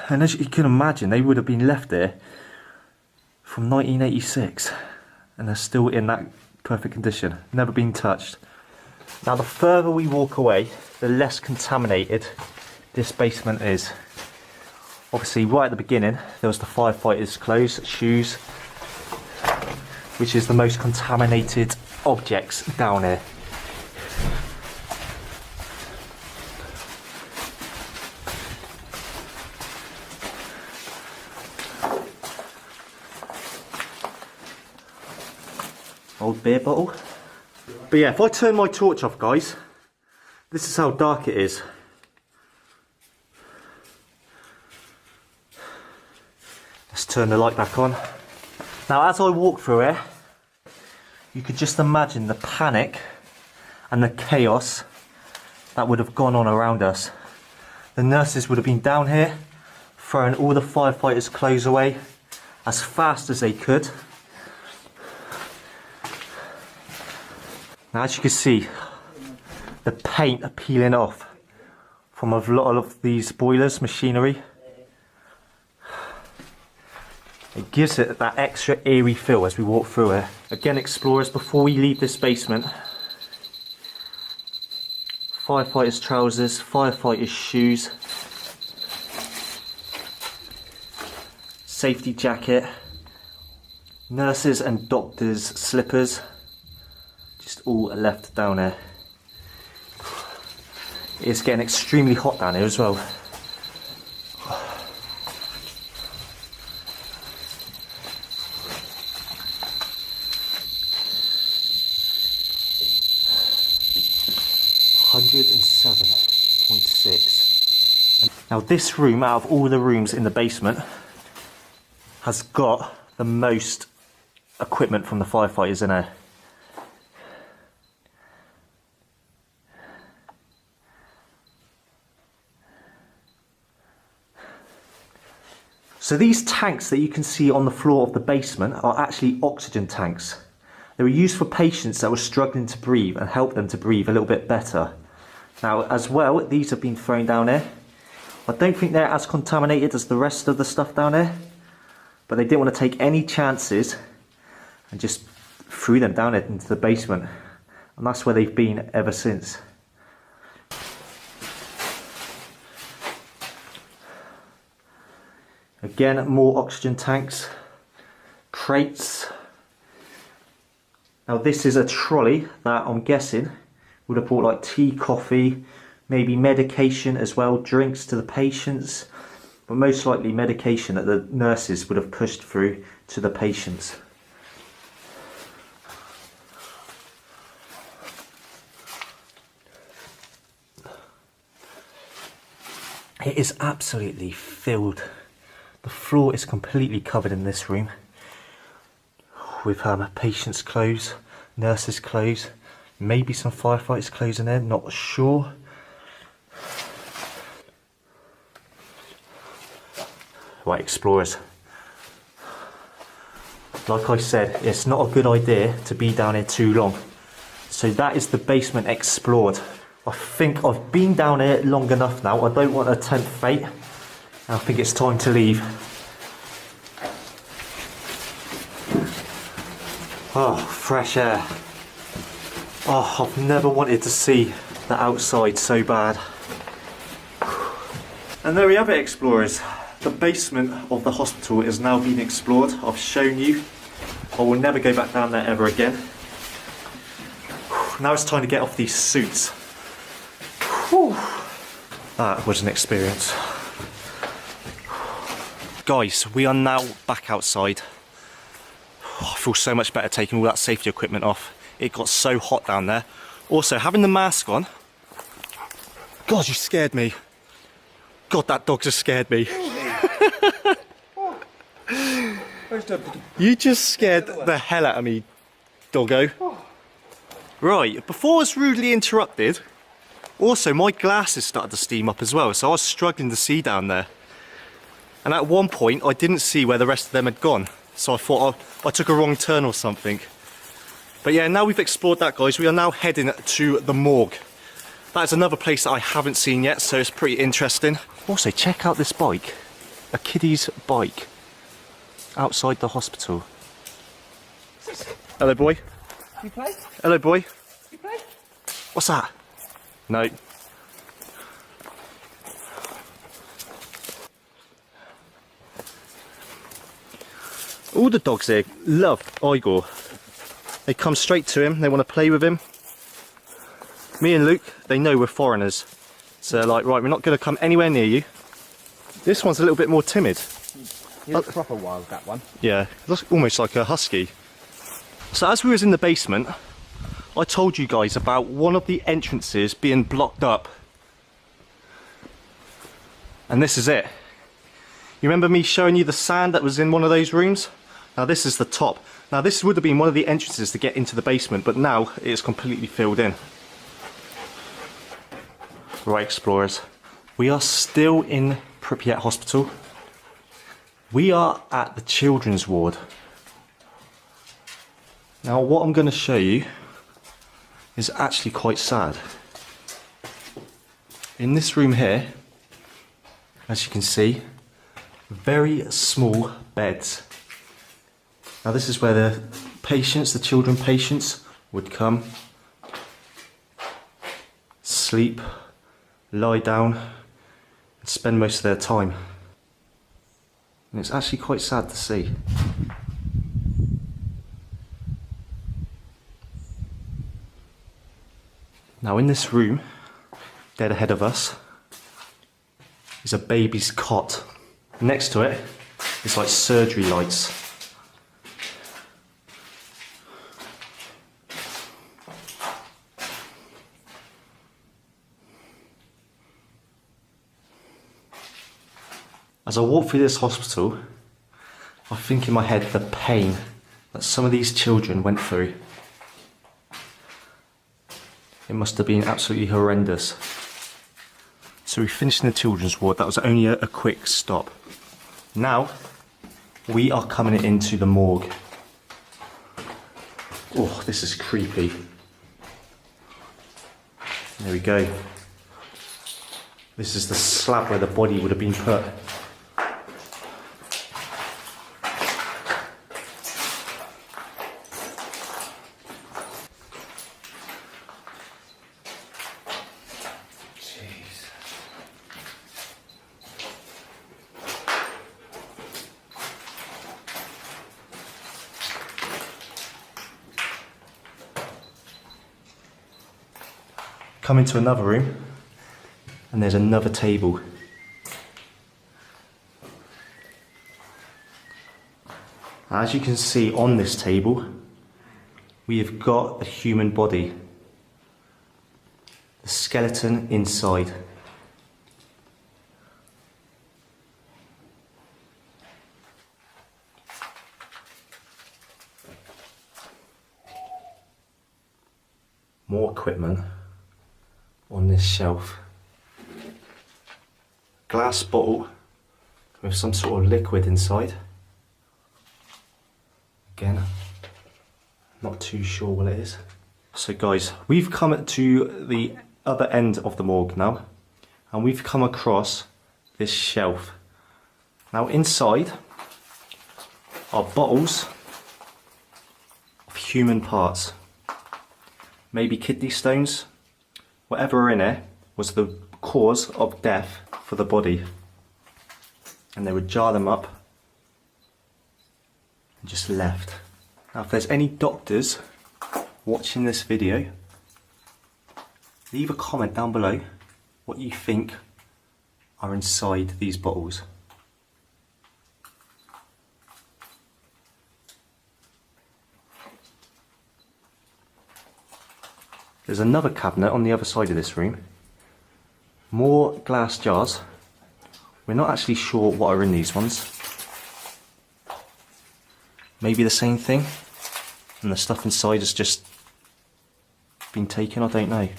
And as you can imagine, they would have been left there from 1986 and they're still in that perfect condition, never been touched. Now the further we walk away, the less contaminated this basement is. Obviously right at the beginning there was the firefighters' clothes, shoes, which is the most contaminated objects down here. Old beer bottle. But yeah, if I turn my torch off, guys, this is how dark it is. Let's turn the light back on. Now as I walk through here, you could just imagine the panic and the chaos that would have gone on around us. The nurses would have been down here, throwing all the firefighters' clothes away as fast as they could. Now, as you can see, the paint are peeling off from a lot of these boilers, machinery. It gives it that extra eerie feel as we walk through it. Again, explorers, before we leave this basement, firefighters' trousers, firefighters' shoes, safety jacket, nurses and doctors' slippers, just all left down there. It's getting extremely hot down here as well. Now this room, out of all the rooms in the basement, has got the most equipment from the firefighters in there. So these tanks that you can see on the floor of the basement are actually oxygen tanks. They were used for patients that were struggling to breathe and help them to breathe a little bit better. Now as well, these have been thrown down there. I don't think they're as contaminated as the rest of the stuff down there, but they didn't want to take any chances and just threw them down into the basement. And that's where they've been ever since. Again, more oxygen tanks, crates. Now this is a trolley that I'm guessing would have brought like tea, coffee, maybe medication as well, drinks to the patients, but most likely medication that the nurses would have pushed through to the patients. It is absolutely filled. The floor is completely covered in this room with patients' clothes, nurses' clothes, maybe some firefighters' clothes in there, not sure. Right, explorers, like I said, it's not a good idea to be down here too long. So that is the basement explored. I think I've been down here long enough now. I don't want to tempt fate. I think it's time to leave. Oh, fresh air. Oh, I've never wanted to see the outside so bad. And there we have it, explorers. The basement of the hospital is now being explored. I've shown you. I will never go back down there ever again. Now it's time to get off these suits. Whew. That was an experience. Guys, we are now back outside. I feel so much better taking all that safety equipment off. It got so hot down there. Also, having the mask on. God, you scared me. God, that dog just scared me. You just scared the hell out of me, doggo. Right, before I was rudely interrupted, also my glasses started to steam up as well, so I was struggling to see down there. And at one point, I didn't see where the rest of them had gone, so I thought I took a wrong turn or something. But yeah, now we've explored that, guys, we are now heading to the morgue. That's another place that I haven't seen yet, so it's pretty interesting. Also, check out this bike. A kiddie's bike. Outside the hospital. Hello, boy. You play? Hello, boy. You play? What's that? No. All the dogs here love Igor. They come straight to him, they want to play with him. Me and Luke, they know we're foreigners. So they're like, right, we're not going to come anywhere near you. This one's a little bit more timid. He looks proper wild, that one. Yeah, looks almost like a husky. So as we was in the basement, I told you guys about one of the entrances being blocked up. And this is it. You remember me showing you the sand that was in one of those rooms? Now this is the top. Now this would have been one of the entrances to get into the basement, but now it's completely filled in. Right, explorers, we are still in Pripyat Hospital. We are at the children's ward. Now what I'm going to show you is actually quite sad. In this room here, as you can see, very small beds. Now this is where the patients, the children patients, would come, sleep, lie down, and spend most of their time. And it's actually quite sad to see. Now in this room, dead ahead of us, is a baby's cot. Next to it is like surgery lights. As I walk through this hospital, I think in my head the pain that some of these children went through. It must have been absolutely horrendous. So we finished in the children's ward. That was only a quick stop. Now we are coming into the morgue. Oh, this is creepy. There we go. This is the slab where the body would have been put. Come into another room, and there's another table. As you can see on this table, we have got the human body, the skeleton inside. More equipment on this shelf. Glass bottle with some sort of liquid inside. Again, not too sure what it is. So guys, we've come to the other end of the morgue now, and we've come across this shelf. Now inside are bottles of human parts. Maybe kidney stones. Whatever are in it was the cause of death for the body. And they would jar them up and just left. Now if there's any doctors watching this video, leave a comment down below what you think are inside these bottles. There's another cabinet on the other side of this room. More glass jars. We're not actually sure what are in these ones. Maybe the same thing, and the stuff inside has just been taken, I don't know.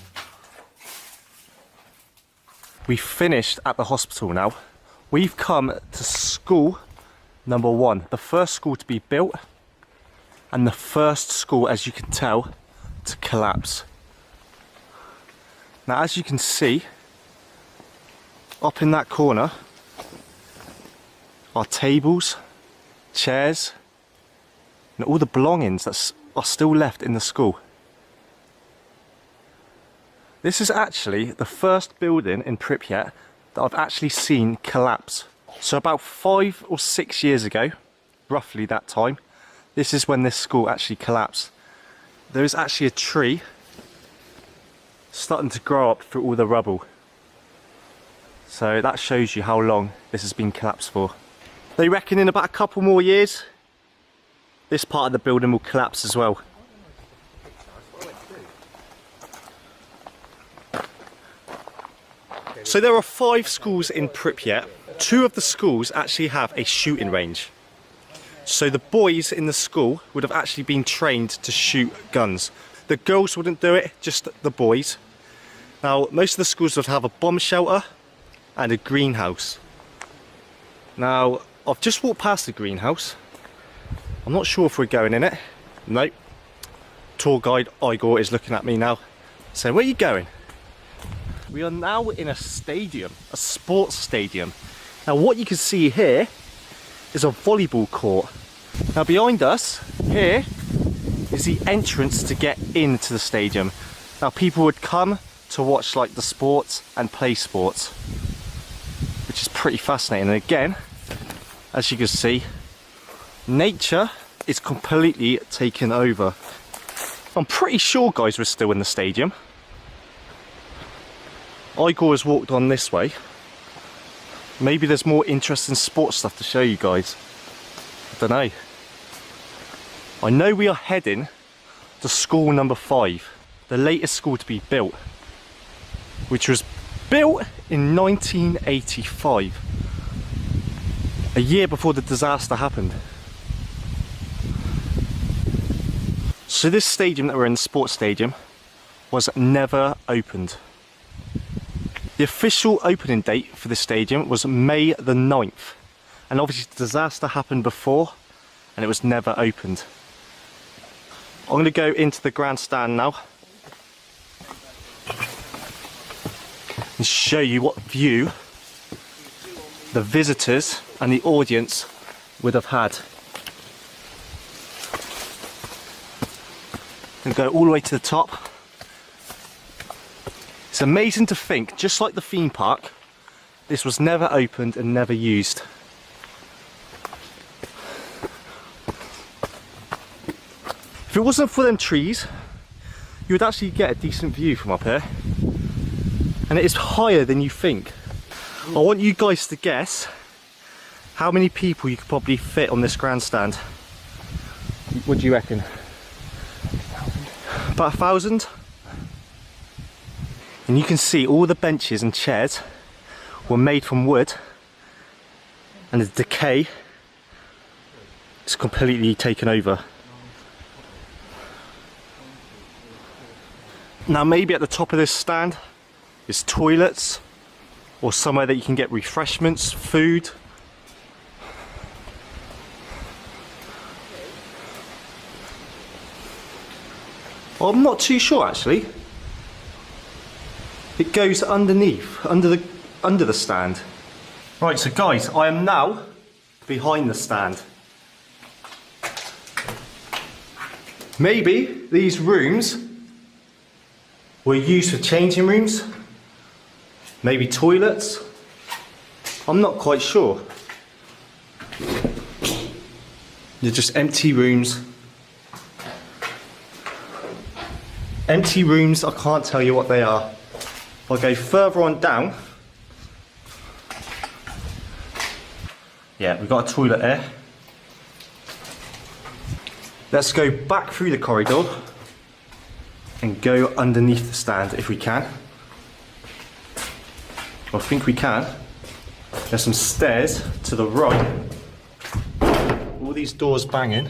We've finished at the hospital now. We've come to school number 1, the first school to be built, and the first school, as you can tell, to collapse. Now as you can see, up in that corner are tables, chairs, and all the belongings that are still left in the school. This is actually the first building in Pripyat that I've actually seen collapse. So about 5 or 6 years ago, roughly that time, this is when this school actually collapsed. There is actually a tree starting to grow up through all the rubble. So that shows you how long this has been collapsed for. They reckon in about a couple more years, this part of the building will collapse as well. So there are 5 schools in Pripyat. 2 of the schools actually have a shooting range. So the boys in the school would have actually been trained to shoot guns. The girls wouldn't do it, just the boys. Now, most of the schools would have a bomb shelter and a greenhouse. Now, I've just walked past the greenhouse. I'm not sure if we're going in it. Nope. Tour guide Igor is looking at me now, saying, where are you going? We are now in a stadium, a sports stadium. Now what you can see here is a volleyball court. Now behind us, here, is the entrance to get into the stadium. Now people would come to watch like the sports and play sports, which is pretty fascinating. And again, as you can see, nature is completely taken over. I'm pretty sure guys we're still in the stadium. Igor has walked on this way. Maybe there's more interesting sports stuff to show you guys. I don't know. I know we are heading to school number 5, the latest school to be built, which was built in 1985, a year before the disaster happened. So this stadium that we're in, the sports stadium, was never opened. The official opening date for this stadium was May the 9th, and obviously the disaster happened before and it was never opened. I'm going to go into the grandstand now and show you what view the visitors and the audience would have had. And go all the way to the top. It's amazing to think, just like the theme park, this was never opened and never used. If it wasn't for them trees, you would actually get a decent view from up here. And it is higher than you think. I want you guys to guess how many people you could probably fit on this grandstand. What do you reckon? About 1,000? And you can see all the benches and chairs were made from wood, and the decay is completely taken over. Now maybe at the top of this stand is toilets or somewhere that you can get refreshments, food. Well, I'm not too sure actually. It goes underneath, under the stand. Right, so guys, I am now behind the stand. Maybe these rooms were used for changing rooms, maybe toilets. I'm not quite sure. They're just empty rooms. Empty rooms, I can't tell you what they are. I'll go further on down. Yeah, we've got a toilet there. Let's go back through the corridor and go underneath the stand if we can. I think we can. There's some stairs to the right. All these doors banging.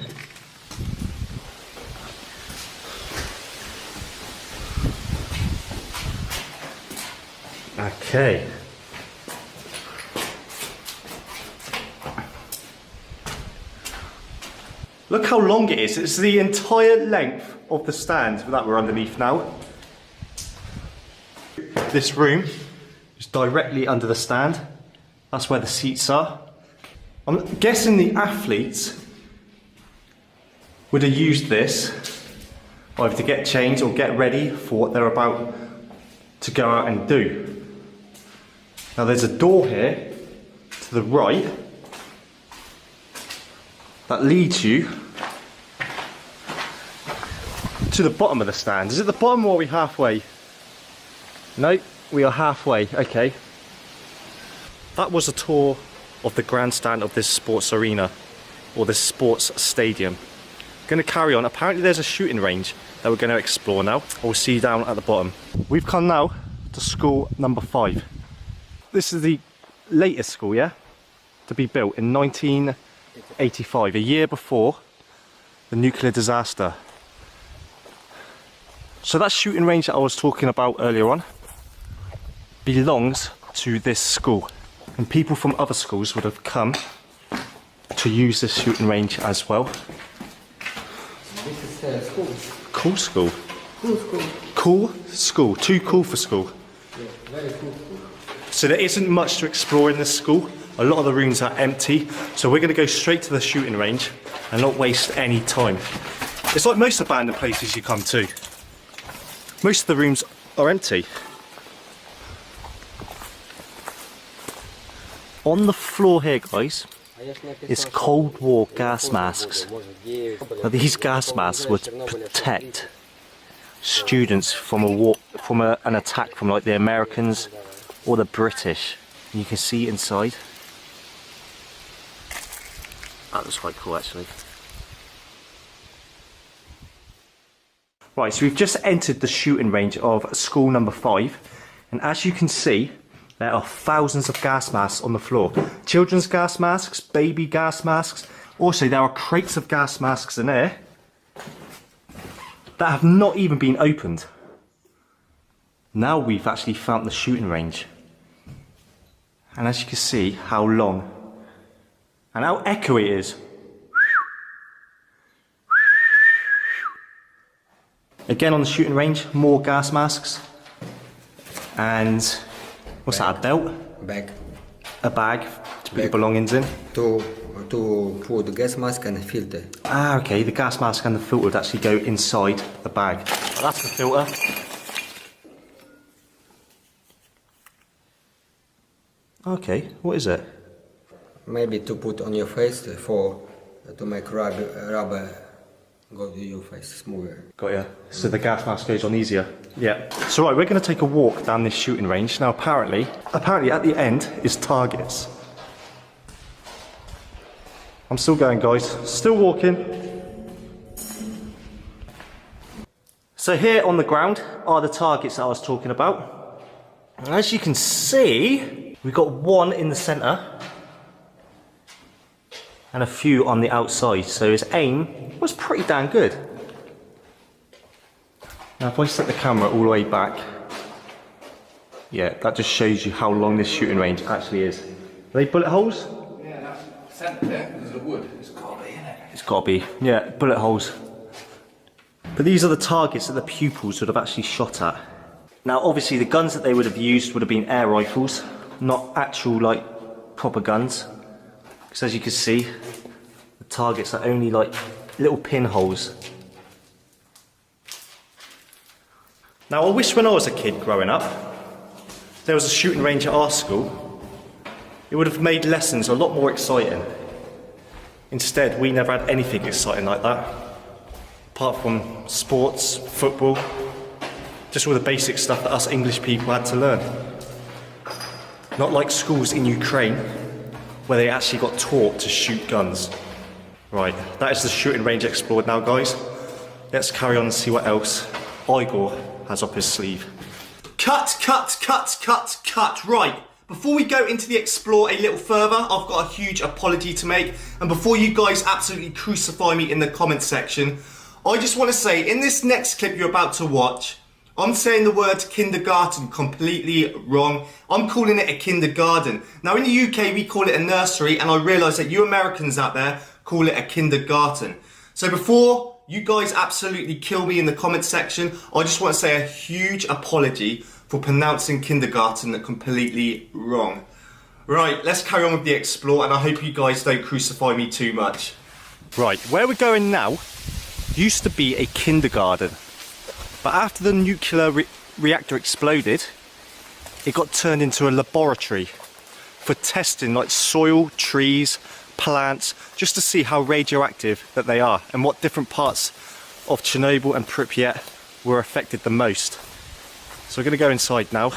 Okay. Look how long it is. It's the entire length of the stand that we're underneath now. This room is directly under the stand. That's where the seats are. I'm guessing the athletes would have used this either to get changed or get ready for what they're about to go out and do. Now there's a door here to the right that leads you to the bottom of the stand. Is it the bottom or are we halfway? No, we are halfway, okay. That was a tour of the grandstand of this sports arena, or this sports stadium. Going to carry on. Apparently there's a shooting range that we're going to explore now. We'll see you down at the bottom. We've come now to school number 5. This is the latest school, yeah? To be built in 1985, a year before the nuclear disaster. So that shooting range that I was talking about earlier on belongs to this school. And people from other schools would have come to use this shooting range as well. This is school. cool school. Cool school. Cool school. Too cool for school. Yeah, very cool. So there isn't much to explore in this school. A lot of the rooms are empty. So we're going to go straight to the shooting range and not waste any time. It's like most abandoned places you come to. Most of the rooms are empty. On the floor here, guys, is Cold War gas masks. Now, these gas masks would protect students from an attack from like the Americans or the British. And you can see inside. That looks quite cool, actually. Right, so we've just entered the shooting range of school number 5, and as you can see, there are thousands of gas masks on the floor. Children's gas masks, baby gas masks. Also, there are crates of gas masks in there that have not even been opened. Now we've actually found the shooting range. And as you can see, how long and how echoey it is. Again on the shooting range, more gas masks. And what's that, a belt? Bag. A bag to put your belongings in? To put the gas mask and filter. Ah, okay, the gas mask and the filter would actually go inside the bag. That's the filter. Okay, what is it? Maybe to put on your face to make rubber go to your face smoother. Got ya. So the gas mask goes on easier. Yeah. So right, we're going to take a walk down this shooting range. Now apparently at the end is targets. I'm still going, guys. Still walking. So here on the ground are the targets that I was talking about. And as you can see, we've got one in the centre and a few on the outside. So his aim was pretty damn good. Now if I set the camera all the way back, yeah, that just shows you how long this shooting range actually is. Are they bullet holes? Yeah, that's centre there, there's the wood. It's got to be, innit? It's got to be, yeah, bullet holes. But these are the targets that the pupils would have actually shot at. Now obviously the guns that they would have used would have been air rifles, not actual like proper guns. Because as you can see, the targets are only like little pinholes. Now I wish when I was a kid growing up, there was a shooting range at our school. It would have made lessons a lot more exciting. Instead, we never had anything exciting like that. Apart from sports, football, just all the basic stuff that us English people had to learn. Not like schools in Ukraine, where they actually got taught to shoot guns. Right, that is the shooting range explored now, guys. Let's carry on and see what else Igor has up his sleeve. Cut. Right, before we go into the explore a little further, I've got a huge apology to make. And before you guys absolutely crucify me in the comment section, I just want to say, in this next clip you're about to watch, I'm saying the word kindergarten completely wrong. I'm calling it a kindergarten. Now in the UK we call it a nursery, and I realise that you Americans out there call it a kindergarten. So before you guys absolutely kill me in the comment section, I just want to say a huge apology for pronouncing kindergarten completely wrong. Right, let's carry on with the explore, and I hope you guys don't crucify me too much. Right, where we're going now used to be a kindergarten. But after the nuclear reactor exploded, it got turned into a laboratory for testing like soil, trees, plants, just to see how radioactive that they are and what different parts of Chernobyl and Pripyat were affected the most. So we're going to go inside now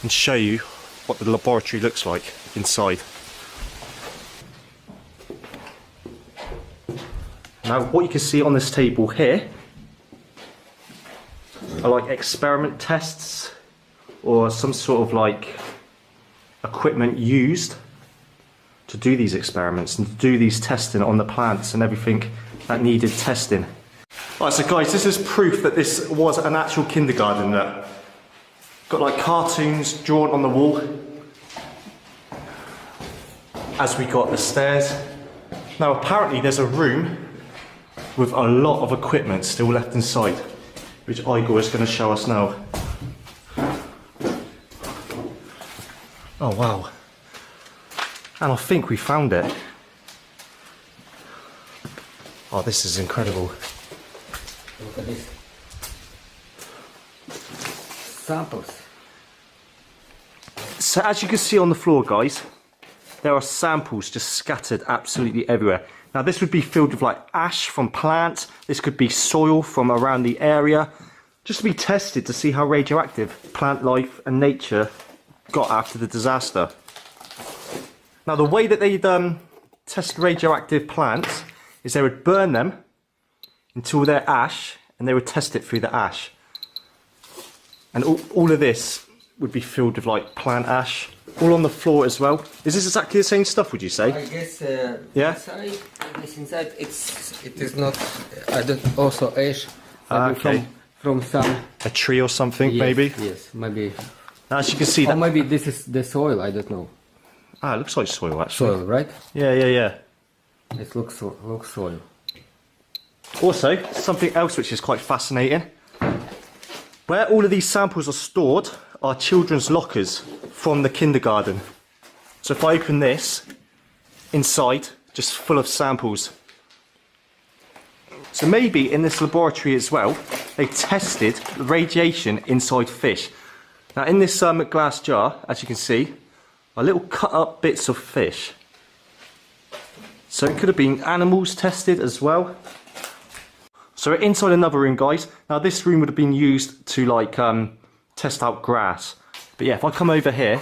and show you what the laboratory looks like inside. Now what you can see on this table here are like experiment tests or some sort of like equipment used to do these experiments and to do these testing on the plants and everything that needed testing. Alright, so guys, this is proof that this was an actual kindergarten. Got like cartoons drawn on the wall as we got the stairs. Now apparently there's a room with a lot of equipment still left inside, which Igor is going to show us now. Oh wow. And I think we found it. Oh, this is incredible. Look at this. Samples. So as you can see on the floor, guys, there are samples just scattered absolutely everywhere. Now this would be filled with like ash from plants. This could be soil from around the area, just to be tested to see how radioactive plant life and nature got after the disaster. Now the way that they'd test radioactive plants is they would burn them until they're ash, and they would test it through the ash. And all of this would be filled with like plant ash, all on the floor as well. Is this exactly the same stuff, would you say? I guess Yeah? inside it is not, I don't, also ash, maybe Okay. from some, A tree or something, yes, maybe? Yes, maybe. Now, as you can see, Or that maybe this is the soil, I don't know. it looks like soil actually. Soil, right? Yeah. It looks soil. Also, something else which is quite fascinating. Where all of these samples are stored are children's lockers from the kindergarten. So if I open this, inside, just full of samples. So maybe in this laboratory as well, they tested radiation inside fish. Now in this glass jar, as you can see, are little cut up bits of fish. So it could have been animals tested as well. So we're inside another room, guys. Now this room would have been used to like test out grass. But yeah, if I come over here,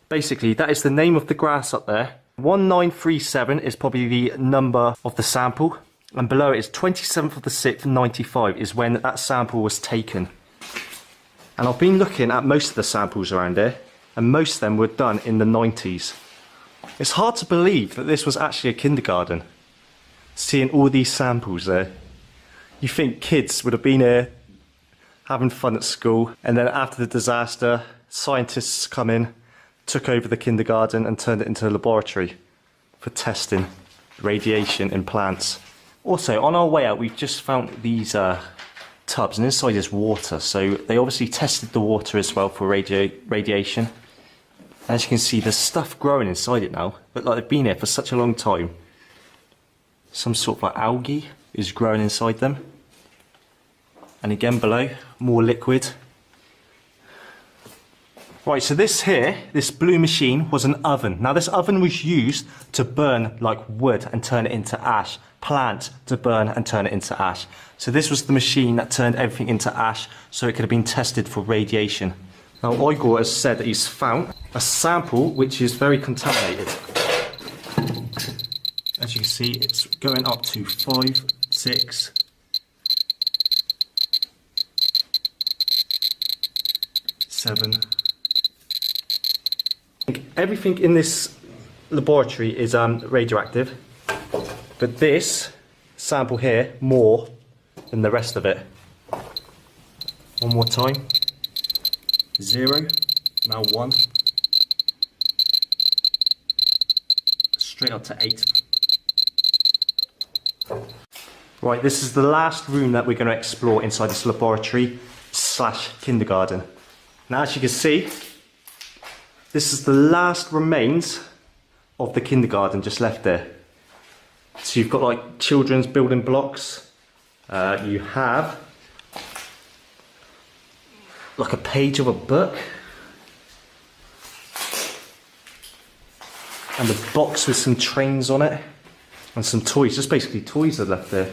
basically that is the name of the grass up there. 1937 is probably the number of the sample. And below it is 27th of the 6th, 95 is when that sample was taken. And I've been looking at most of the samples around here, and most of them were done in the 90s. It's hard to believe that this was actually a kindergarten, seeing all these samples there. You think kids would have been here having fun at school, and then after the disaster, scientists come in, took over the kindergarten and turned it into a laboratory for testing radiation in plants. Also, on our way out, we've just found these tubs, and inside is water, so they obviously tested the water as well for radiation. As you can see, there's stuff growing inside it now, but like they've been here for such a long time. Some sort of like algae is growing inside them. And again below, more liquid. Right, so this here, this blue machine was an oven. Now this oven was used to burn like wood and turn it into ash. Plant to burn and turn it into ash. So this was the machine that turned everything into ash, so it could have been tested for radiation. Now Igor has said that he's found a sample which is very contaminated. As you can see, it's going up to 5, 6, 7. Everything in this laboratory is radioactive, but this sample here more than the rest of it. One more time. 0, now 1. Straight up to 8. Right, this is the last room that we're going to explore inside this laboratory / kindergarten. Now as you can see, this is the last remains of the kindergarten just left there. So you've got like children's building blocks. You have like a page of a book. And a box with some trains on it. And some toys, just basically toys are left there.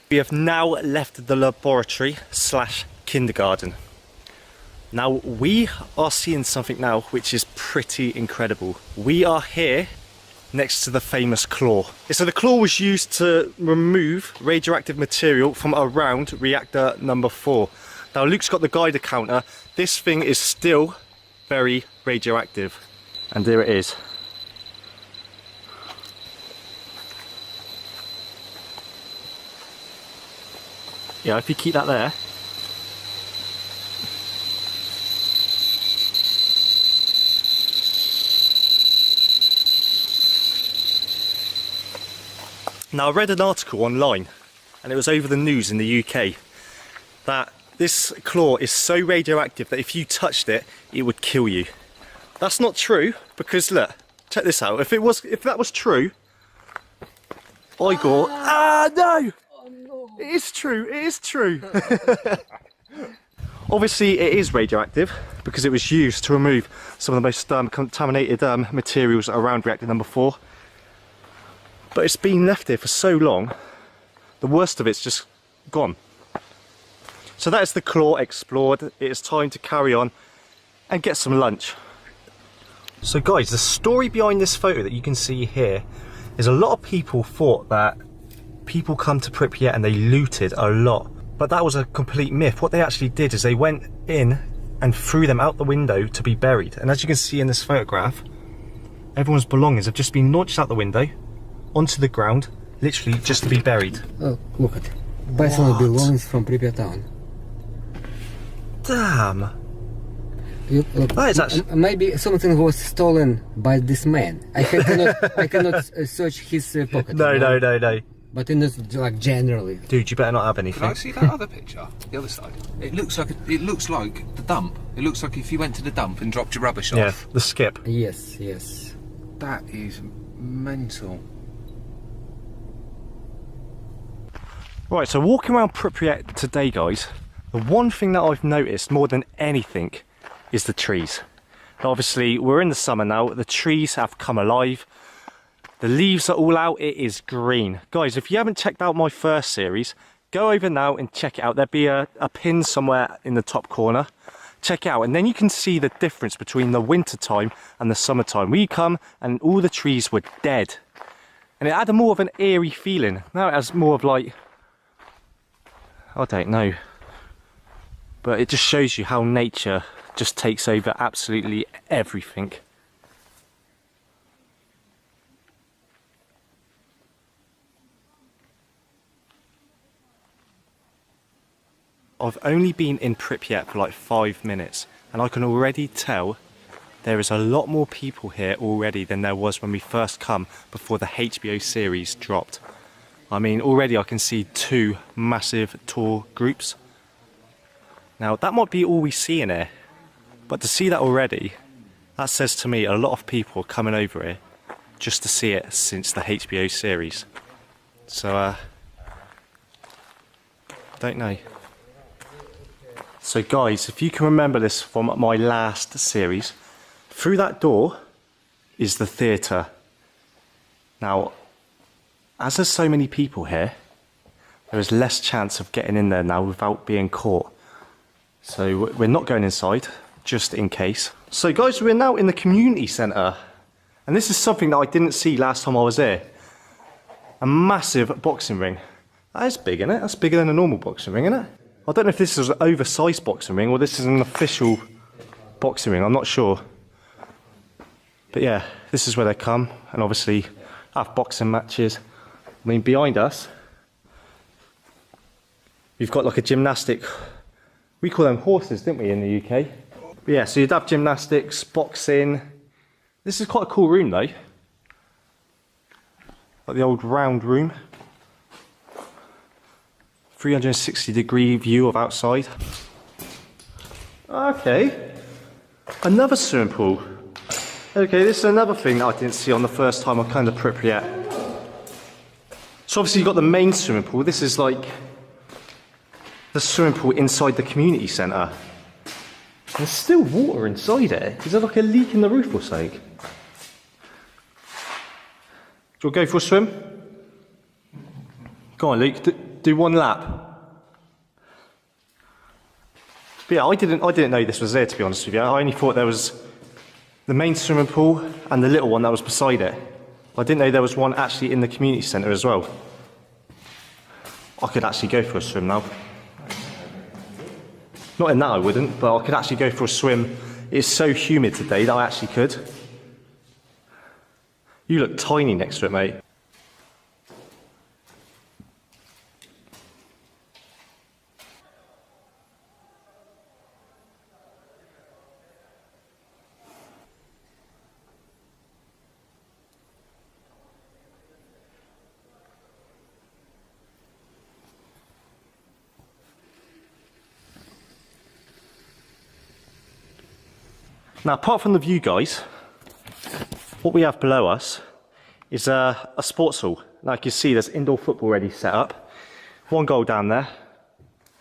We have now left the laboratory / kindergarten. Now we are seeing something now which is pretty incredible. We are here next to the famous claw. So the claw was used to remove radioactive material from around reactor number 4. Now Luke's got the Geiger counter. This thing is still very radioactive. And there it is. Yeah, if you keep that there. Now I read an article online, and it was over the news in the UK, that this claw is so radioactive that if you touched it, it would kill you. That's not true, because look, check this out. If that was true, no! Oh, no. It is true, it is true. Obviously it is radioactive because it was used to remove some of the most contaminated materials around reactor number 4. But it's been left here for so long, the worst of it's just gone. So that is the claw explored. It is time to carry on and get some lunch. So guys, the story behind this photo that you can see here is a lot of people thought that people come to Pripyat and they looted a lot. But that was a complete myth. What they actually did is they went in and threw them out the window to be buried. And as you can see in this photograph, everyone's belongings have just been launched out the window onto the ground, literally just to be buried. Oh, look at it. Personal belongings from Pripyat town. Damn. That is actually... Maybe something was stolen by this man. I cannot search his pocket. No. But in this, like, generally. Dude, you better not have anything. Can I see that other picture? The other side. It looks like the dump. It looks like if you went to the dump and dropped your rubbish off. Yeah, the skip. Yes. That is mental. Right, so walking around Pripyat today, guys, the one thing that I've noticed more than anything is the trees. Now, obviously, we're in the summer now. The trees have come alive. The leaves are all out. It is green. Guys, if you haven't checked out my first series, go over now and check it out. There'll be a pin somewhere in the top corner. Check it out, and then you can see the difference between the winter time and the summertime. We come and all the trees were dead. And it had a more of an eerie feeling. Now it has more of like, I don't know. But it just shows you how nature just takes over absolutely everything. I've only been in Pripyat for like 5 minutes, and I can already tell there is a lot more people here already than there was when we first come before the HBO series dropped. I mean, already I can see 2 massive tour groups. Now that might be all we see in here, but to see that already, that says to me a lot of people are coming over here just to see it since the HBO series. So, don't know. So guys, if you can remember this from my last series, through that door is the theatre. Now, as there's so many people here, there is less chance of getting in there now without being caught. So we're not going inside, just in case. So guys, we're now in the community centre. And this is something that I didn't see last time I was here. A massive boxing ring. That is big, isn't it? That's bigger than a normal boxing ring, isn't it? I don't know if this is an oversized boxing ring or this is an official boxing ring, I'm not sure. But yeah, this is where they come and obviously have boxing matches. I mean, behind us, we've got like a gymnastic, we call them horses, didn't we, in the UK? But yeah, so you'd have gymnastics, boxing. This is quite a cool room though. Like the old round room. 360-degree view of outside. Okay, another swimming pool. Okay, this is another thing that I didn't see on the first time I came to Pripyat. So obviously you've got the main swimming pool. This is like the swimming pool inside the community centre. There's still water inside it. Is there like a leak in the roof or something? Do you want to go for a swim? Go on, Luke. Do one lap. But yeah, I didn't know this was there, to be honest with you. I only thought there was the main swimming pool and the little one that was beside it. I didn't know there was one actually in the community centre as well. I could actually go for a swim now. Not in that I wouldn't, but I could actually go for a swim. It's so humid today that I actually could. You look tiny next to it, mate. Now, apart from the view, guys, what we have below us is a sports hall. Now, you can see there's indoor football already set up. One goal down there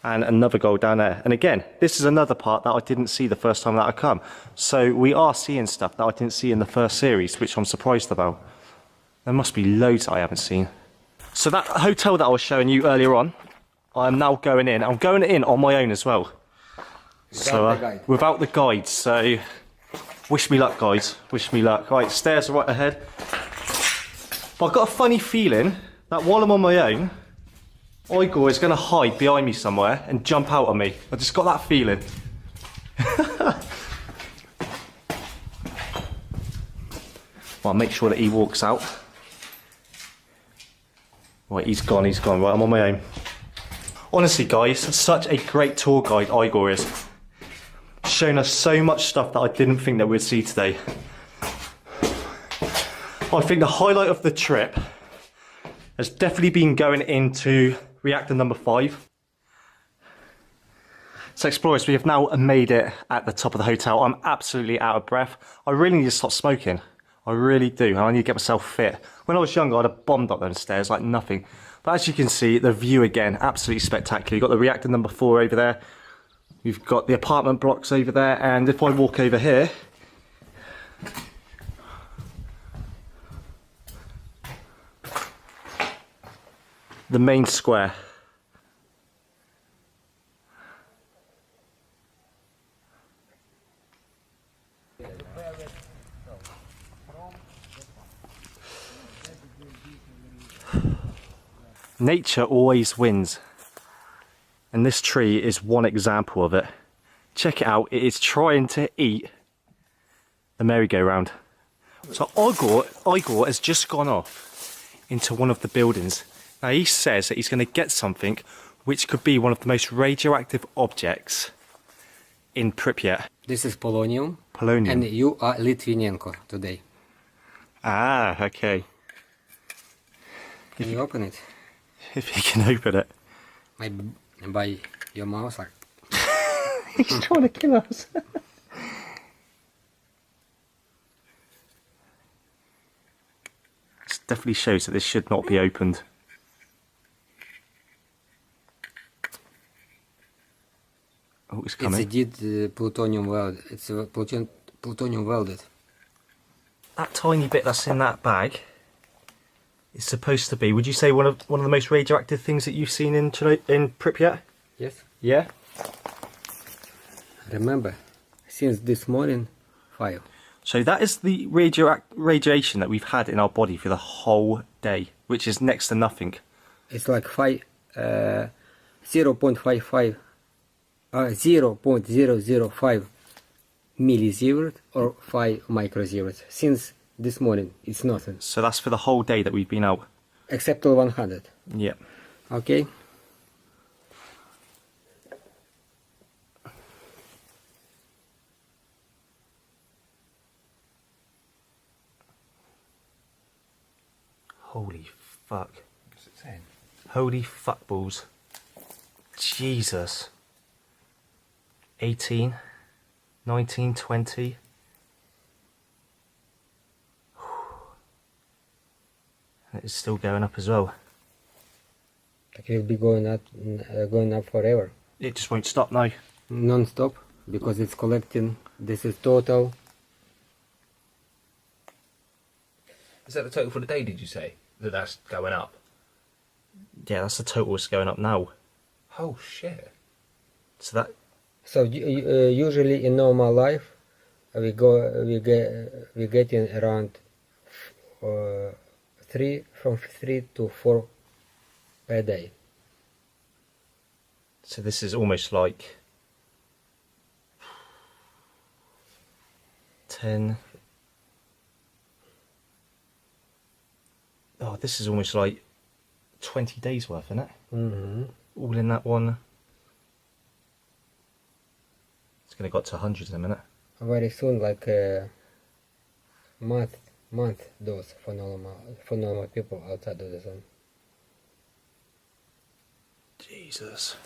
and another goal down there. And again, this is another part that I didn't see the first time that I come. So we are seeing stuff that I didn't see in the first series, which I'm surprised about. There must be loads that I haven't seen. So that hotel that I was showing you earlier on, I'm now going in. I'm going in on my own as well. Without the guide. So wish me luck, guys. Wish me luck. Right, stairs are right ahead. But I've got a funny feeling that while I'm on my own, Igor is going to hide behind me somewhere and jump out on me. I just got that feeling. Well, I'll make sure that he walks out. Right, he's gone. Right, I'm on my own. Honestly, guys, such a great tour guide Igor is. Shown us so much stuff that I didn't think that we'd see today. I think the highlight of the trip has definitely been going into reactor number 5. So explorers, we have now made it at the top of the hotel. I'm absolutely out of breath. I really need to stop smoking. I really do. I need to get myself fit. When I was younger, I'd have bombed up those stairs like nothing. But as you can see, the view again, absolutely spectacular. You've got the reactor number 4 over there. You've got the apartment blocks over there. And if I walk over here, the main square. Nature always wins, and this tree is one example of it. Check it out, it is trying to eat the merry-go-round. So Igor has just gone off into one of the buildings. Now he says that he's going to get something which could be one of the most radioactive objects in Pripyat. This is polonium. Polonium. And you are Litvinenko today. Ah, okay. Can you open it? If he can open it. By your mouse, like. He's trying to kill us. This definitely shows that this should not be opened. Oh, it's coming. It's indeed plutonium welded. It's plutonium welded. That tiny bit that's in that bag is supposed to be, would you say, one of the most radioactive things that you've seen in Pripyat? Yes. Yeah? Remember, since this morning, 5. So that is the radiation that we've had in our body for the whole day, which is next to nothing. It's like 0.005 millisievert or 5 microsieverts. Since this morning, it's nothing. So that's for the whole day that we've been out. Except till 100. Yeah. Okay. Holy fuck. What's it saying? Holy fuck balls. Jesus. 18, 19, 20. And it's still going up as well. It will be going up forever. It just won't stop now. Non-stop, because it's collecting. This is total. Is that the total for the day, did you say? That's going up? Yeah, that's the total that's going up now. Oh, shit. So that... So usually in normal life, we getting around 3 to 4 per day. So this is almost like 10. Oh, this is almost like 20 days worth, isn't it? Mm-hmm. All in that one. It's going to go up to 100 in a minute. Very soon, like a month dose for normal people outside of the zone. Jesus.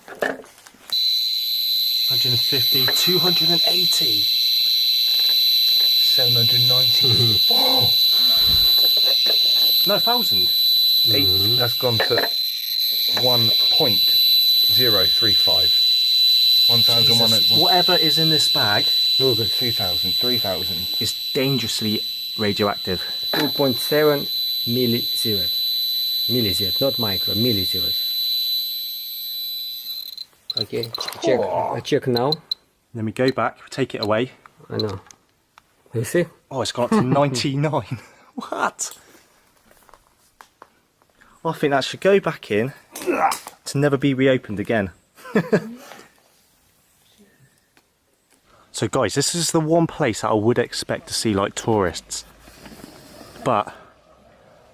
150, 280. 790. Oh! No, 1,000. That's gone to 1.035. 1,001. Whatever is in this bag, 2,000, 3,000, is dangerously radioactive. 2.7 millisievert. Millisievert, not micro, millisievert. Okay, check. Check now. Then we go back, take it away. I know. You see? Oh, it's gone up to 99. What? I think that should go back in to never be reopened again. So guys, this is the one place that I would expect to see like tourists. But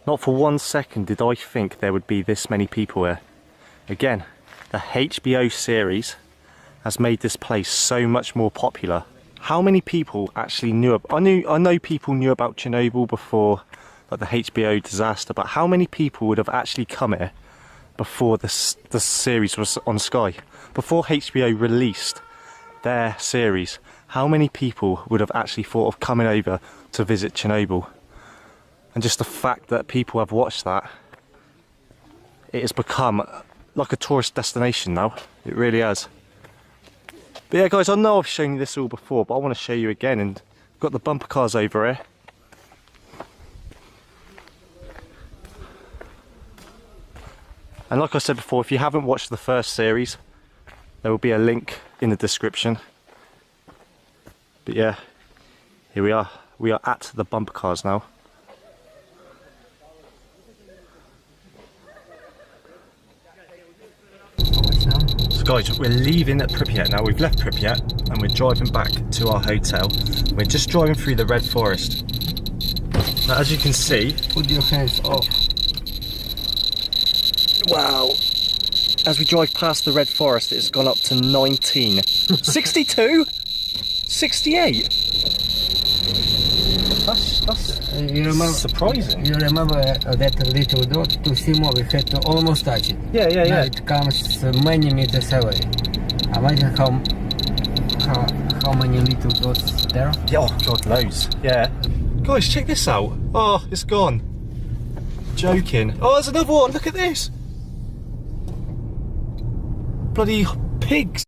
not for 1 second did I think there would be this many people here. Again, the HBO series has made this place so much more popular. How many people actually knew? I know people knew about Chernobyl before, like the HBO disaster, but how many people would have actually come here before the series was on Sky? Before HBO released their series, how many people would have actually thought of coming over to visit Chernobyl? And just the fact that people have watched that, it has become like a tourist destination now. It really has. But yeah guys, I know I've shown you this all before, but I want to show you again. And I've got the bumper cars over here. And like I said before, if you haven't watched the first series, there will be a link in the description. But yeah, here we are. We are at the bumper cars now. So guys, we're leaving at Pripyat now. We've left Pripyat and we're driving back to our hotel. We're just driving through the red forest. Now as you can see, Put your hands off. wow, as we drive past the red forest, it's gone up to 19. 62? 68? That's You remember? surprising. You remember that little dot? To see more, we had to almost touch it. Yeah, yeah, Now yeah. it comes many meters away. Imagine how many little dots there. Yeah, oh god, loads. Yeah. Guys, check this out. Oh, it's gone. Joking. Oh, there's another one. Look at this. Bloody pigs.